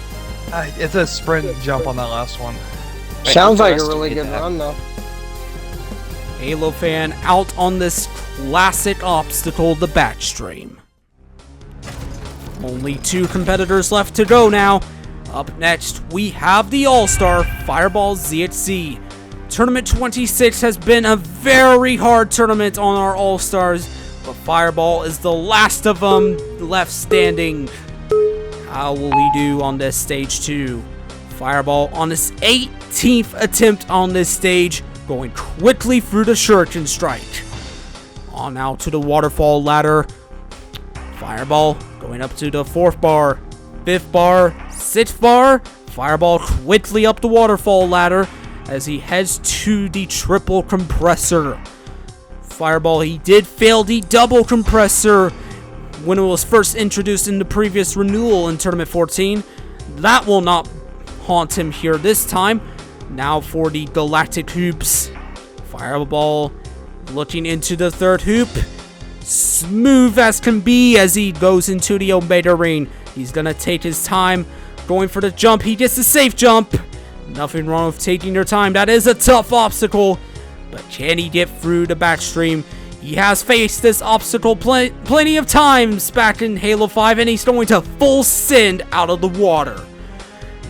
It's a sprint jump on that last one. Sounds like a really good run, though. Halo Fan out on this classic obstacle, the back stream. Only 2 competitors left to go now. Up next, we have the All-Star Fireball ZHC. Tournament 26 has been a very hard tournament on our All-Stars, but Fireball is the last of them left standing. How will he do on this stage 2? Fireball on his 18th attempt on this stage, going quickly through the Shuriken Strike. On out to the waterfall ladder. Fireball going up to the 4th bar, 5th bar, 6th bar. Fireball quickly up the waterfall ladder as he heads to the triple compressor. Fireball, he did fail the double compressor when it was first introduced in the previous renewal in Tournament 14. That will not haunt him here this time. Now for the galactic hoops. Fireball looking into the 3rd hoop. Smooth as can be as he goes into the Omega Ring. He's gonna take his time going for the jump. He gets a safe jump. Nothing wrong with taking your time. That is a tough obstacle. But can he get through the backstream? He has faced this obstacle plenty of times back in Halo 5, and he's going to full send out of the water.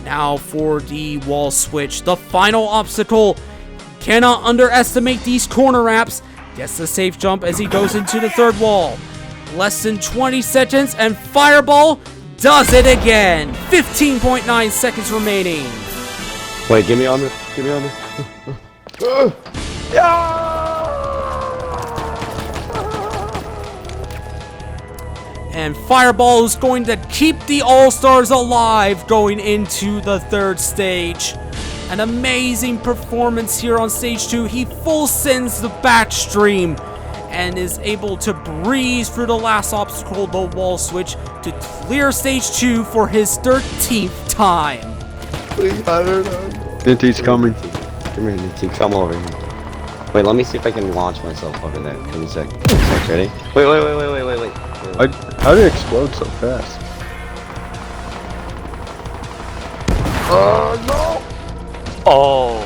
Now for the wall switch. The final obstacle. Cannot underestimate these corner wraps. Gets the safe jump as he goes into the 3rd wall. Less than 20 seconds, and Fireball does it again. 15.9 seconds remaining. Wait, give me on this. Give me on this. And Fireball is going to keep the All-Stars alive going into the 3rd stage. An amazing performance here on stage 2. He full sends the backstream and is able to breeze through the last obstacle, the wall switch, to clear stage 2 for his 13th time. Ninty's coming. Come here, Ninty. Come over here. Wait, let me see if I can launch myself over there. Give me a sec. Ready? Wait. How did it explode so fast? Oh.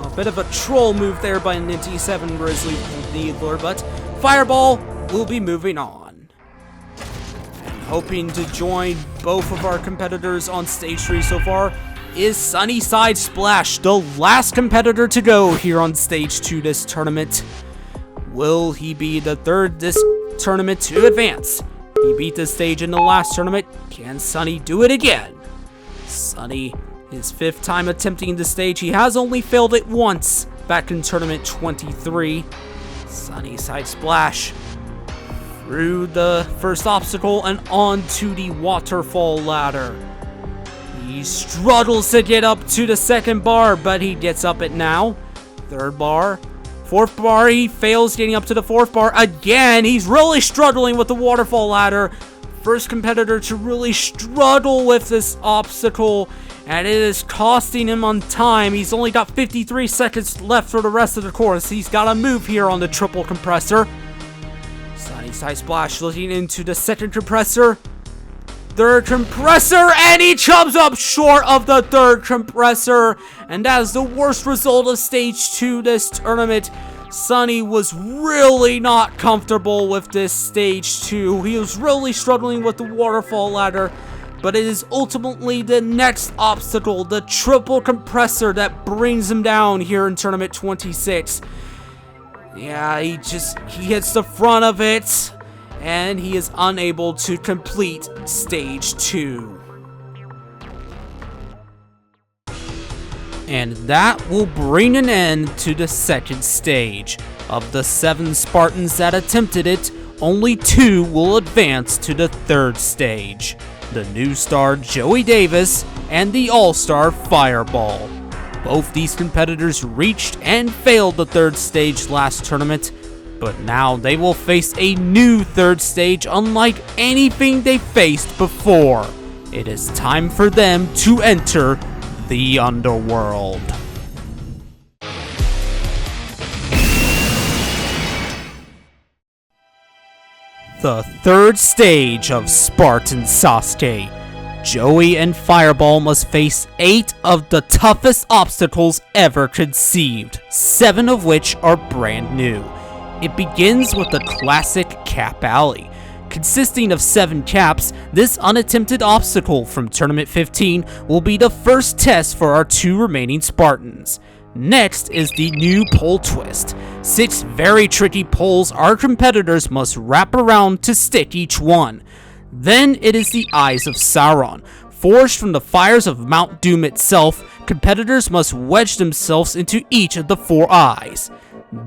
A bit of a troll move there by Ninty 7 Grizzly Needler, but Fireball will be moving on. And hoping to join both of our competitors on stage 3 so far is Sunnyside Splash, the last competitor to go here on stage 2 this tournament. Will he be the 3rd this tournament to advance? He beat this stage in the last tournament. Can Sunny do it again? Sunny, his 5th time attempting the stage. He has only failed it once back in Tournament 23. Sunnyside Splash through the first obstacle and onto the waterfall ladder. He struggles to get up to the 2nd bar, but he gets up it now. 3rd bar. 4th bar, he fails getting up to the 4th bar. Again, he's really struggling with the waterfall ladder. First competitor to really struggle with this obstacle, and it is costing him on time. He's only got 53 seconds left for the rest of the course. He's got to move here on the triple compressor. Sunnyside Splash looking into the 2nd compressor. 3rd compressor, and he chubs up short of the 3rd compressor, and that is the worst result of stage 2 this tournament. Sunny was really not comfortable with this stage 2. He was really struggling with the waterfall ladder, but it is ultimately the next obstacle, the triple compressor, that brings him down here in Tournament 26. Yeah, he hits the front of it, and he is unable to complete stage 2. And that will bring an end to the 2nd stage. Of the 7 Spartans that attempted it, only 2 will advance to the 3rd stage. The new star Joey Davis and the all-star Fireball. Both these competitors reached and failed the 3rd stage last tournament, but now they will face a new 3rd stage unlike anything they faced before. It is time for them to enter the underworld. The 3rd stage of Spartan Sasuke. Joey and Fireball must face 8 of the toughest obstacles ever conceived, 7 of which are brand new. It begins with the classic Cap Alley, Consisting of 7 caps, this unattempted obstacle from Tournament 15 will be the first test for our 2 remaining Spartans. Next is the new pole twist. 6 very tricky poles our competitors must wrap around to stick each one. Then it is the Eyes of Sauron. Forged from the fires of Mount Doom itself, competitors must wedge themselves into each of the 4 eyes.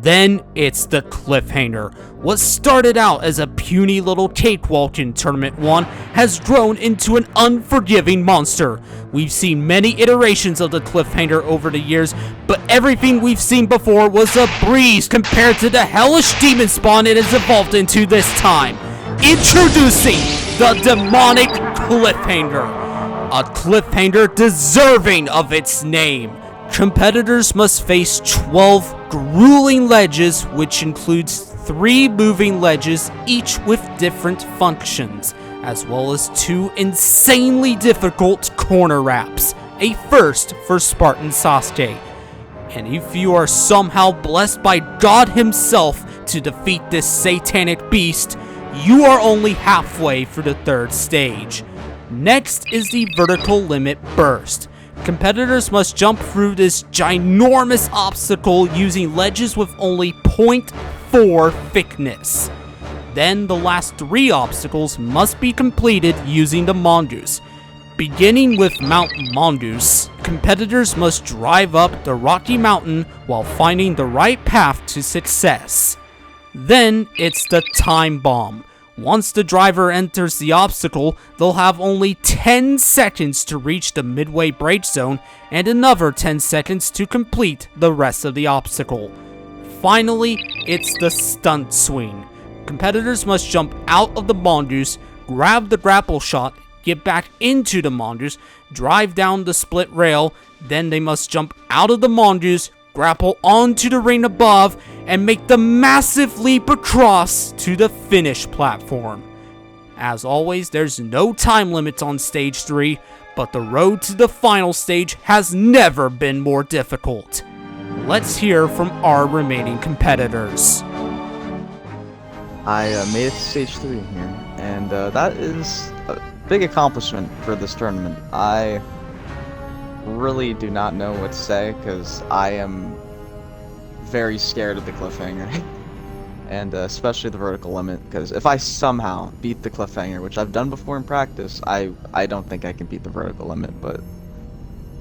Then it's the cliffhanger. What started out as a puny little cakewalk in Tournament 1 has grown into an unforgiving monster. We've seen many iterations of the cliffhanger over the years, but everything we've seen before was a breeze compared to the hellish demon spawn it has evolved into this time. Introducing the demonic cliffhanger. A cliffhanger deserving of its name. Competitors must face 12 grueling ledges, which includes 3 moving ledges, each with different functions, as well as 2 insanely difficult corner wraps, a first for Spartan Sasuke. And if you are somehow blessed by God himself to defeat this satanic beast, you are only halfway through the 3rd stage. Next is the vertical limit burst. Competitors must jump through this ginormous obstacle using ledges with only 0.4 thickness. Then the last 3 obstacles must be completed using the mongoose. Beginning with Mount Mongoose, competitors must drive up the rocky mountain while finding the right path to success. Then it's the time bomb. Once the driver enters the obstacle, they'll have only 10 seconds to reach the midway break zone and another 10 seconds to complete the rest of the obstacle. Finally, it's the stunt swing. Competitors must jump out of the mongoose, grab the grapple shot, get back into the mongoose, drive down the split rail, then they must jump out of the mongoose, grapple onto the ring above, and make the massive leap across to the finish platform. As always, there's no time limit on Stage 3, but the road to the final stage has never been more difficult. Let's hear from our remaining competitors. I made it to Stage 3 here, and that is a big accomplishment for this tournament. I really do not know what to say because I am very scared of the cliffhanger and especially the vertical limit, because if I somehow beat the cliffhanger, which I've done before in practice, I don't think I can beat the vertical limit, but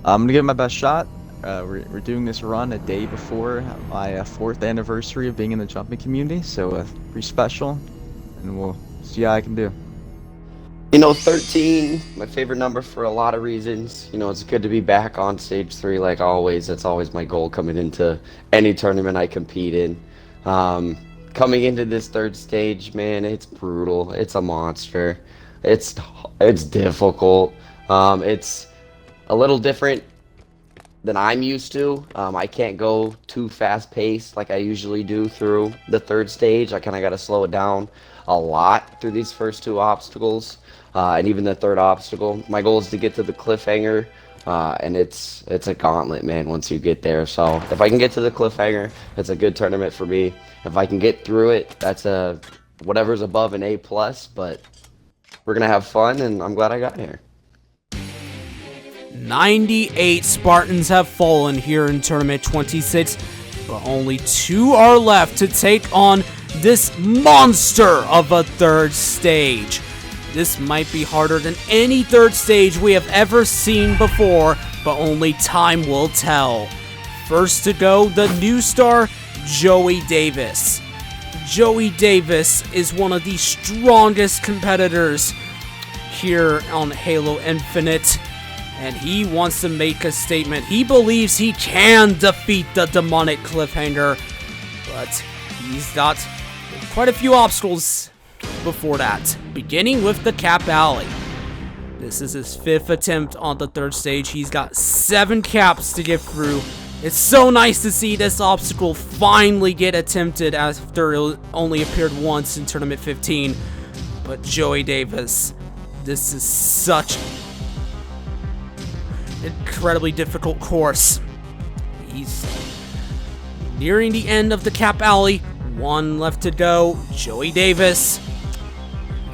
I'm gonna give it my best shot. We're doing this run a day before my 4th anniversary of being in the jumping community, so pretty special, and we'll see how I can do. 13, my favorite number for a lot of reasons. It's good to be back on Stage 3 like always. That's always my goal coming into any tournament I compete in. Coming into this 3rd stage, man, it's brutal. It's a monster. It's difficult. It's a little different than I'm used to. I can't go too fast-paced like I usually do through the 3rd stage. I kind of got to slow it down a lot through these first 2 obstacles. And even the 3rd obstacle. My goal is to get to the cliffhanger, and it's a gauntlet, man, once you get there. So if I can get to the cliffhanger, it's a good tournament for me. If I can get through it, that's whatever's above an A+, but we're going to have fun, and I'm glad I got here. 98 Spartans have fallen here in Tournament 26, but only 2 are left to take on this monster of a 3rd stage. This might be harder than any 3rd stage we have ever seen before, but only time will tell. First to go, the new star, Joey Davis. Joey Davis is one of the strongest competitors here on Halo Infinite, and he wants to make a statement. He believes he can defeat the demonic cliffhanger, but he's got quite a few obstacles before that, beginning with the Cap Alley. This is his 5th attempt on the 3rd stage. He's got 7 caps to get through. It's so nice to see this obstacle finally get attempted after it only appeared once in Tournament 15. But Joey Davis, this is such an incredibly difficult course. He's nearing the end of the Cap Alley. 1 left to go. Joey Davis.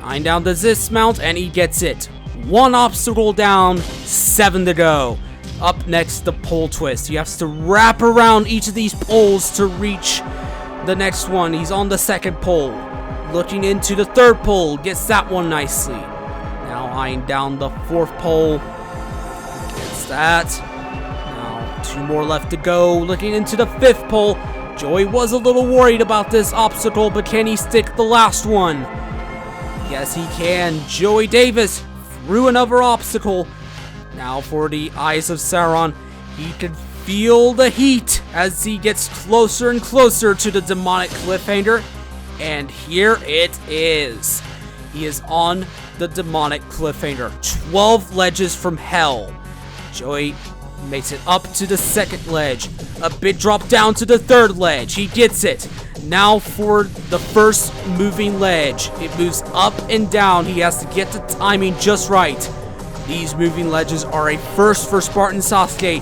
Eyeing down the dismount, and he gets it. 1 obstacle down, 7 to go. Up next, the pole twist. He has to wrap around each of these poles to reach the next one. He's on the second pole. Looking into the third pole, gets that one nicely. Now eyeing down the fourth pole. Gets that. Now 2 more left to go. Looking into the fifth pole. Joey was a little worried about this obstacle, but can he stick the last one? Yes, he can. Joey Davis through another obstacle. Now for the eyes of Sauron. He can feel the heat as he gets closer and closer to the demonic cliffhanger. And here it is. He is on the demonic cliffhanger. 12 ledges from hell. Joey makes it up to the second ledge. A bit drop down to the third ledge. He gets it. Now for the first moving ledge. It moves up and down. He has to get the timing just right. These moving ledges are a first for Spartan Sasuke.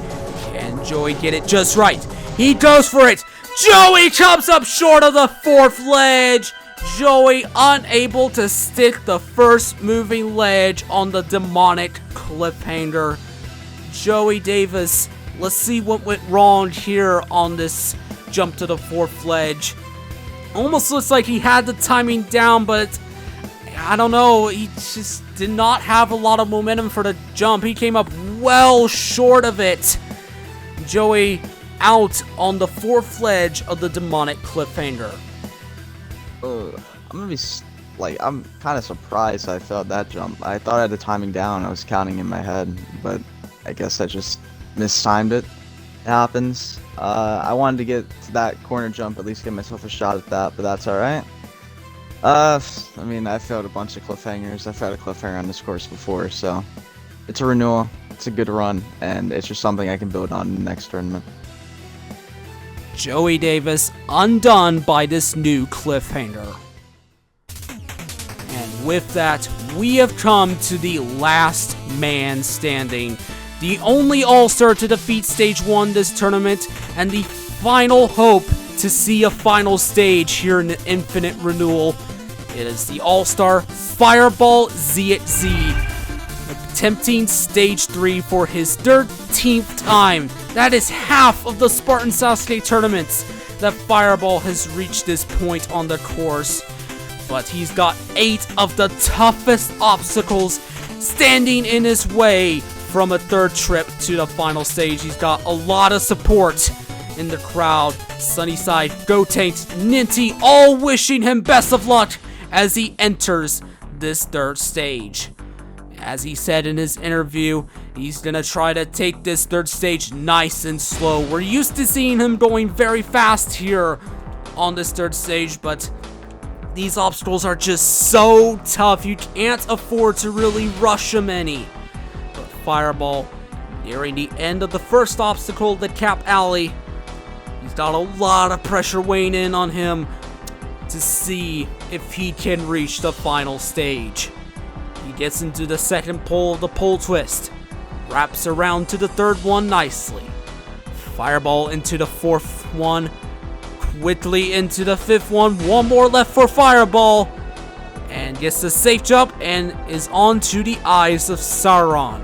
Can Joey get it just right? He goes for it. Joey comes up short of the fourth ledge. Joey unable to stick the first moving ledge on the demonic cliffhanger. Joey Davis, let's see what went wrong here on this jump to the fourth ledge. Almost looks like he had the timing down, but I don't know, he just did not have a lot of momentum for the jump. He came up well short of it. Joey out on the fourth ledge of the demonic cliffhanger. I'm kind of surprised I failed that jump. I thought I had the timing down. I was counting in my head, but I guess I just mistimed it. It happens. I wanted to get to that corner jump, at least give myself a shot at that, but that's alright. I mean, I failed a bunch of cliffhangers. I failed a cliffhanger on this course before, so it's a renewal. It's a good run, and it's just something I can build on in the next tournament. Joey Davis undone by this new cliffhanger. And with that, we have come to the last man standing. The only All-Star to defeat Stage 1 this tournament, and the final hope to see a final stage here in the Infinite Renewal. It is the All-Star Fireball ZZ, attempting Stage 3 for his 13th time. That is half of the Spartan Sasuke tournaments that Fireball has reached this point on the course. But he's got 8 of the toughest obstacles standing in his way from a third trip to the final stage. He's got a lot of support in the crowd. Sunnyside, Gotenks, Ninty, all wishing him best of luck as he enters this third stage. As he said in his interview, he's gonna try to take this third stage nice and slow. We're used to seeing him going very fast here on this third stage, but these obstacles are just so tough. You can't afford to really rush him any. But Fireball, nearing the end of the first obstacle, the Cap Alley, he's got a lot of pressure weighing in on him to see if he can reach the final stage. He gets into the second pole of the pole twist, wraps around to the third one nicely. Fireball into the fourth one, quickly into the fifth one. One more left for Fireball, and gets the safe jump and is on to the eyes of Sauron.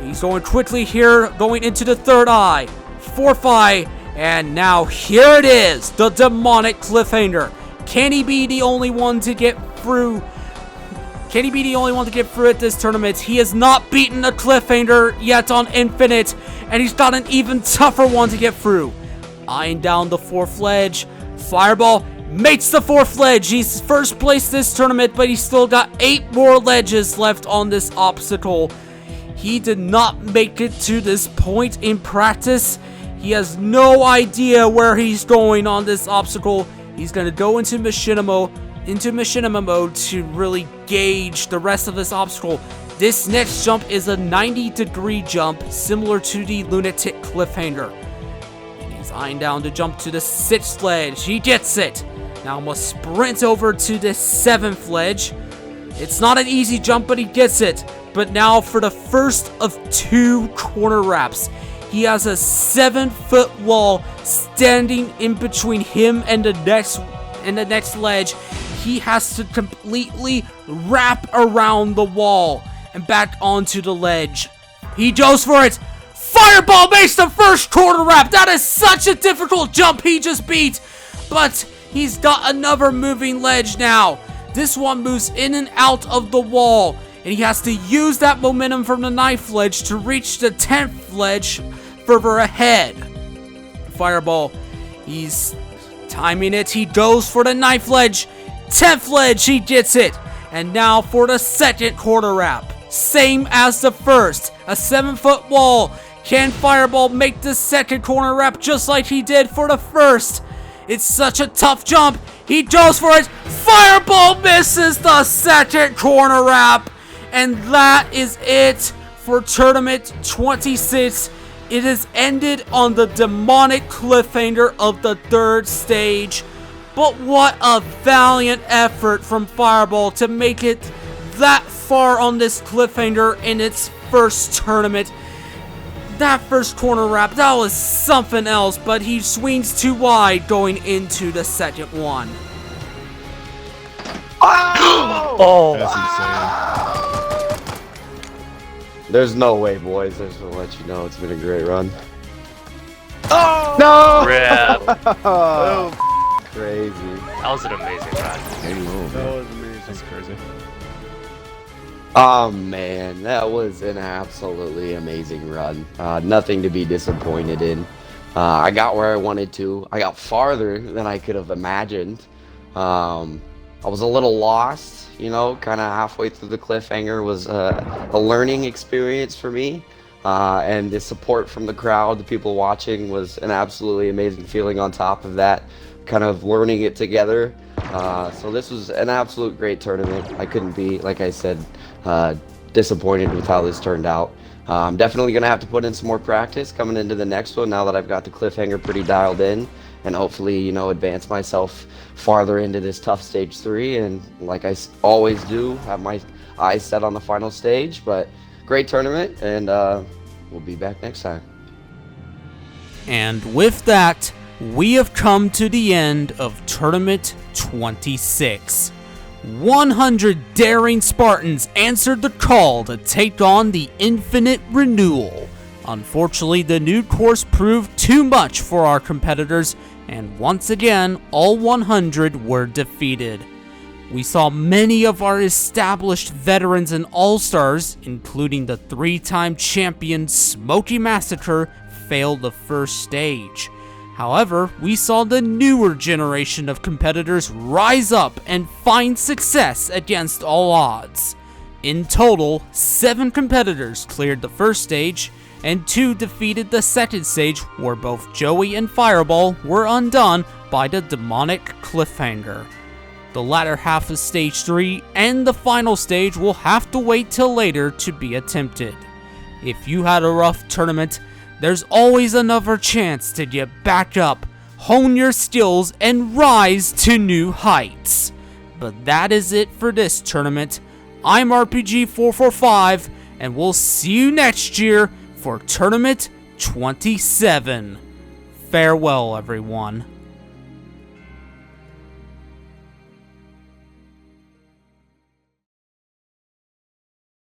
He's going quickly here, going into the third eye, fourth eye, and now here it is, the demonic cliffhanger. Can he be the only one to get through? Can he be the only one to get through at this tournament? He has not beaten a cliffhanger yet on Infinite, and he's got an even tougher one to get through. Eyeing down the fourth ledge, Fireball makes the fourth ledge. He's first place this tournament, but he's still got 8 more ledges left on this obstacle. He did not make it to this point in practice. He has no idea where he's going on this obstacle. He's going to go into machinima mode to really gauge the rest of this obstacle. This next jump is a 90-degree jump, similar to the Lunatic Cliffhanger. He's eyeing down to jump to the 6th ledge. He gets it. Now must sprint over to the 7th ledge. It's not an easy jump, but he gets it. But now for the first of 2 corner wraps, he has a 7-foot wall standing in between him and the next ledge. he has to completely wrap around the wall and back onto the ledge. He goes for it. Fireball makes the first corner wrap. That is such a difficult jump he just beat. But he's got another moving ledge now. This one moves in and out of the wall, and he has to use that momentum from the knife ledge to reach the 10th ledge further ahead. Fireball, he's timing it. He goes for the knife ledge. 10th ledge, he gets it. And now for the second corner wrap. Same as the first. A 7-foot wall. Can Fireball make the second corner wrap just like he did for the first? It's such a tough jump. He goes for it. Fireball misses the second corner wrap. And that is it for Tournament 26. It has ended on the demonic cliffhanger of the third stage. But what a valiant effort from Fireball to make it that far on this cliffhanger in its first tournament. That first corner wrap, that was something else, but he swings too wide going into the second one. Oh! That's insane. There's no way, boys. I just want to let you know it's been a great run. Oh! No! Rip. Oh, crazy. That was an amazing run. That was amazing. That's crazy. Oh man, that was an absolutely amazing run. Nothing to be disappointed in. I got where I wanted to. I got farther than I could have imagined. I was a little lost, you know, kind of halfway through the cliffhanger was a learning experience for me. And the support from the crowd, the people watching, was an absolutely amazing feeling on top of that, kind of learning it together. So this was an absolute great tournament. I couldn't be, like I said, disappointed with how this turned out. I'm definitely going to have to put in some more practice coming into the next one now that I've got the cliffhanger pretty dialed in, and hopefully, you know, advance myself farther into this tough stage 3, and like I always do, have my eyes set on the final stage. But great tournament, and we'll be back next time. And with that, we have come to the end of Tournament 26. 100 daring Spartans answered the call to take on the Infinite Renewal. Unfortunately, the new course proved too much for our competitors, and once again, all 100 were defeated. We saw many of our established veterans and all-stars, including the 3-time champion Smokey Massacre, fail the first stage. However, we saw the newer generation of competitors rise up and find success against all odds. In total, 7 competitors cleared the first stage, and 2 defeated the second stage, where both Joey and Fireball were undone by the demonic cliffhanger. The latter half of stage 3 and the final stage will have to wait till later to be attempted. If you had a rough tournament, there's always another chance to get back up, hone your skills, and rise to new heights. But that is it for this tournament. I'm RPG445, and we'll see you next year for Tournament 27. Farewell, everyone.